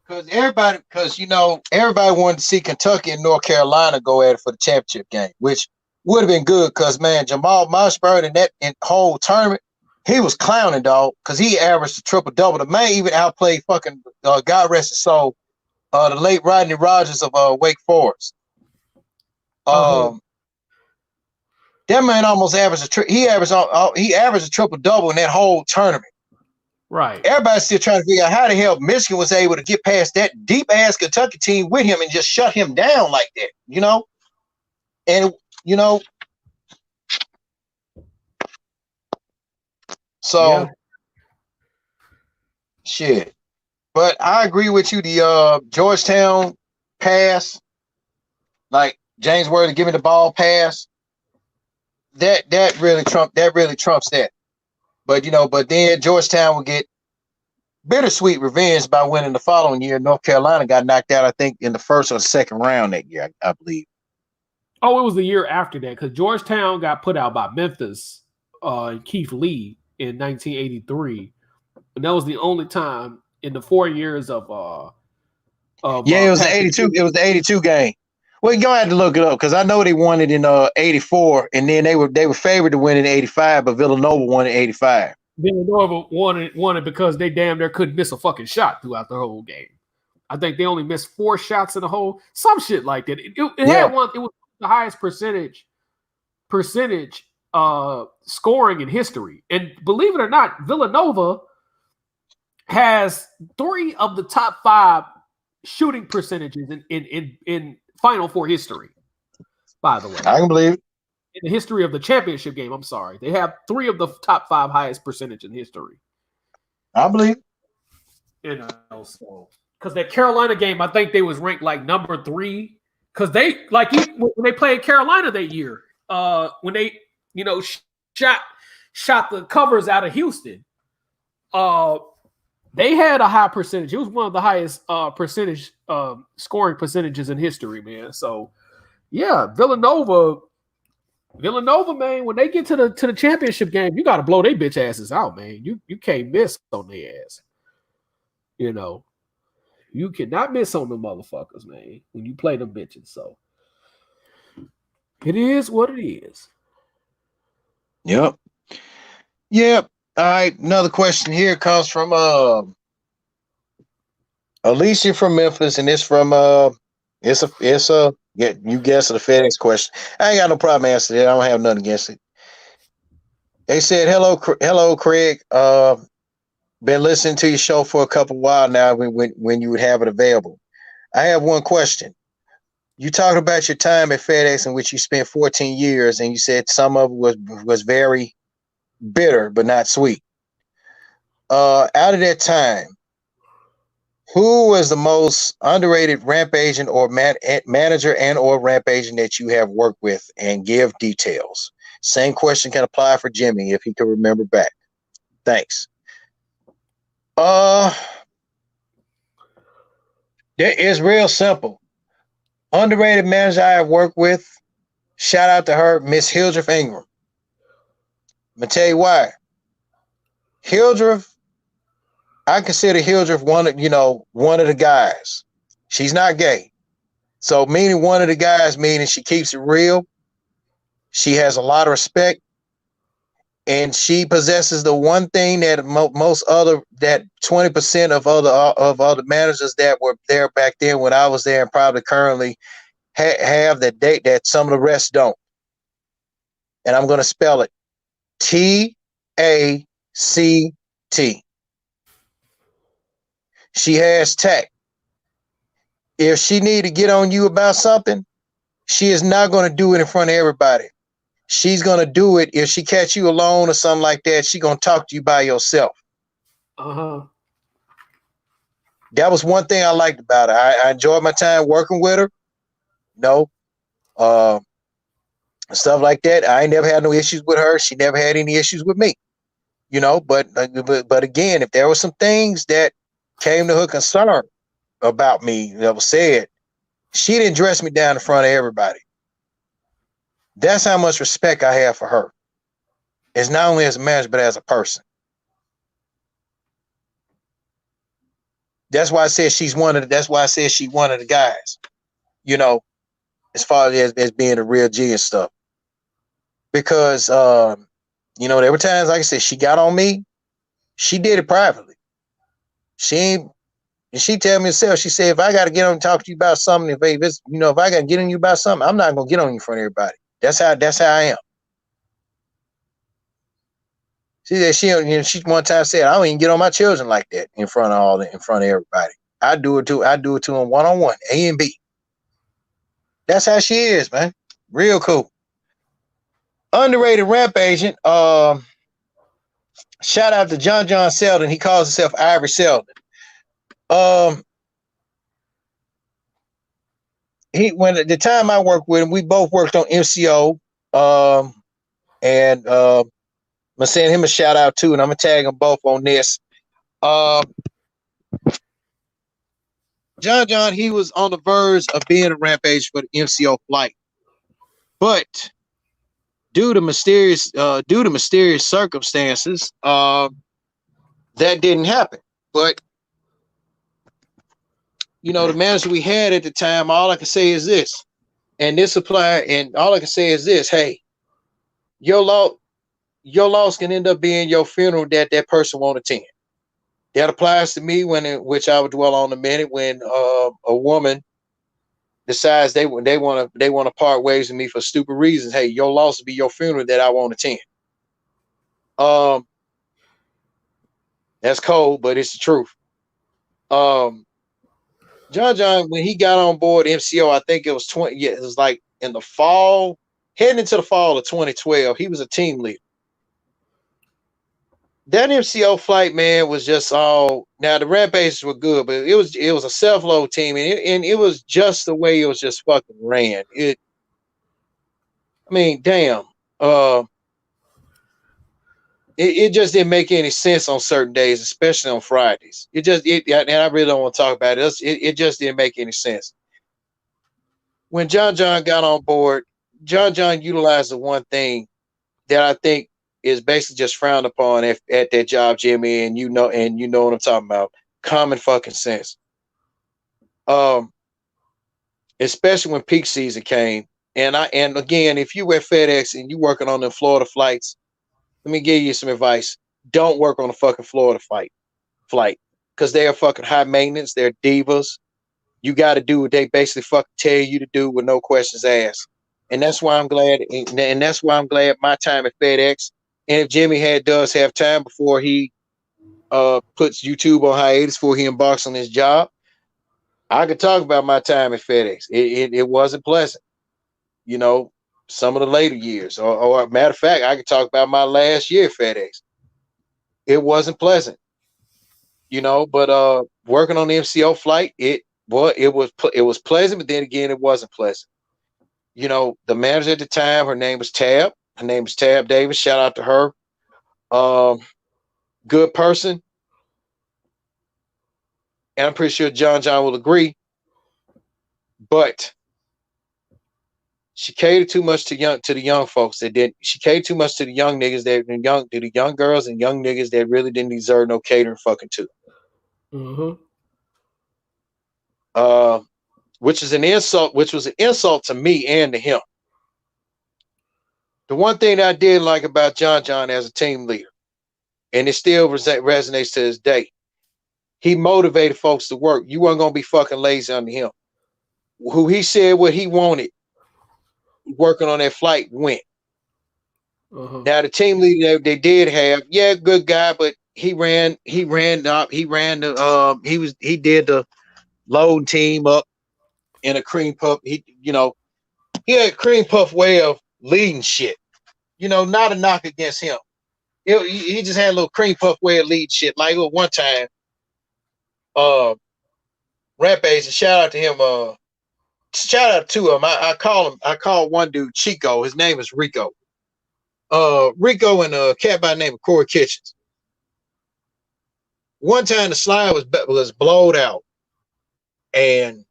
Speaker 2: because everybody wanted to see Kentucky and North Carolina go at it for the championship game, which would have been good because, man, Jamal Mashburn in that whole tournament, he was clowning, dog, because he averaged a triple-double. The man even outplayed fucking, God rest his soul, the late Rodney Rogers of Wake Forest. That man almost averaged he averaged a triple-double in that whole tournament.
Speaker 1: Right.
Speaker 2: Everybody's still trying to figure out how the hell Michigan was able to get past that deep-ass Kentucky team with him and just shut him down like that, And, so, shit. But I agree with you. The Georgetown pass, like James Worthy giving the ball pass, that really trumps that. But then Georgetown will get bittersweet revenge by winning the following year. North Carolina got knocked out, I think, in the first or second round that year, I believe.
Speaker 1: Oh, it was the year after that because Georgetown got put out by Memphis and Keith Lee in 1983, and that was the only time in the 4 years of
Speaker 2: it was the 82. It was the 82 game. Well, you're gonna have to look it up because I know they won it in 84, and then they were favored to win in 85, but Villanova won in 85.
Speaker 1: Villanova won it because they damn near couldn't miss a fucking shot throughout the whole game. I think they only missed 4 shots in the whole, some shit like that. It had one. It was the highest percentage scoring in history, and believe it or not, Villanova has 3 of the top 5 shooting percentages in Final Four history. By the way,
Speaker 2: I can believe it.
Speaker 1: in the history of the championship game. I'm sorry. They have 3 of the top 5 highest percentage in history.
Speaker 2: I believe.
Speaker 1: You know, so because that Carolina game, I think they was ranked like number 3. Because they when they played Carolina that year, when they shot the covers out of Houston, they had a high percentage. It was one of the highest percentage scoring percentages in history, man. So yeah, Villanova, man, when they get to the championship game, you got to blow their bitch asses out, man. You can't miss on their ass. You know, you cannot miss on them motherfuckers, man, when you play them bitches. So it is what it is.
Speaker 2: Yep. All right. Another question here comes from Alicia from Memphis, and it's from it's a yeah, you guessed the FedEx question. I ain't got no problem answering it. I don't have nothing against it. They said, hello, Craig. Been listening to your show for a couple of while now when you would have it available. I have one question. You talked about your time at FedEx in which you spent 14 years, and you said some of it was very bitter but not sweet. Out of that time, who was the most underrated ramp agent or manager and or ramp agent that you have worked with, and give details? Same question can apply for Jimmy if he can remember back. Thanks. That is real simple. Underrated manager I have worked with, shout out to her, Miss Hildreth Ingram. I'm gonna tell you why. Hildreth, I consider Hildreth one of the guys. She's not gay. So meaning one of the guys, meaning she keeps it real. She has a lot of respect. And she possesses the one thing that most other, that 20% of other managers that were there back then when I was there and probably currently have that some of the rest don't. And I'm going to spell it TACT. She has tact. If she need to get on you about something, she is not going to do it in front of everybody. She's going to do it if she catch you alone or something like that. She's going to talk to you by yourself.
Speaker 1: Uh-huh.
Speaker 2: That was one thing I liked about her. I enjoyed my time working with her. Stuff like that. I ain't never had no issues with her. She never had any issues with me. But again, if there were some things that came to her concern about me that was said, she didn't dress me down in front of everybody. That's how much respect I have for her. It's not only as a manager, but as a person. That's why I said she's one of the guys, as far as being a real G and stuff. Because there were times, like I said, she got on me. She did it privately. She tell me herself, she said, if I got to get on and talk to you about something, if I got to get on you about something, I'm not going to get on you in front of everybody. That's how I am. She one time said, I don't even get on my children like that in front of everybody. I do it to them one-on-one, A and B. That's how she is, man. Real cool. Underrated ramp agent. Shout out to John Selden. He calls himself Ivory Selden. When at the time I worked with him, we both worked on MCO. And I'm gonna send him a shout out too, and I'm gonna tag them both on this. John, he was on the verge of being a ramp agent for the MCO flight, but due to mysterious circumstances, that didn't happen. But the manager we had at the time, all I can say is this, and this apply, and all I can say is this: hey, your loss can end up being your funeral that person won't attend. That applies to me which I would dwell on in a minute, when a woman decides they want to part ways with me for stupid reasons. Hey, your loss will be your funeral that I won't attend. That's cold, but it's the truth. John, when he got on board MCO, I think it was it was like in the fall Heading into the fall of 2012, he was a team leader. That MCO flight, man, was just all. Now the Rampages were good, but it was a self-load team, and it was just the way it was just fucking ran. I mean, damn. It just didn't make any sense on certain days, especially on Fridays. And I really don't want to talk about it. It just didn't make any sense. When John got on board, John utilized the one thing that I think is basically just frowned upon at that job, Jimmy, and you know what I'm talking about. Common fucking sense. Especially when peak season came. And again, if you were at FedEx and you working on the Florida flights, let me give you some advice. Don't work on a fucking Florida flight. Because they are fucking high maintenance, they're divas. You got to do what they basically fucking tell you to do with no questions asked. And that's why I'm glad. And that's why I'm glad my time at FedEx. And if Jimmy does have time before he puts YouTube on hiatus before he embarks on his job, I could talk about my time at FedEx. It wasn't pleasant. You know, some of the later years, or matter of fact, I could talk about my last year at FedEx. It wasn't pleasant. You know, but working on the MCO flight, it was pleasant, but then again, it wasn't pleasant. You know, the manager at the time, her name was Tab. Her name was Tab Davis. Shout out to her. Good person. And I'm pretty sure John will agree. But she catered too much to the young folks that didn't. She catered too much to the young niggas to the young girls and young niggas that really didn't deserve no catering fucking to.
Speaker 1: Mm-hmm.
Speaker 2: Which was an insult to me and to him. The one thing that I did like about John as a team leader, and it still resonates to this day, he motivated folks to work. You weren't gonna be fucking lazy under him. Who he said what he wanted, working on that flight went.
Speaker 1: Uh-huh.
Speaker 2: Now the team leader they did have, good guy, but he did the load team up in a cream puff. He had a cream puff way of leading shit. You know, not a knock against him. He just had a little cream puff way of leading shit. Like one time, Rampage, and shout out to him. Shout out to him. I call one dude Chico. His name is Rico. Rico and a cat by the name of Corey Kitchens. One time the slide was blowed out, and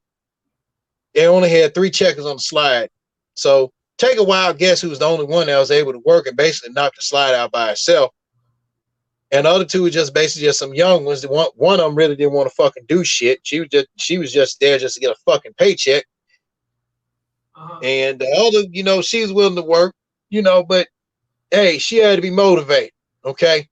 Speaker 2: they only had 3 checkers on the slide. So take a wild guess who was the only one that was able to work and basically knock the slide out by herself. And the other 2 were just basically just some young ones. One of them really didn't want to fucking do shit. She was just there just to get a fucking paycheck. And the other, she was willing to work, but hey, she had to be motivated. Okay.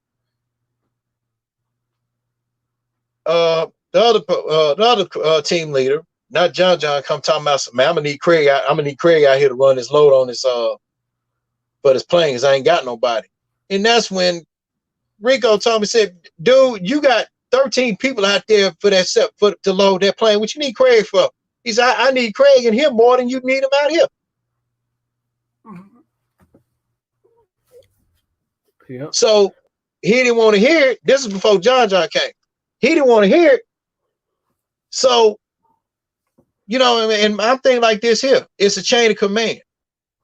Speaker 2: The other team leader, not John, come talking about some, man, I'm gonna need Craig out here to run this load on this for this plane because I ain't got nobody. And that's when Rico told me, said, dude, you got 13 people out there for that set to load that plane. What you need Craig for? He said, I need Craig in here more than you need him out here.
Speaker 1: Yeah.
Speaker 2: So he didn't want to hear it. This is before John came. He didn't want to hear it. So, and I'm thinking like this here. It's a chain of command.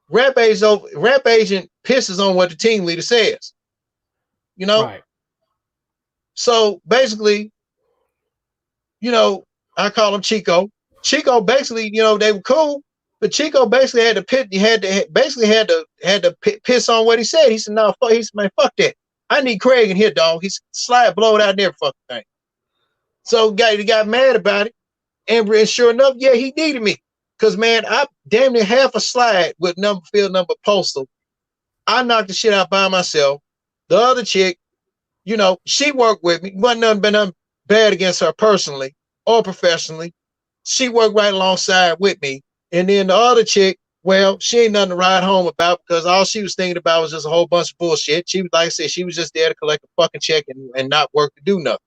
Speaker 2: Rap agent pisses on what the team leader says. Right. So basically, I call him Chico. Chico basically, they were cool, but Chico basically had to piss on what he said. He said, "No, fuck." He said, "Man, fuck that. I need Craig in here, dog. He's slide blowed out there, fucking thing." So he got mad about it, and sure enough, yeah, he needed me, cause man, I damn near half a slide with field number postal. I knocked the shit out by myself. The other chick, she worked with me. Wasn't nothing bad against her personally or professionally. She worked right alongside with me. And then the other chick, well, she ain't nothing to ride home about because all she was thinking about was just a whole bunch of bullshit. She was, like I said, she was just there to collect a fucking check and not work to do nothing.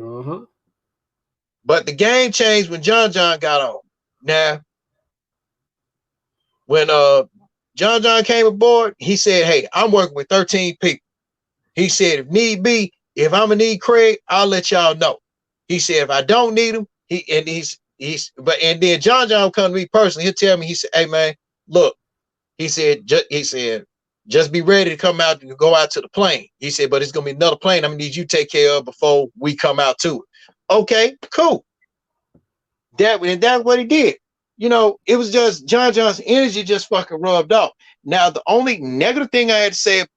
Speaker 1: Uh-huh.
Speaker 2: But the game changed when John got on. Now, when John came aboard. He said, "Hey, I'm working with 13 people." He said, "If need be, if I'm gonna need Craig, I'll let y'all know." He said, "If I don't need him, and then John will come to me personally. He'll tell me. He said, 'Hey man, look,' he said, just be ready to come out and go out to the plane." He said, "But it's gonna be another plane I'm gonna need you to take care of before we come out to it." Okay, cool. That's what he did. It was just John's energy just fucking rubbed off. Now, the only negative thing I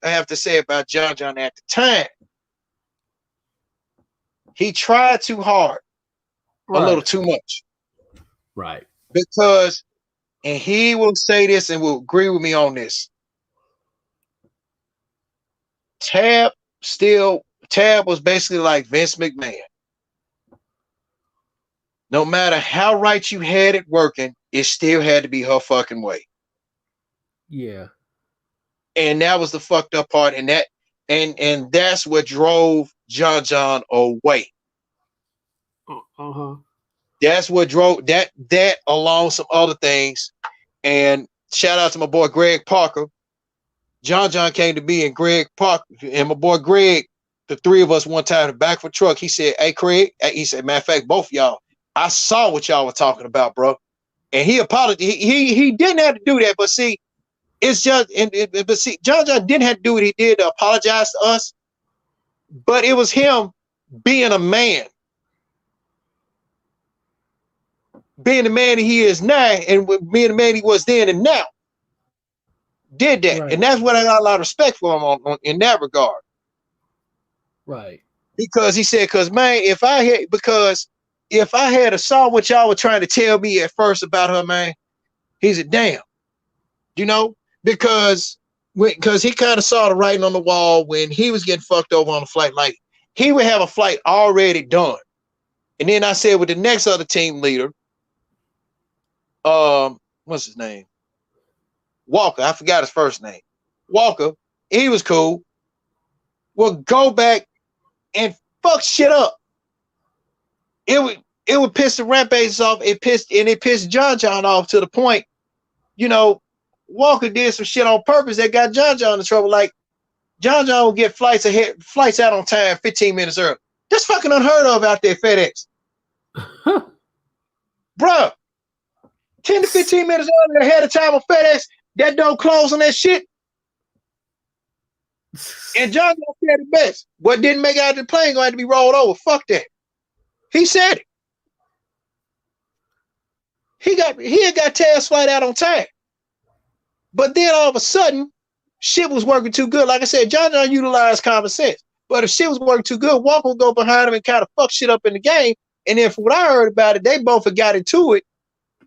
Speaker 2: have to say about John at the time, he tried too hard, a little too much.
Speaker 1: Right.
Speaker 2: Because, and he will say this and will agree with me on this. Tab was basically like Vince McMahon. No matter how right you had it working, it still had to be her fucking way.
Speaker 1: Yeah.
Speaker 2: And that was the fucked up part. And that's what drove John away.
Speaker 1: Uh-huh.
Speaker 2: That's what drove that along some other things. And shout out to my boy Greg Parker. John came to me and Greg Parker and my boy Greg, the three of us one time in the back of a truck. He said, "Hey Craig," he said, "Matter of fact, both of y'all, I saw what y'all were talking about, bro." And he apologized. He didn't have to do that, but see, it's just but see, John didn't have to do what he did to apologize to us, but it was him being a man. Being the man he is now, and being the man he was then and now, did that,
Speaker 1: right.
Speaker 2: And that's what I got a lot of respect for him on in that regard.
Speaker 1: Right.
Speaker 2: Because he said, "Because man, if I had saw what y'all were trying to tell me at first about her, man," he said, "Damn," because he kind of saw the writing on the wall when he was getting fucked over on the flight. Like he would have a flight already done, and then I said with the next other team leader. What's his name? Walker. I forgot his first name. Walker. He was cool. Well, go back and fuck shit up. It would piss the rampages off. It pissed John off to the point, Walker did some shit on purpose that got John in trouble. Like John will get flights out on time 15 minutes early. That's fucking unheard of out there, FedEx. Bruh. 10 to 15 minutes earlier ahead of time on FedEx, that don't close on that shit. And John said it best. What didn't make out of the plane going to be rolled over. Fuck that. He said it. He had got Taz's flight out on time. But then all of a sudden, shit was working too good. Like I said, John utilized common sense. But if shit was working too good, Walker would go behind him and kind of fuck shit up in the game. And then from what I heard about it, they both had got into it.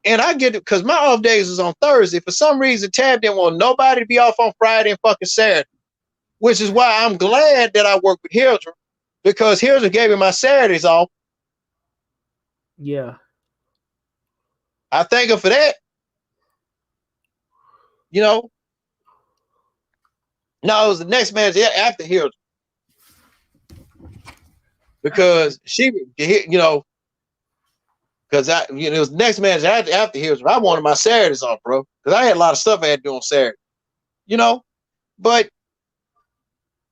Speaker 2: And I get it because my off days was on Thursday. For some reason, Tab didn't want nobody to be off on Friday and fucking Saturday, which is why I'm glad that I worked with Hildra, because Hildra gave me my Saturdays off.
Speaker 1: Yeah.
Speaker 2: I thank her for that. No, it was the next match after Hildra. Because she, because it was the next match after Hildra. I wanted my Saturdays off, bro, because I had a lot of stuff I had to do on Saturday. But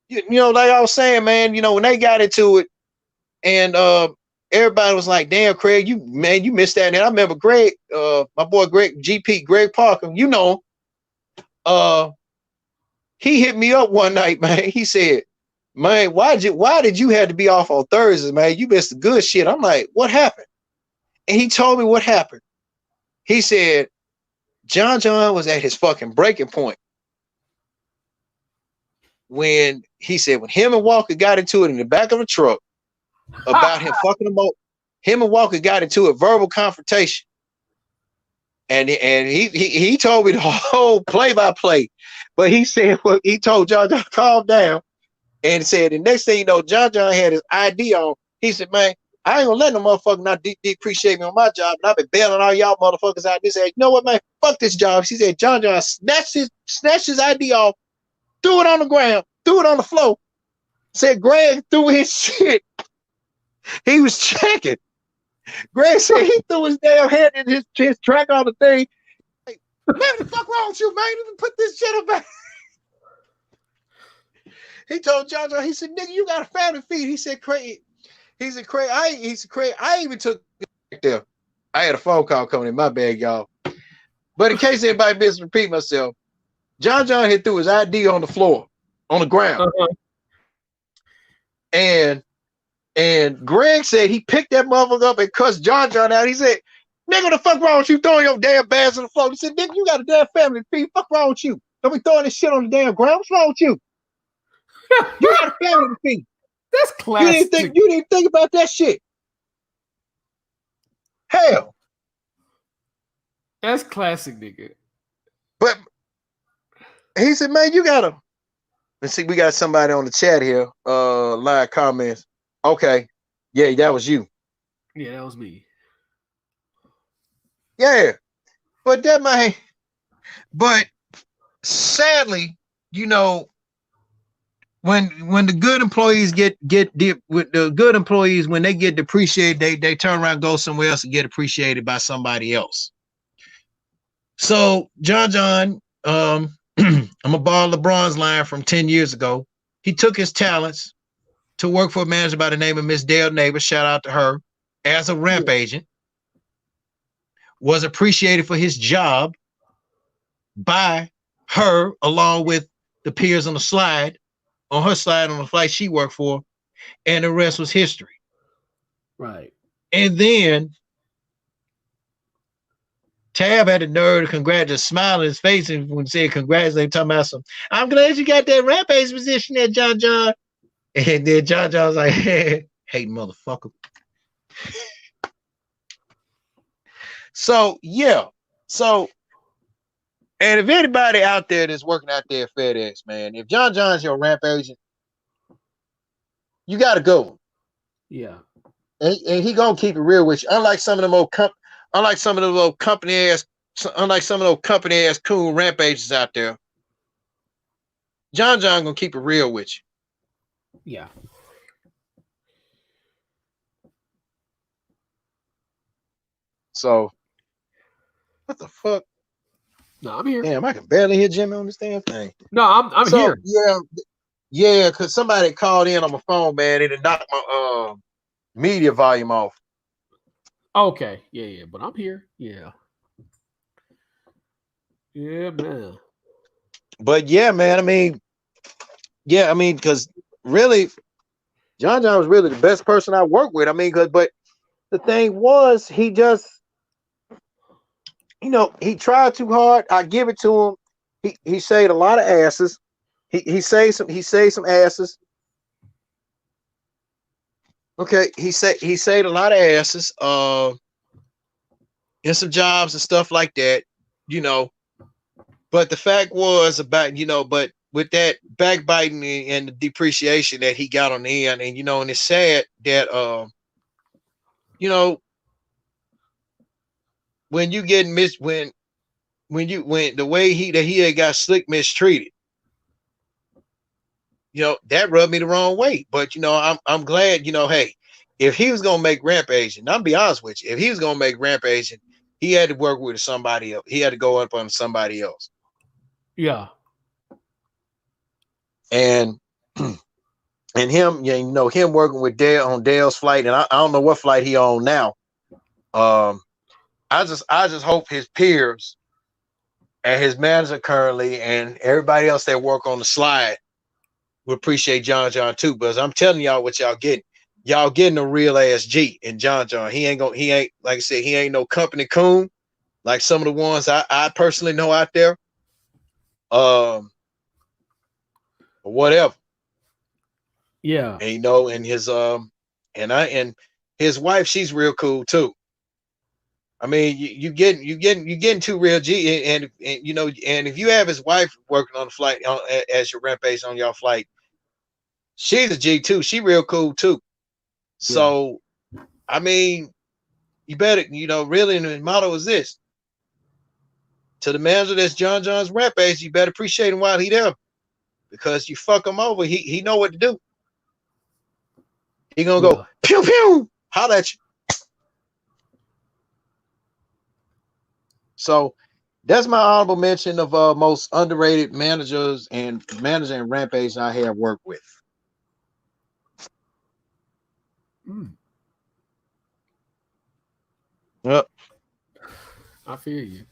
Speaker 2: like I was saying, man, when they got into it, and everybody was like, "Damn, Craig, you missed that." And I remember Greg, my boy Greg, Greg Parker, he hit me up one night, man. He said, "Man, why did you have to be off on Thursdays, man? You missed the good shit." I'm like, "What happened?" And he told me what happened. He said, John was at his fucking breaking point. When him and Walker got into it in the back of a truck about him fucking him up. Him and Walker got into a verbal confrontation. And he told me the whole play-by-play. But he said, well, he told John, calm down. And said, the next thing you know, John had his ID on. He said, "Man, I ain't gonna let no motherfucker not depreciate me on my job. And I've been bailing all y'all motherfuckers out. He said, "You know what, man? Fuck this job." He said, John snatched his ID off, threw it on the ground, threw it on the floor. Said Greg threw his shit. He was checking. Greg said he threw his damn head in his track on the thing. Man, what the fuck wrong with you, man? Let me put this shit back. He told John, he said, nigga, you got a family feed. He said, Craig. He said, Craig, I even took it there. I had a phone call coming in. My bad, y'all. But in case anybody missed repeat myself, John had threw his ID on the floor, on the ground. And Greg said he picked that motherfucker up and cussed John out. He said, nigga, what the fuck wrong with you throwing your damn bags on the floor? He said, nigga, you got a damn family feed. Fuck wrong with you? Don't be throwing this shit on the damn ground. What's wrong with you? You got a family feed.
Speaker 1: That's classic.
Speaker 2: You didn't think about that shit. Hell.
Speaker 1: That's classic, nigga.
Speaker 2: But he said, man, you gotta. Let's see, we got somebody on the chat here. Live comments. Okay. Yeah, that was you.
Speaker 1: Yeah, that was me.
Speaker 2: Yeah. But sadly, you know, when the good employees when they get depreciated, they turn around, go somewhere else and get appreciated by somebody else. So John, I'm gonna borrow LeBron's line from 10 years ago. He took his talents to work for a manager by the name of Miss Dale Neighbor, shout out to her, as a ramp agent, was appreciated for his job by her, along with the peers on the slide, on the flight she worked for, and the rest was history.
Speaker 1: Right.
Speaker 2: And then Tab had the nerve to congratulate, smile on his face, and when he said congratulate, talking about some, I'm glad you got that rampage position there, John. And then John was like, hey, motherfucker. So, yeah. So, and if anybody out there that's working out there at FedEx, man, if John's your ramp agent, you got to go.
Speaker 1: Yeah.
Speaker 2: And he gonna keep it real with you. Unlike some of them old company ass cool ramp agents out there, John gonna keep it real with you.
Speaker 1: Yeah.
Speaker 2: So, what the fuck?
Speaker 1: No, I'm here.
Speaker 2: Damn, I can barely hear Jimmy on this damn thing.
Speaker 1: No, I'm here.
Speaker 2: Yeah, because somebody called in on my phone, man. It knocked my media volume off.
Speaker 1: Okay, yeah, but I'm here. Yeah, man.
Speaker 2: But yeah, man. I mean, because really, John was really the best person I worked with. I mean, but the thing was, he just, he tried too hard. I give it to him. He saved a lot of asses. He saved some asses. Okay, he saved a lot of asses. In some jobs and stuff like that, But the fact was but with that backbiting and the depreciation that he got on the end, and and it's sad that when you get when the way he had got slick mistreated, that rubbed me the wrong way. But I'm glad, hey, if he was gonna make Rampage, and I'm be honest with you, if he was gonna make Rampage, he had to work with somebody else. He had to go up on somebody else.
Speaker 1: Yeah.
Speaker 2: And him, him working with Dale on Dale's flight, and I don't know what flight he on now. I just hope his peers and his manager currently and everybody else that work on the slide would appreciate John too. Because I'm telling y'all what y'all getting. Y'all getting a real ass G in John. He ain't like I said, he ain't no company coon like some of the ones I personally know out there. Whatever.
Speaker 1: Yeah.
Speaker 2: And and his and his wife, she's real cool too. I mean, you getting two real G, and and if you have his wife working on the flight as your rampage on your flight, she's a G too. She real cool too. So, I mean, you better, really, and the motto is this: to the manager that's John's rampage, you better appreciate him while he there, because you fuck him over, he know what to do. He gonna go pew pew, holla at you. So, That's my honorable mention of most underrated managers and rampage I have worked with.
Speaker 1: Mm,
Speaker 2: Yep.
Speaker 1: I feel you.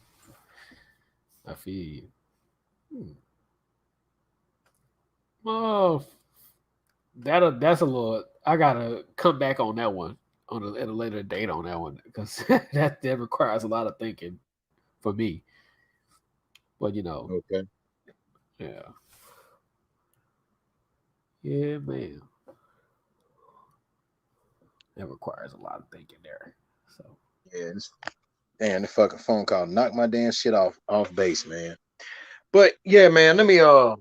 Speaker 1: I feel you. Hmm. Oh, that's a little. I gotta come back on that one at a later date on that one because that requires a lot of thinking for me. But
Speaker 2: Okay.
Speaker 1: yeah, yeah, man, that requires a lot of thinking there. So
Speaker 2: Yeah. Damn, the fucking phone call knocked my damn shit off base, man. But yeah, man. Let me. All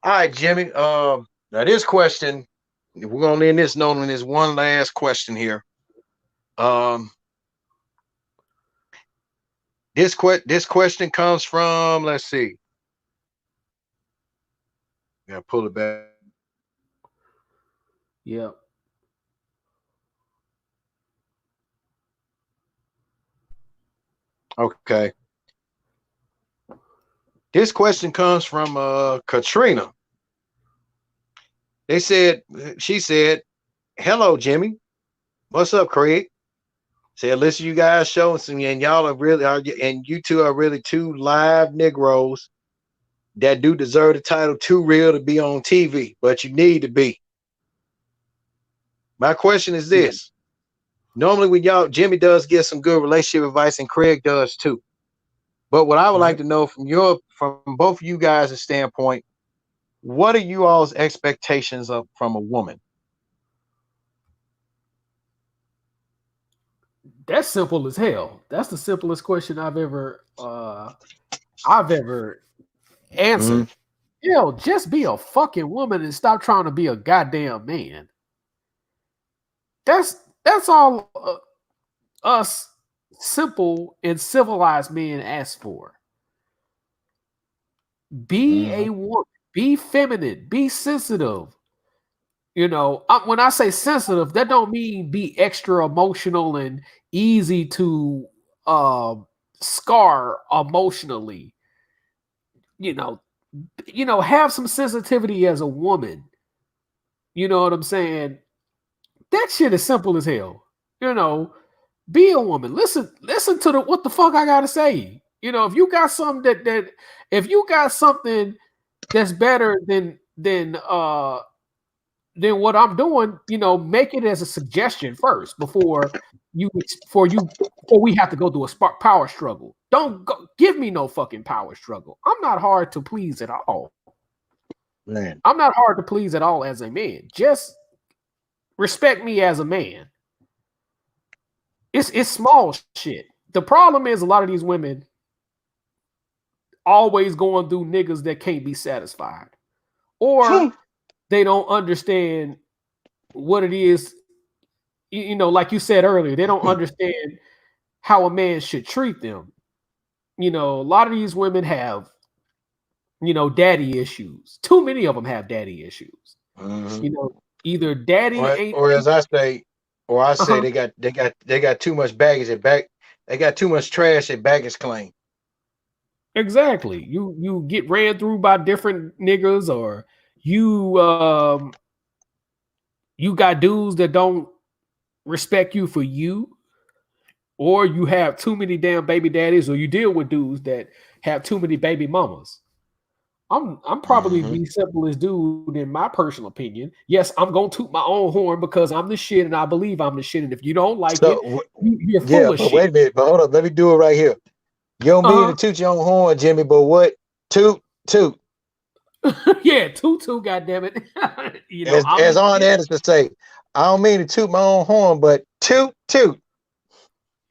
Speaker 2: right, Jimmy. Now this question, we're gonna end this note on this one last question here. Um, this question comes from. Let's see. Gotta pull it back up.
Speaker 1: yeah,
Speaker 2: Okay. This question comes from Katrina. They said she said, "Hello, Jimmy. What's up, Craig?" Said, "Listen, you guys showing some, and y'all and you two are really two live Negroes that do deserve the title too real to be on TV, but you need to be." My question is
Speaker 1: yeah,
Speaker 2: this: normally, when y'all, Jimmy does get some good relationship advice, and Craig does too. But what I would like
Speaker 1: right.
Speaker 2: to know from both of you guys' standpoint, what are you all's expectations of from a woman?
Speaker 1: That's simple as hell. That's the simplest question I've ever
Speaker 2: Mm-hmm.
Speaker 1: answered. Just be a fucking woman and stop trying to be a goddamn man. That's all us simple and civilized men ask for. Be
Speaker 2: Mm-hmm.
Speaker 1: a woman, be feminine, be sensitive. When I say sensitive, that don't mean be extra emotional and easy to um scar emotionally. You know, have some sensitivity as a woman. You know what I'm saying? That shit is simple as hell. You know, be a woman. Listen to the what the fuck I gotta say. If you got something if you got something that's better than what I'm doing, make it as a suggestion first before we have to go through a spark power struggle. Don't give me no fucking power struggle. I'm not hard to please at all.
Speaker 2: Man.
Speaker 1: I'm not hard to please at all as a man. Just respect me as a man. It's small shit. The problem is a lot of these women always going through niggas that can't be satisfied, or they don't understand what it is. Like you said earlier, they don't understand how a man should treat them. A lot of these women have daddy issues. Too many of them have daddy issues.
Speaker 2: Mm-hmm.
Speaker 1: You know, either daddy ain't.
Speaker 2: Or as I say, or I say
Speaker 1: Uh-huh.
Speaker 2: they got too much baggage at back. They got too much trash at baggage claim.
Speaker 1: Exactly. You get ran through by different niggas, or you you got dudes that don't respect you for you, or you have too many damn baby daddies, or you deal with dudes that have too many baby mamas. I'm probably
Speaker 2: Mm-hmm.
Speaker 1: the simplest dude in my personal opinion. Yes, I'm gonna toot my own horn because I'm the shit and I believe I'm the shit. And if you don't like it,
Speaker 2: So
Speaker 1: you're full
Speaker 2: yeah,
Speaker 1: of
Speaker 2: but
Speaker 1: shit.
Speaker 2: wait a minute, but hold up, let me do it right here. You don't mean to
Speaker 1: Uh
Speaker 2: toot your own horn, Jimmy, but what? Toot, toot.
Speaker 1: huh. Yeah, toot, goddamn it. I'm
Speaker 2: As
Speaker 1: the
Speaker 2: Arn
Speaker 1: shit.
Speaker 2: Anderson say, I don't mean to toot my own horn, but toot, toot.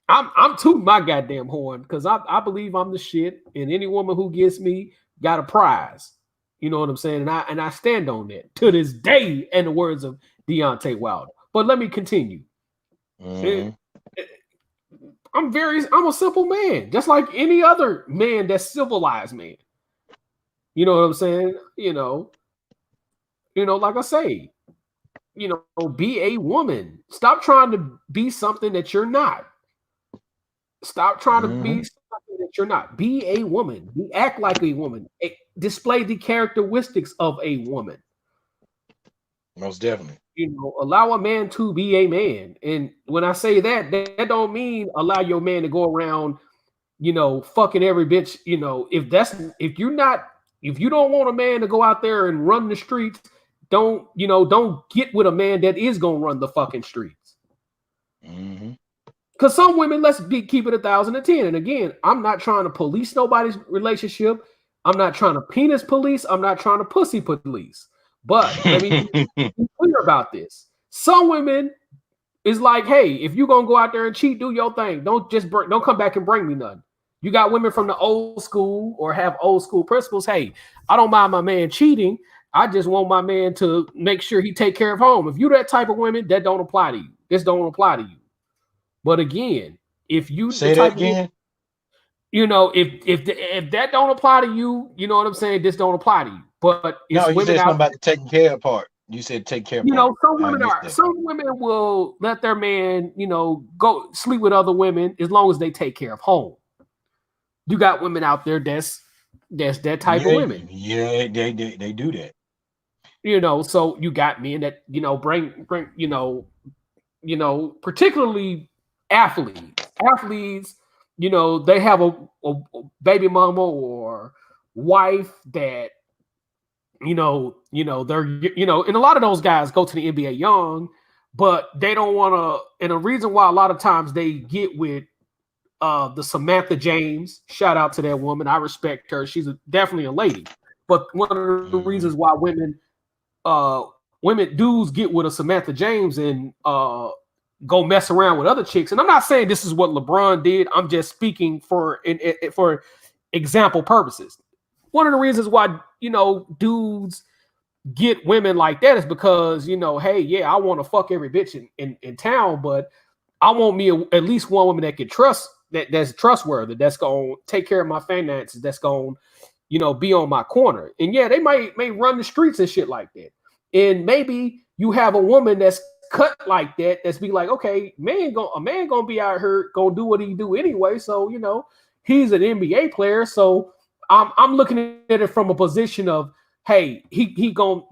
Speaker 1: I'm tooting my goddamn horn because I believe I'm the shit, and any woman who gets me got a prize. You know what I'm saying? And I stand on that to this day, in the words of Deontay Wilder. But let me continue. Eh,
Speaker 2: Mm-hmm.
Speaker 1: eh, I'm a simple man, just like any other man that's civilized man. You know what I'm saying? Like I say, be a woman. Stop trying to be something that you're not. Stop trying to
Speaker 2: Mm-hmm.
Speaker 1: be something that you're not. Be a woman. Act like a woman. Display the characteristics of a woman.
Speaker 2: Most definitely.
Speaker 1: Allow a man to be a man. And when I say that, that don't mean allow your man to go around, fucking every bitch. If you don't want a man to go out there and run the streets, don't get with a man that is gonna run the fucking streets.
Speaker 2: Mm-hmm.
Speaker 1: Because some women, keep it 1,010. And again, I'm not trying to police nobody's relationship. I'm not trying to penis police. I'm not trying to pussy police. But let me be clear about this. Some women is like, hey, if you're gonna go out there and cheat, do your thing. Don't come back and bring me nothing. You got women from the old school or have old school principles. Hey, I don't mind my man cheating. I just want my man to make sure he take care of home. If you that type of women, that don't apply to you. This don't apply to you. But again, if you
Speaker 2: say that again,
Speaker 1: if that don't apply to you, you know what I'm saying. This don't apply to you. But
Speaker 2: no, you said something about the taking care of part. You said take care.
Speaker 1: Some women will let their man, go sleep with other women as long as they take care of home. You got women out there that's that type of women.
Speaker 2: Yeah, they do that.
Speaker 1: So you got men that bring particularly athletes, they have a baby mama or wife that they're and a lot of those guys go to the NBA young, but they don't want to. And the reason why a lot of times they get with the Samantha James, shout out to that woman, I respect her, she's definitely a lady. But one of the reasons why dudes get with a Samantha James and go mess around with other chicks, and I'm not saying this is what LeBron did. I'm just speaking for example purposes. One of the reasons why dudes get women like that is because hey, yeah, I want to fuck every bitch in town, but I want me at least one woman that can trust, that's trustworthy, that's gonna take care of my finances, that's gonna be on my corner. And yeah, they may run the streets and shit like that. And maybe you have a woman that's cut like that, that's be like, okay, a man gonna be out here gonna do what he do anyway. So he's an NBA player, so I'm looking at it from a position of, hey, he gonna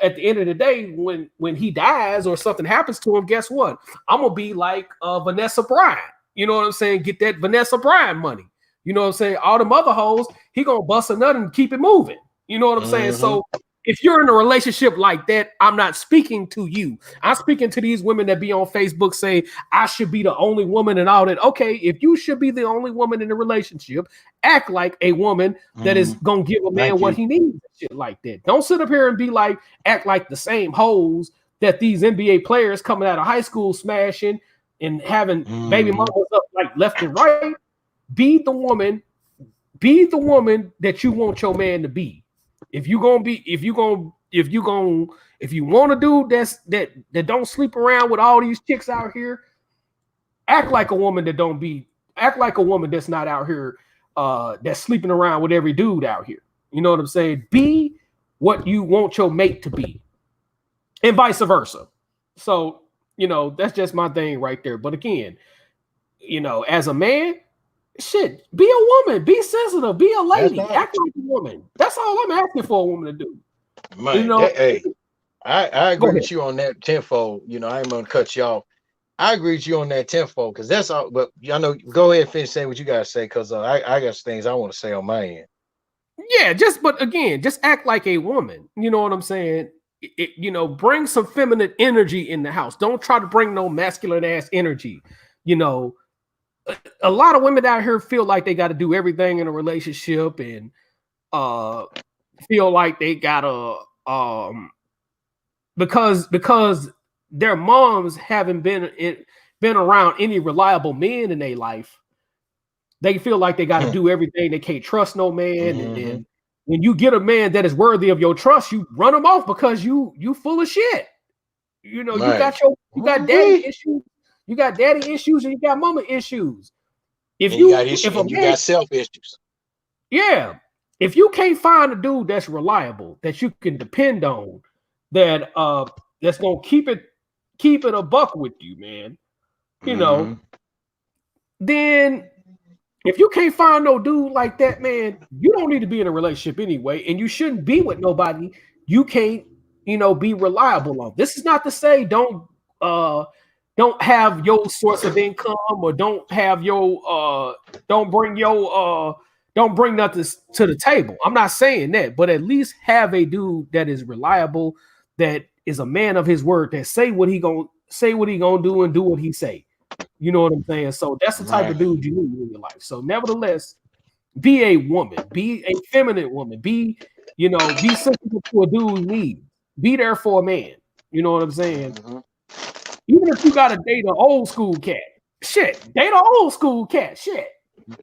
Speaker 1: at the end of the day, when he dies or something happens to him, guess what? I'm gonna be like Vanessa Bryant. You know what I'm saying? Get that Vanessa Bryant money. You know what I'm saying? All them other hoes, he gonna bust a nut and keep it moving. You know what I'm saying? So if you're in a relationship like that, I'm not speaking to you. I'm speaking to these women that be on Facebook say, I should be the only woman and all that. Okay, if you should be the only woman in the relationship, act like a woman that is going to give a man what he needs. Shit like that. Don't sit up here and be like, act like the same hoes that these NBA players coming out of high school smashing and having baby mamas up like left and right. Be the woman that you want your man to be. If you want a dude that don't sleep around with all these chicks out here, act like a woman that's not out here that's sleeping around with every dude out here. You know what I'm saying? Be what you want your mate to be, and vice versa. So that's just my thing right there. But again, as a man, shit, be a woman, be sensitive, be a lady, act like a woman. That's all I'm asking for a woman to do.
Speaker 2: Hey, I agree with you on that tenfold. I ain't gonna cut you off. I agree with you on that tenfold because that's all. But go ahead and finish saying what you gotta say because I got things I want to say on my end.
Speaker 1: Yeah, just act like a woman. You know what I'm saying? Bring some feminine energy in the house. Don't try to bring no masculine ass energy. A lot of women out here feel like they got to do everything in a relationship and feel like they gotta because their moms haven't been around any reliable men in their life. They feel like they got to do everything. They can't trust no man. And then when you get a man that is worthy of your trust, you run him off because you full of shit. You got daddy issues. You got daddy issues and you got mama issues.
Speaker 2: You got self issues.
Speaker 1: Yeah. If you can't find a dude that's reliable, that you can depend on, that that's gonna keep it a buck with you, man, then if you can't find no dude like that, man, you don't need to be in a relationship anyway, and you shouldn't be with nobody you can't, be reliable on. This is not to say don't have your source of income, or don't have your don't bring nothing to the table. I'm not saying that, but at least have a dude that is reliable, that is a man of his word, that say what he gonna do and do what he say. You know what I'm saying? So that's the type of dude you need in your life. So nevertheless, be a woman, be a feminine woman, be sensitive to a dude's needs. Be there for a man. You know what I'm saying?
Speaker 2: Mm-hmm.
Speaker 1: Even if you gotta date an old school cat, shit, date an old school cat, shit.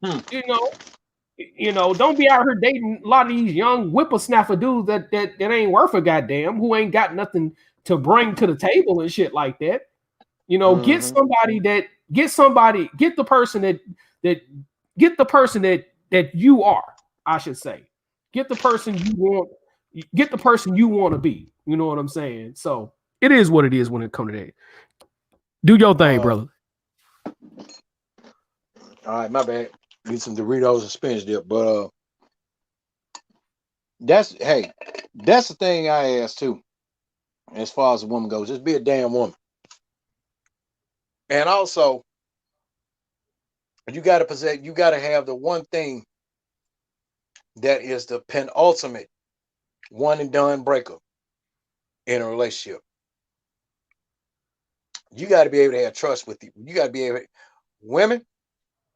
Speaker 1: Don't be out here dating a lot of these young whippersnapper dudes that ain't worth a goddamn, who ain't got nothing to bring to the table and shit like that. Get the person that you are, I should say. Get the person you want to be. You know what I'm saying? So it is what it is when it comes to that. Do your thing, brother.
Speaker 2: All right, my bad. Get some Doritos and spinach dip, but that's the thing I ask too. As far as a woman goes, just be a damn woman. And also, you got to have the one thing that is the penultimate one and done breakup in a relationship. You got to be able to have trust with you. You got to be able to, women,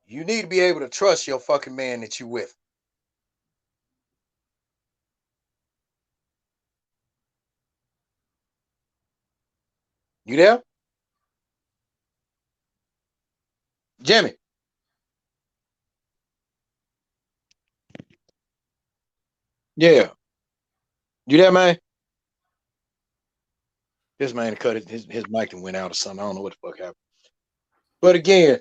Speaker 2: you need to be able to trust your fucking man that you with. You there? Jimmy? Yeah. You there, man? This man cut it. His mic went out or something. I don't know what the fuck happened. But again,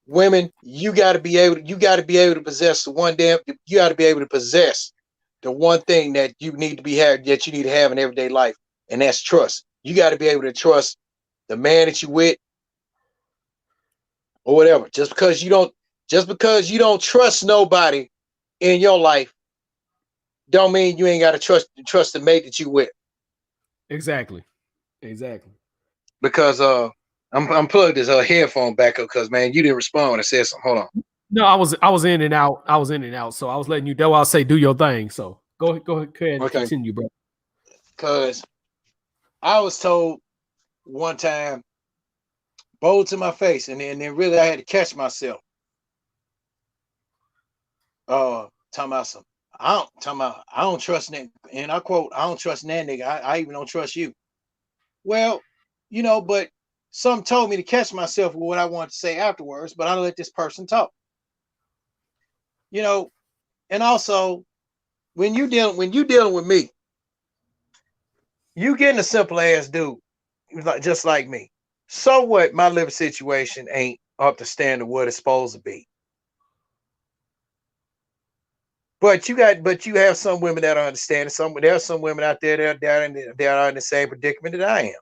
Speaker 2: women, you got to be able to possess the one you got to be able to possess the one thing that you need to have in everyday life, and that's trust. You got to be able to trust the man that you with, or whatever. Just because you don't trust nobody in your life, don't mean you ain't got to trust the mate that you with.
Speaker 1: Exactly.
Speaker 2: Because I'm plugged this headphone back up because, man, you didn't respond when I said something. Hold on.
Speaker 1: No, I was in and out. So I was letting you know. I'll say do your thing. So go ahead and continue, bro.
Speaker 2: Because I was told one time, bold to my face, and then really I had to catch myself. Talking about some, I don't trust that, and I quote, I don't trust that nigga. I even don't trust you. Well, but some told me to catch myself with what I wanted to say afterwards, but I let this person talk. And also when you dealing with me, you getting a simple ass dude, just like me. So what? My living situation ain't up to standard what it's supposed to be. But you have some women that are understanding. There are some women out there that are in the same predicament that I am.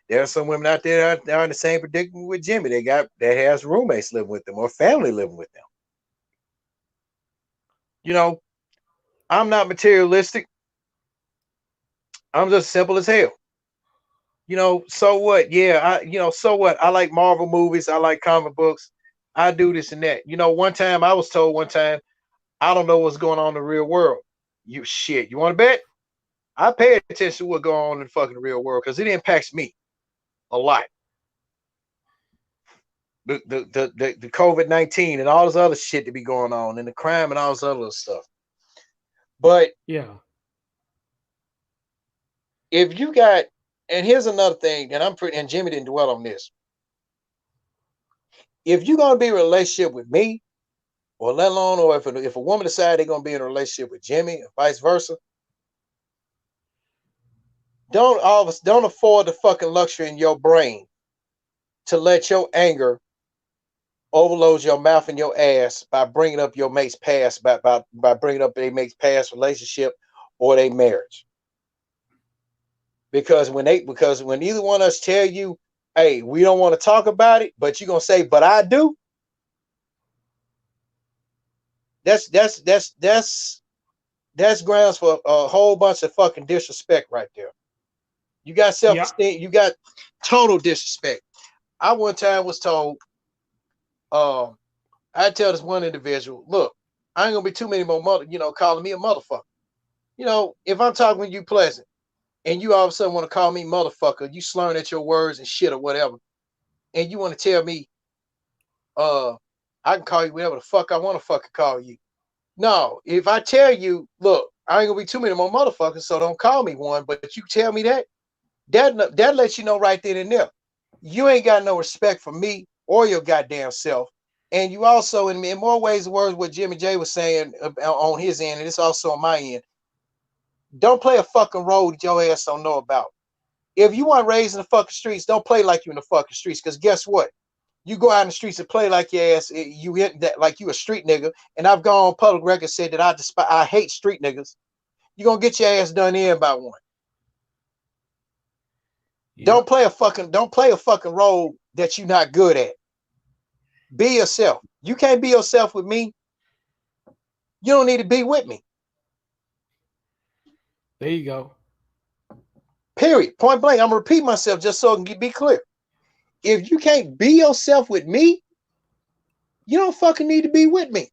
Speaker 2: There are some women out there that are in the same predicament with Jimmy. That has roommates living with them or family living with them. I'm not materialistic. I'm just simple as hell. So what? Yeah, so what? I like Marvel movies. I like comic books. I do this and that. One time I was told I don't know what's going on in the real world. You want to bet? I pay attention to what's going on in the fucking real world because it impacts me a lot. The COVID-19 and all this other shit to be going on, and the crime and all this other stuff. But
Speaker 1: yeah,
Speaker 2: if you got, and here's another thing, and Jimmy didn't dwell on this. If you're gonna be in a relationship with me, or let alone, or if a woman decides they're gonna be in a relationship with Jimmy, or vice versa, don't afford the fucking luxury in your brain to let your anger overload your mouth and your ass by bringing up your mate's past, by bringing up their mate's past relationship or their marriage. Because when either one of us tell you, hey, we don't want to talk about it, but you're gonna say, but I do. That's grounds for a whole bunch of fucking disrespect right there. You got self-esteem, you got total disrespect. I one time was told, I tell this one individual, look, I ain't gonna be too many more calling me a motherfucker. If I'm talking with you pleasant and you all of a sudden want to call me motherfucker, you slurring at your words and shit or whatever, and you want to tell me, I can call you whatever the fuck I want to fucking call you. No, if I tell you, look, I ain't gonna be too many more motherfuckers, so don't call me one. But you tell me that lets you know right then and there, you ain't got no respect for me or your goddamn self. And you also, in more ways than words, what Jimmy J was saying on his end, and it's also on my end. Don't play a fucking role that your ass don't know about. If you want raised in the fucking streets, don't play like you in the fucking streets. Because guess what? You go out in the streets and play like your ass, you hit that like you a street nigga. And I've gone on public record said that I hate street niggas. You're gonna get your ass done in by one. Yep. Don't play a fucking role that you're not good at. Be yourself. You can't be yourself with me. You don't need to be with me.
Speaker 1: There you go.
Speaker 2: Period. Point blank. I'm gonna repeat myself just so I can be clear. If you can't be yourself with me, you don't fucking need to be with me.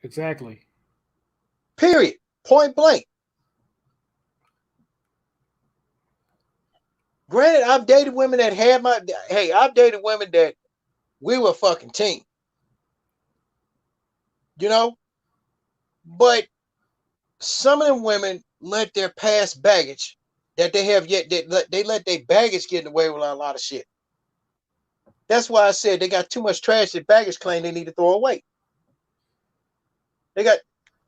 Speaker 1: Exactly.
Speaker 2: Period. Point blank. Granted, I've dated women that had I've dated women that we were a fucking team. But some of them women let their past baggage that they have yet, they let their baggage get in the way with a lot of shit. That's why I said they got too much trash that baggage claim they need to throw away. They got,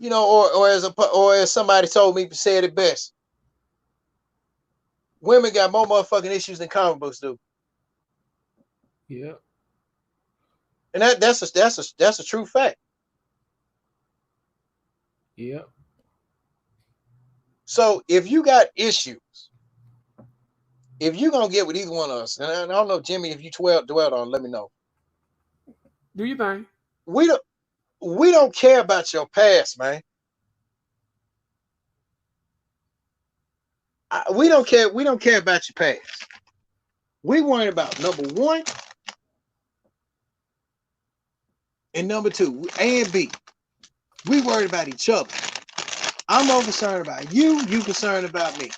Speaker 2: or as somebody told me, said it best. Women got more motherfucking issues than comic books do.
Speaker 1: Yeah.
Speaker 2: And that's a true fact.
Speaker 1: Yeah.
Speaker 2: So if you got issues, if you're gonna get with either one of us, and I don't know, Jimmy, if you dwelled on, let me know.
Speaker 1: Do you think?
Speaker 2: We don't care about your past, man. We don't care about your past. We worried about number one and number two, A and B. We worried about each other. I'm more concerned about you. You concerned about me.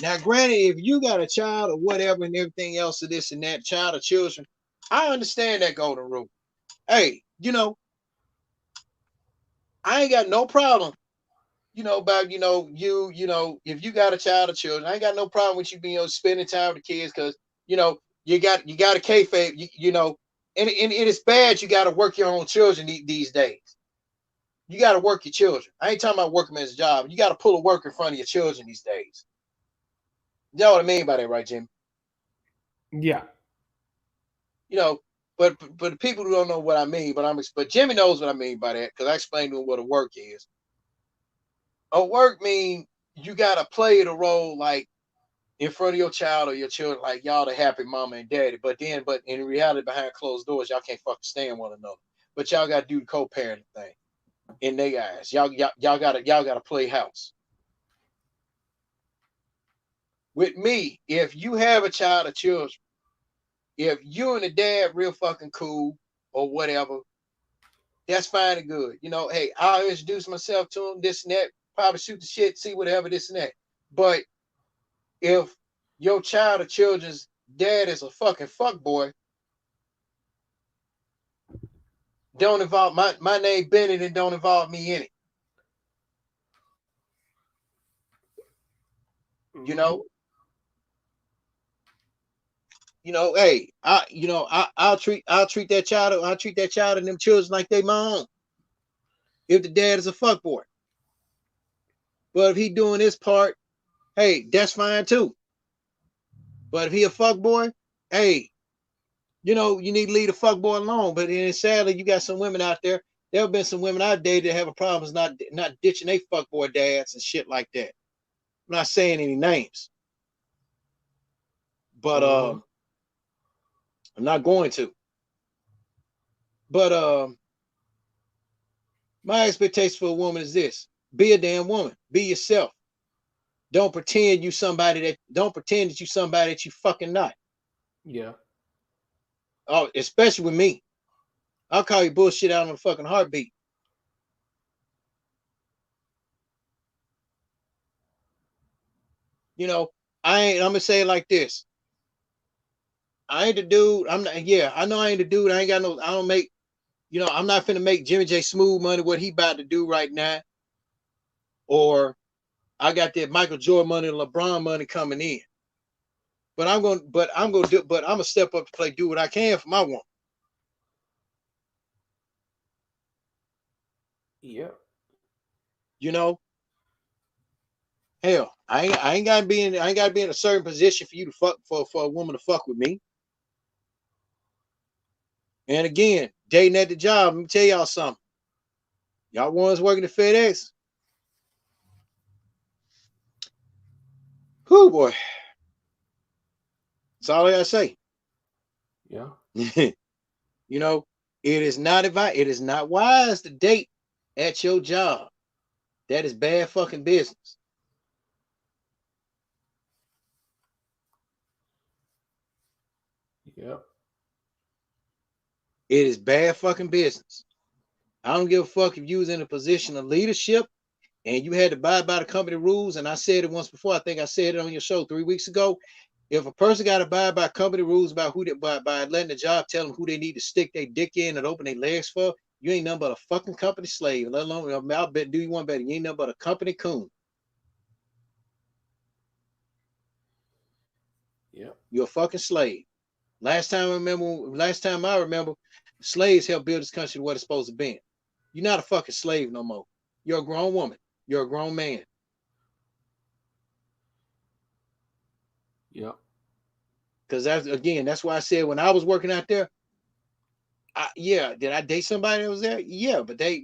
Speaker 2: Now, granted, if you got a child or whatever and everything else of this and that, child or children, I understand that golden rule. Hey, I ain't got no problem, about, if you got a child or children, I ain't got no problem with you being, spending time with the kids because, you got a kayfabe, and it's bad. You got to work your own children these days. You got to work your children. I ain't talking about working as a job. You got to pull a work in front of your children these days. You know what I mean by that, right, Jimmy?
Speaker 1: Yeah.
Speaker 2: But the people who don't know what I mean, but Jimmy knows what I mean by that because I explained to him what a work is. A work means you got to play the role like in front of your child or your children, like y'all the happy mama and daddy. But in reality, behind closed doors, y'all can't fucking stand one another. But y'all got to do the co-parenting thing. In their eyes, y'all gotta play house. With me, if you have a child or children, if you and the dad real fucking cool or whatever, that's fine and good. Hey, I'll introduce myself to them, this and that, probably shoot the shit, see whatever, this and that. But if your child or children's dad is a fucking fuck boy, don't involve my name Bennett and don't involve me in it. Hey, I'll treat that child and them children like they my own. If the dad is a fuckboy. But if he doing his part, hey, that's fine too. But if he a fuckboy, hey, you need to leave the fuckboy alone. But then sadly, you got some women out there. There have been some women I've dated that have a problem not ditching their fuckboy dads and shit like that. I'm not saying any names. But I'm not going to. But My expectation for a woman is this: be a damn woman, be yourself. Don't pretend you somebody that you fucking not.
Speaker 1: Yeah.
Speaker 2: Oh, especially with me. I'll call you bullshit out on a fucking heartbeat. You know, I'm gonna say it like this. I ain't the dude. I'm not, yeah, I know I ain't the dude. I ain't got no, I don't make, I'm not finna make Jimmy J Smooth money, what he about to do right now. Or I got that Michael Jordan money and LeBron money coming in. But I'm gonna step up to play, do what I can for my woman.
Speaker 1: Yeah.
Speaker 2: You know, hell, I ain't gotta be in a certain position for you to fuck for a woman to fuck with me. And again, dating at the job, let me tell y'all something. Y'all ones working at FedEx. Whoo boy. That's all I gotta say.
Speaker 1: Yeah.
Speaker 2: You know, it is not wise to date at your job. That is bad fucking business.
Speaker 1: Yeah.
Speaker 2: It is bad fucking business. I don't give a fuck if you was in a position of leadership and you had to abide by the company rules. And I said it once before. I think I said it on your show 3 weeks ago. If a person got to abide by company rules about who they by letting the job tell them who they need to stick their dick in and open their legs for, you ain't nothing but a fucking company slave. Let alone, I'll bet do you one better. You ain't nothing but a company coon.
Speaker 1: Yeah.
Speaker 2: You're a fucking slave. Last time I remember, slaves helped build this country to what it's supposed to be. You're not a fucking slave no more. You're a grown woman. You're a grown man.
Speaker 1: Yeah.
Speaker 2: Because that's why I said when I was working out there, did I date somebody that was there? Yeah, but then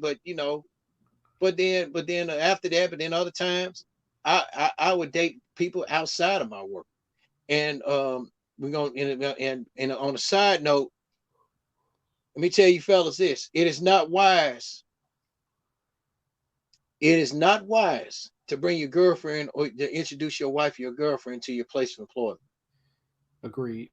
Speaker 2: after that, but then other times, I would date people outside of my work. And we're going and on a side note, let me tell you fellas this: it is not wise. It is not wise to bring your girlfriend or to introduce your wife or your girlfriend to your place of employment.
Speaker 1: Agreed.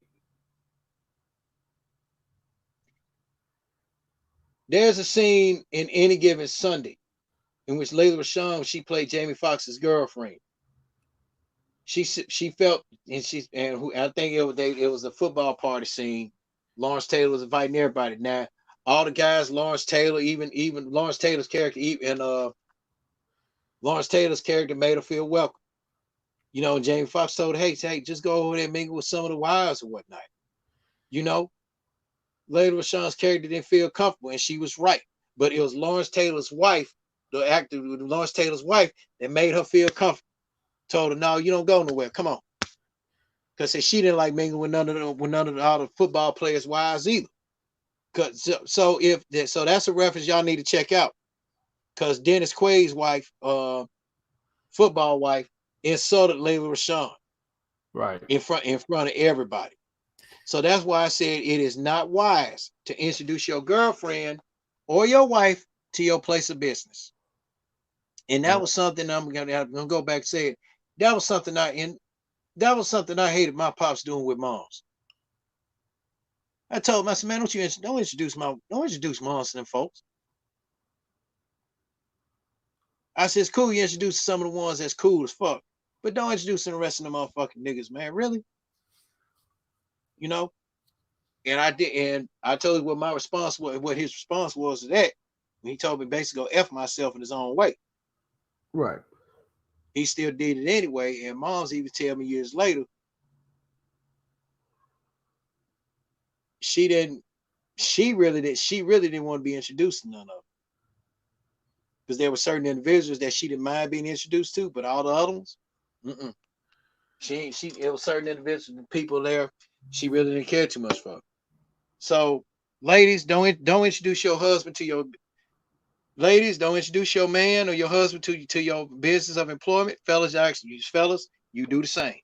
Speaker 2: There's a scene in Any Given Sunday in which Layla Rashawn, she played Jamie Foxx's girlfriend. She felt and who I think it was a football party scene. Lawrence Taylor was inviting everybody. Now all the guys, Lawrence Taylor, even Lawrence Taylor's character, Lawrence Taylor's character made her feel welcome. Jamie Foxx told her, hey, just go over there and mingle with some of the wives or whatnot. You know, Layla Rashawn's character didn't feel comfortable, and she was right. But it was Lawrence Taylor's wife, the actor, Lawrence Taylor's wife, that made her feel comfortable. Told her, no, you don't go nowhere. Come on. Because she didn't like mingling with none of all the football players' wives either. So that's a reference y'all need to check out. Because Dennis Quaid's wife, football wife, insulted Layla Rashawn
Speaker 1: Right.
Speaker 2: in front of everybody. So that's why I said it is not wise to introduce your girlfriend or your wife to your place of business. And that was something I'm gonna go back and say it. That was something I hated my pops doing with moms. I told him, I said, man, don't introduce moms to them folks. I said, it's cool you introduce some of the ones that's cool as fuck, but don't introduce the rest of them motherfucking niggas, man. Really? You know? And I did, and I told you what my response was, what his response was to that. He told me basically go F myself in his own way.
Speaker 1: Right.
Speaker 2: He still did it anyway. And moms even tell me years later, she really didn't want to be introduced to none of them. Because there were certain individuals that she didn't mind being introduced to, but all the other ones, mm-mm. It was certain individuals, people there, she really didn't care too much for. So, ladies, don't introduce your husband to your ladies, don't introduce your man or your husband to your business of employment. Fellas, you do the same.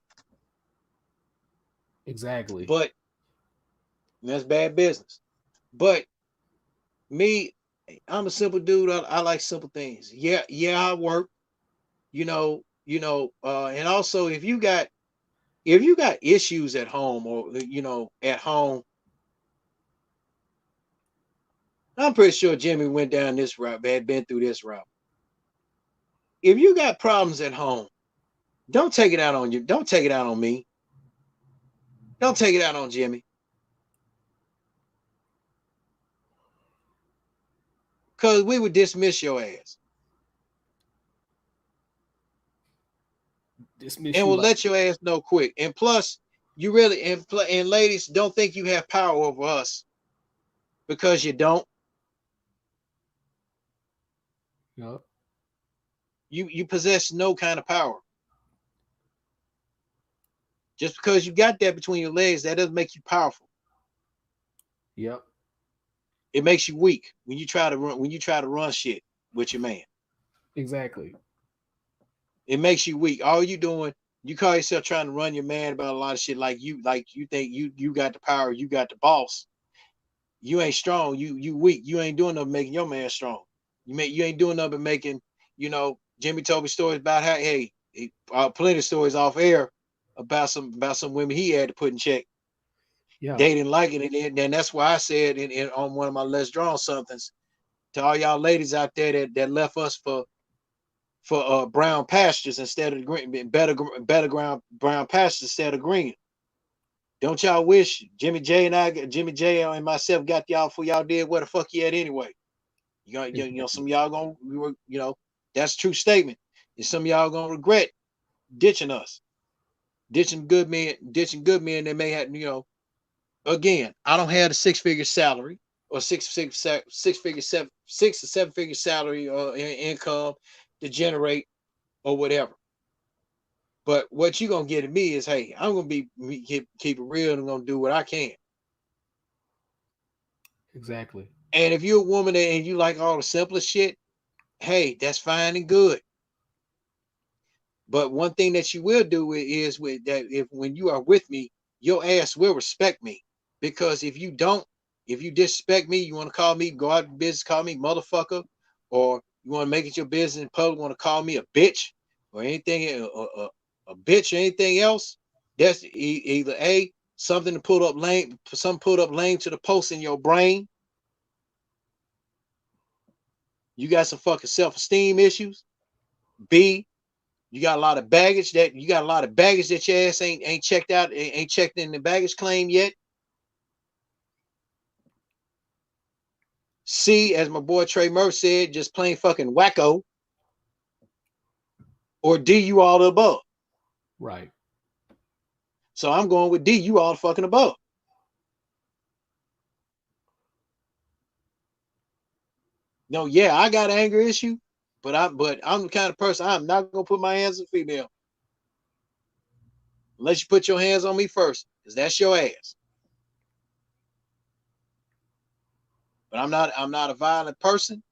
Speaker 1: Exactly.
Speaker 2: But that's bad business. But me, I'm a simple dude. I like simple things. Yeah, yeah, I work. And also if you got issues at home or at home, I'm pretty sure Jimmy went down this route, had been through this route. If you got problems at home, don't take it out on you. Don't take it out on me. Don't take it out on Jimmy. Because we would dismiss your ass.
Speaker 1: Dismiss
Speaker 2: And
Speaker 1: you
Speaker 2: we'll
Speaker 1: like
Speaker 2: let your ass know quick. And plus, you really and ladies, don't think you have power over us because you don't.
Speaker 1: Yep.
Speaker 2: You possess no kind of power. Just because you got that between your legs, that doesn't make you powerful.
Speaker 1: Yep.
Speaker 2: It makes you weak when you try to run shit with your man.
Speaker 1: Exactly.
Speaker 2: It makes you weak. All you doing, you call yourself trying to run your man about a lot of shit like you think you got the power, you got the boss. You ain't strong, you weak. You ain't doing nothing making your man strong. You ain't doing nothing making, Jimmy told me stories about how plenty of stories off air about some women he had to put in check.
Speaker 1: Yeah.
Speaker 2: They didn't like it, and that's why I said on one of my Let's Draw somethings to all y'all ladies out there that left us for brown pastures instead of green, better ground brown pastures instead of green. Don't y'all wish Jimmy J and myself got y'all before y'all did what the fuck you had anyway? Some of y'all that's a true statement. And some of y'all gonna regret ditching us, ditching good men that may have, again, I don't have a six-figure salary or six or seven figure salary or income to generate or whatever. But what you gonna get at me is, hey, I'm gonna keep it real and I'm gonna do what I can.
Speaker 1: Exactly.
Speaker 2: And if you're a woman and you like all the simplest shit, hey, that's fine and good. But one thing that you will do is with that, if when you are with me, your ass will respect me. Because if you disrespect me, you want to call me, go out of business, call me motherfucker, or you want to make it your business in public, want to call me a bitch or anything, a bitch or anything else, that's either something to put up lame, to the post in your brain. You got some fucking self-esteem issues. B, you got a lot of baggage that your ass ain't checked out, ain't checked in the baggage claim yet. C, as my boy Trey Murph said, just plain fucking wacko. Or D, you all the above.
Speaker 1: Right.
Speaker 2: So I'm going with D, you all the fucking above. No, yeah, I got an anger issue, but I'm the kind of person, I'm not gonna put my hands on a female unless you put your hands on me first, because that's your ass. But I'm not a violent person.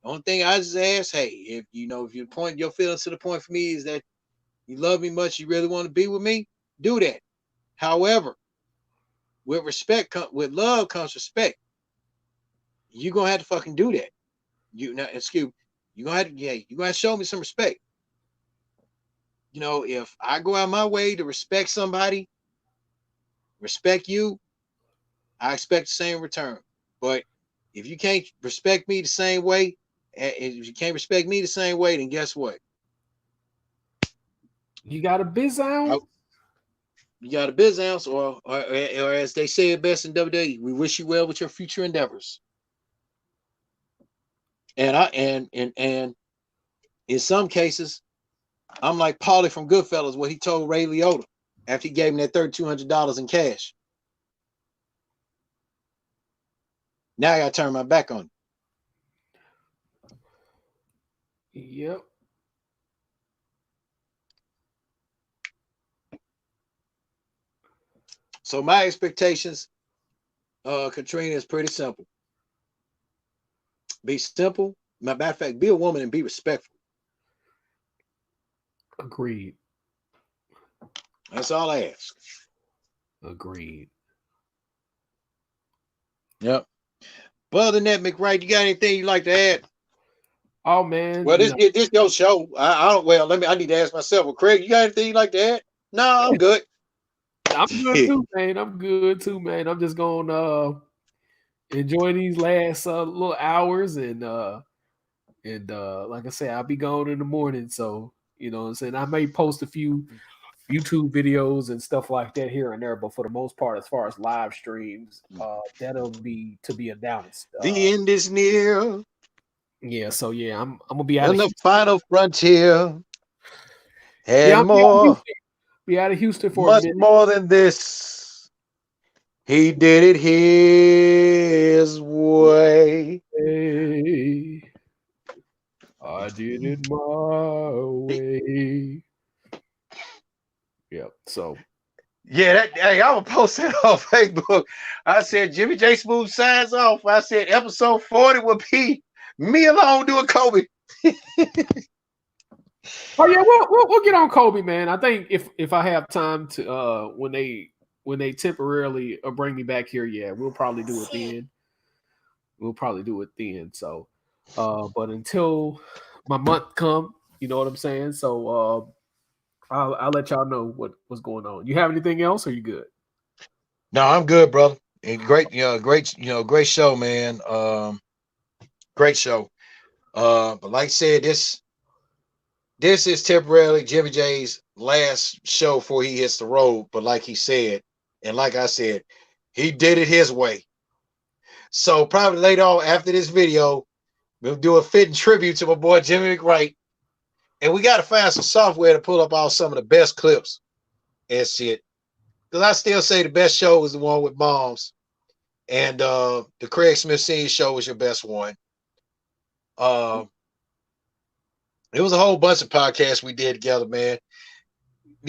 Speaker 2: The only thing I just ask, hey, if you point your feelings to the point for me is that you love me much, you really want to be with me, do that. However, with love comes respect. You're gonna have to fucking do that. You're gonna have to, yeah, you're gonna have to show me some respect. If I go out my way to respect somebody, respect you, I expect the same return. But if you can't respect me the same way, if you can't respect me the same way, then guess what?
Speaker 1: You got a biz out?
Speaker 2: You got a biz ounce, or as they say it best in WWE, we wish you well with your future endeavors. And and in some cases, I'm like Paulie from Goodfellas, what he told Ray Liotta after he gave him that $3,200 in cash. Now I gotta turn my back on
Speaker 1: Yep.
Speaker 2: So my expectations, Katrina, is pretty simple. Be simple. Matter of fact, be a woman and be respectful.
Speaker 1: Agreed.
Speaker 2: That's all I ask.
Speaker 1: Agreed.
Speaker 2: Yep. But other than that, McWright, you got anything you like to add?
Speaker 1: Oh man,
Speaker 2: Well, this your show. I don't. Well, I need to ask myself. Well, Craig, you got anything you like to add? No, I'm good.
Speaker 1: I'm good too, man. I'm good too, man. I'm just gonna enjoy these last little hours and like I said, I'll be gone in the morning. So, you know what I'm saying? I may post a few YouTube videos and stuff like that here and there, but for the most part, as far as live streams, that'll be to be announced.
Speaker 2: The end is near,
Speaker 1: Yeah, so yeah, I'm gonna be out of
Speaker 2: and the
Speaker 1: Houston.
Speaker 2: final frontier,
Speaker 1: Yeah,
Speaker 2: and
Speaker 1: I'm gonna be out of
Speaker 2: more,
Speaker 1: Houston. Be out of Houston for a
Speaker 2: much
Speaker 1: minute.
Speaker 2: more than this. He did it his way.
Speaker 1: Hey, I did it my way. Yeah, so
Speaker 2: Yeah, hey, I was posting on Facebook. I said Jimmy J Smooth signs off. I said episode 40 will be me alone doing Kobe.
Speaker 1: oh yeah, we'll get on Kobe, man. I think if I have time to when they temporarily bring me back here, yeah, we'll probably do it then. We'll probably do it then. So but until my month come, you know what I'm saying? So I'll let y'all know what's going on. You have anything else or you good?
Speaker 2: No, I'm good, brother. And great, great show, man. Great show. But like I said, this is temporarily Jimmy J's last show before he hits the road. But like he said, and like I said, he did it his way. So probably later on after this video, we'll do a fitting tribute to my boy Jimmy McWright. And we got to find some software to pull up all some of the best clips and shit. Because I still say the best show was the one with moms. And the Craig Smith Senior show was your best one. It was a whole bunch of podcasts we did together, man.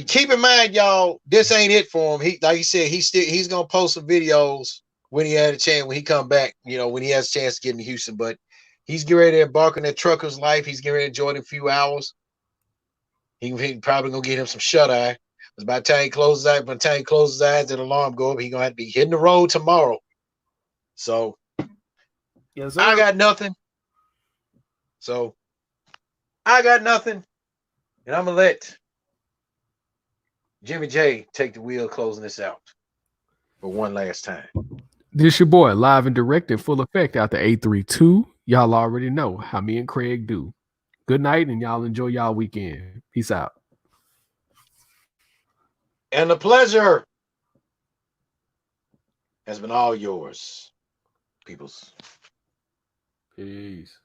Speaker 2: Keep in mind, y'all, this ain't it for him. He, like he said, he's gonna post some videos when he had a chance, when he come back, when he has a chance to get into Houston. But he's getting ready to embark on that trucker's life. He's getting ready to enjoy it in a few hours. He probably gonna get him some shut eye. By the time he closes his eyes, that alarm go up, he gonna have to be hitting the road tomorrow. So
Speaker 1: Yes, sir.
Speaker 2: I got nothing. And I'm gonna let Jimmy J take the wheel, closing this out for one last time.
Speaker 1: This your boy, live and direct in full effect out the 832. Y'all already know how me and Craig do. Good night, and y'all enjoy y'all weekend. Peace out.
Speaker 2: And the pleasure has been all yours, peoples.
Speaker 1: Peace.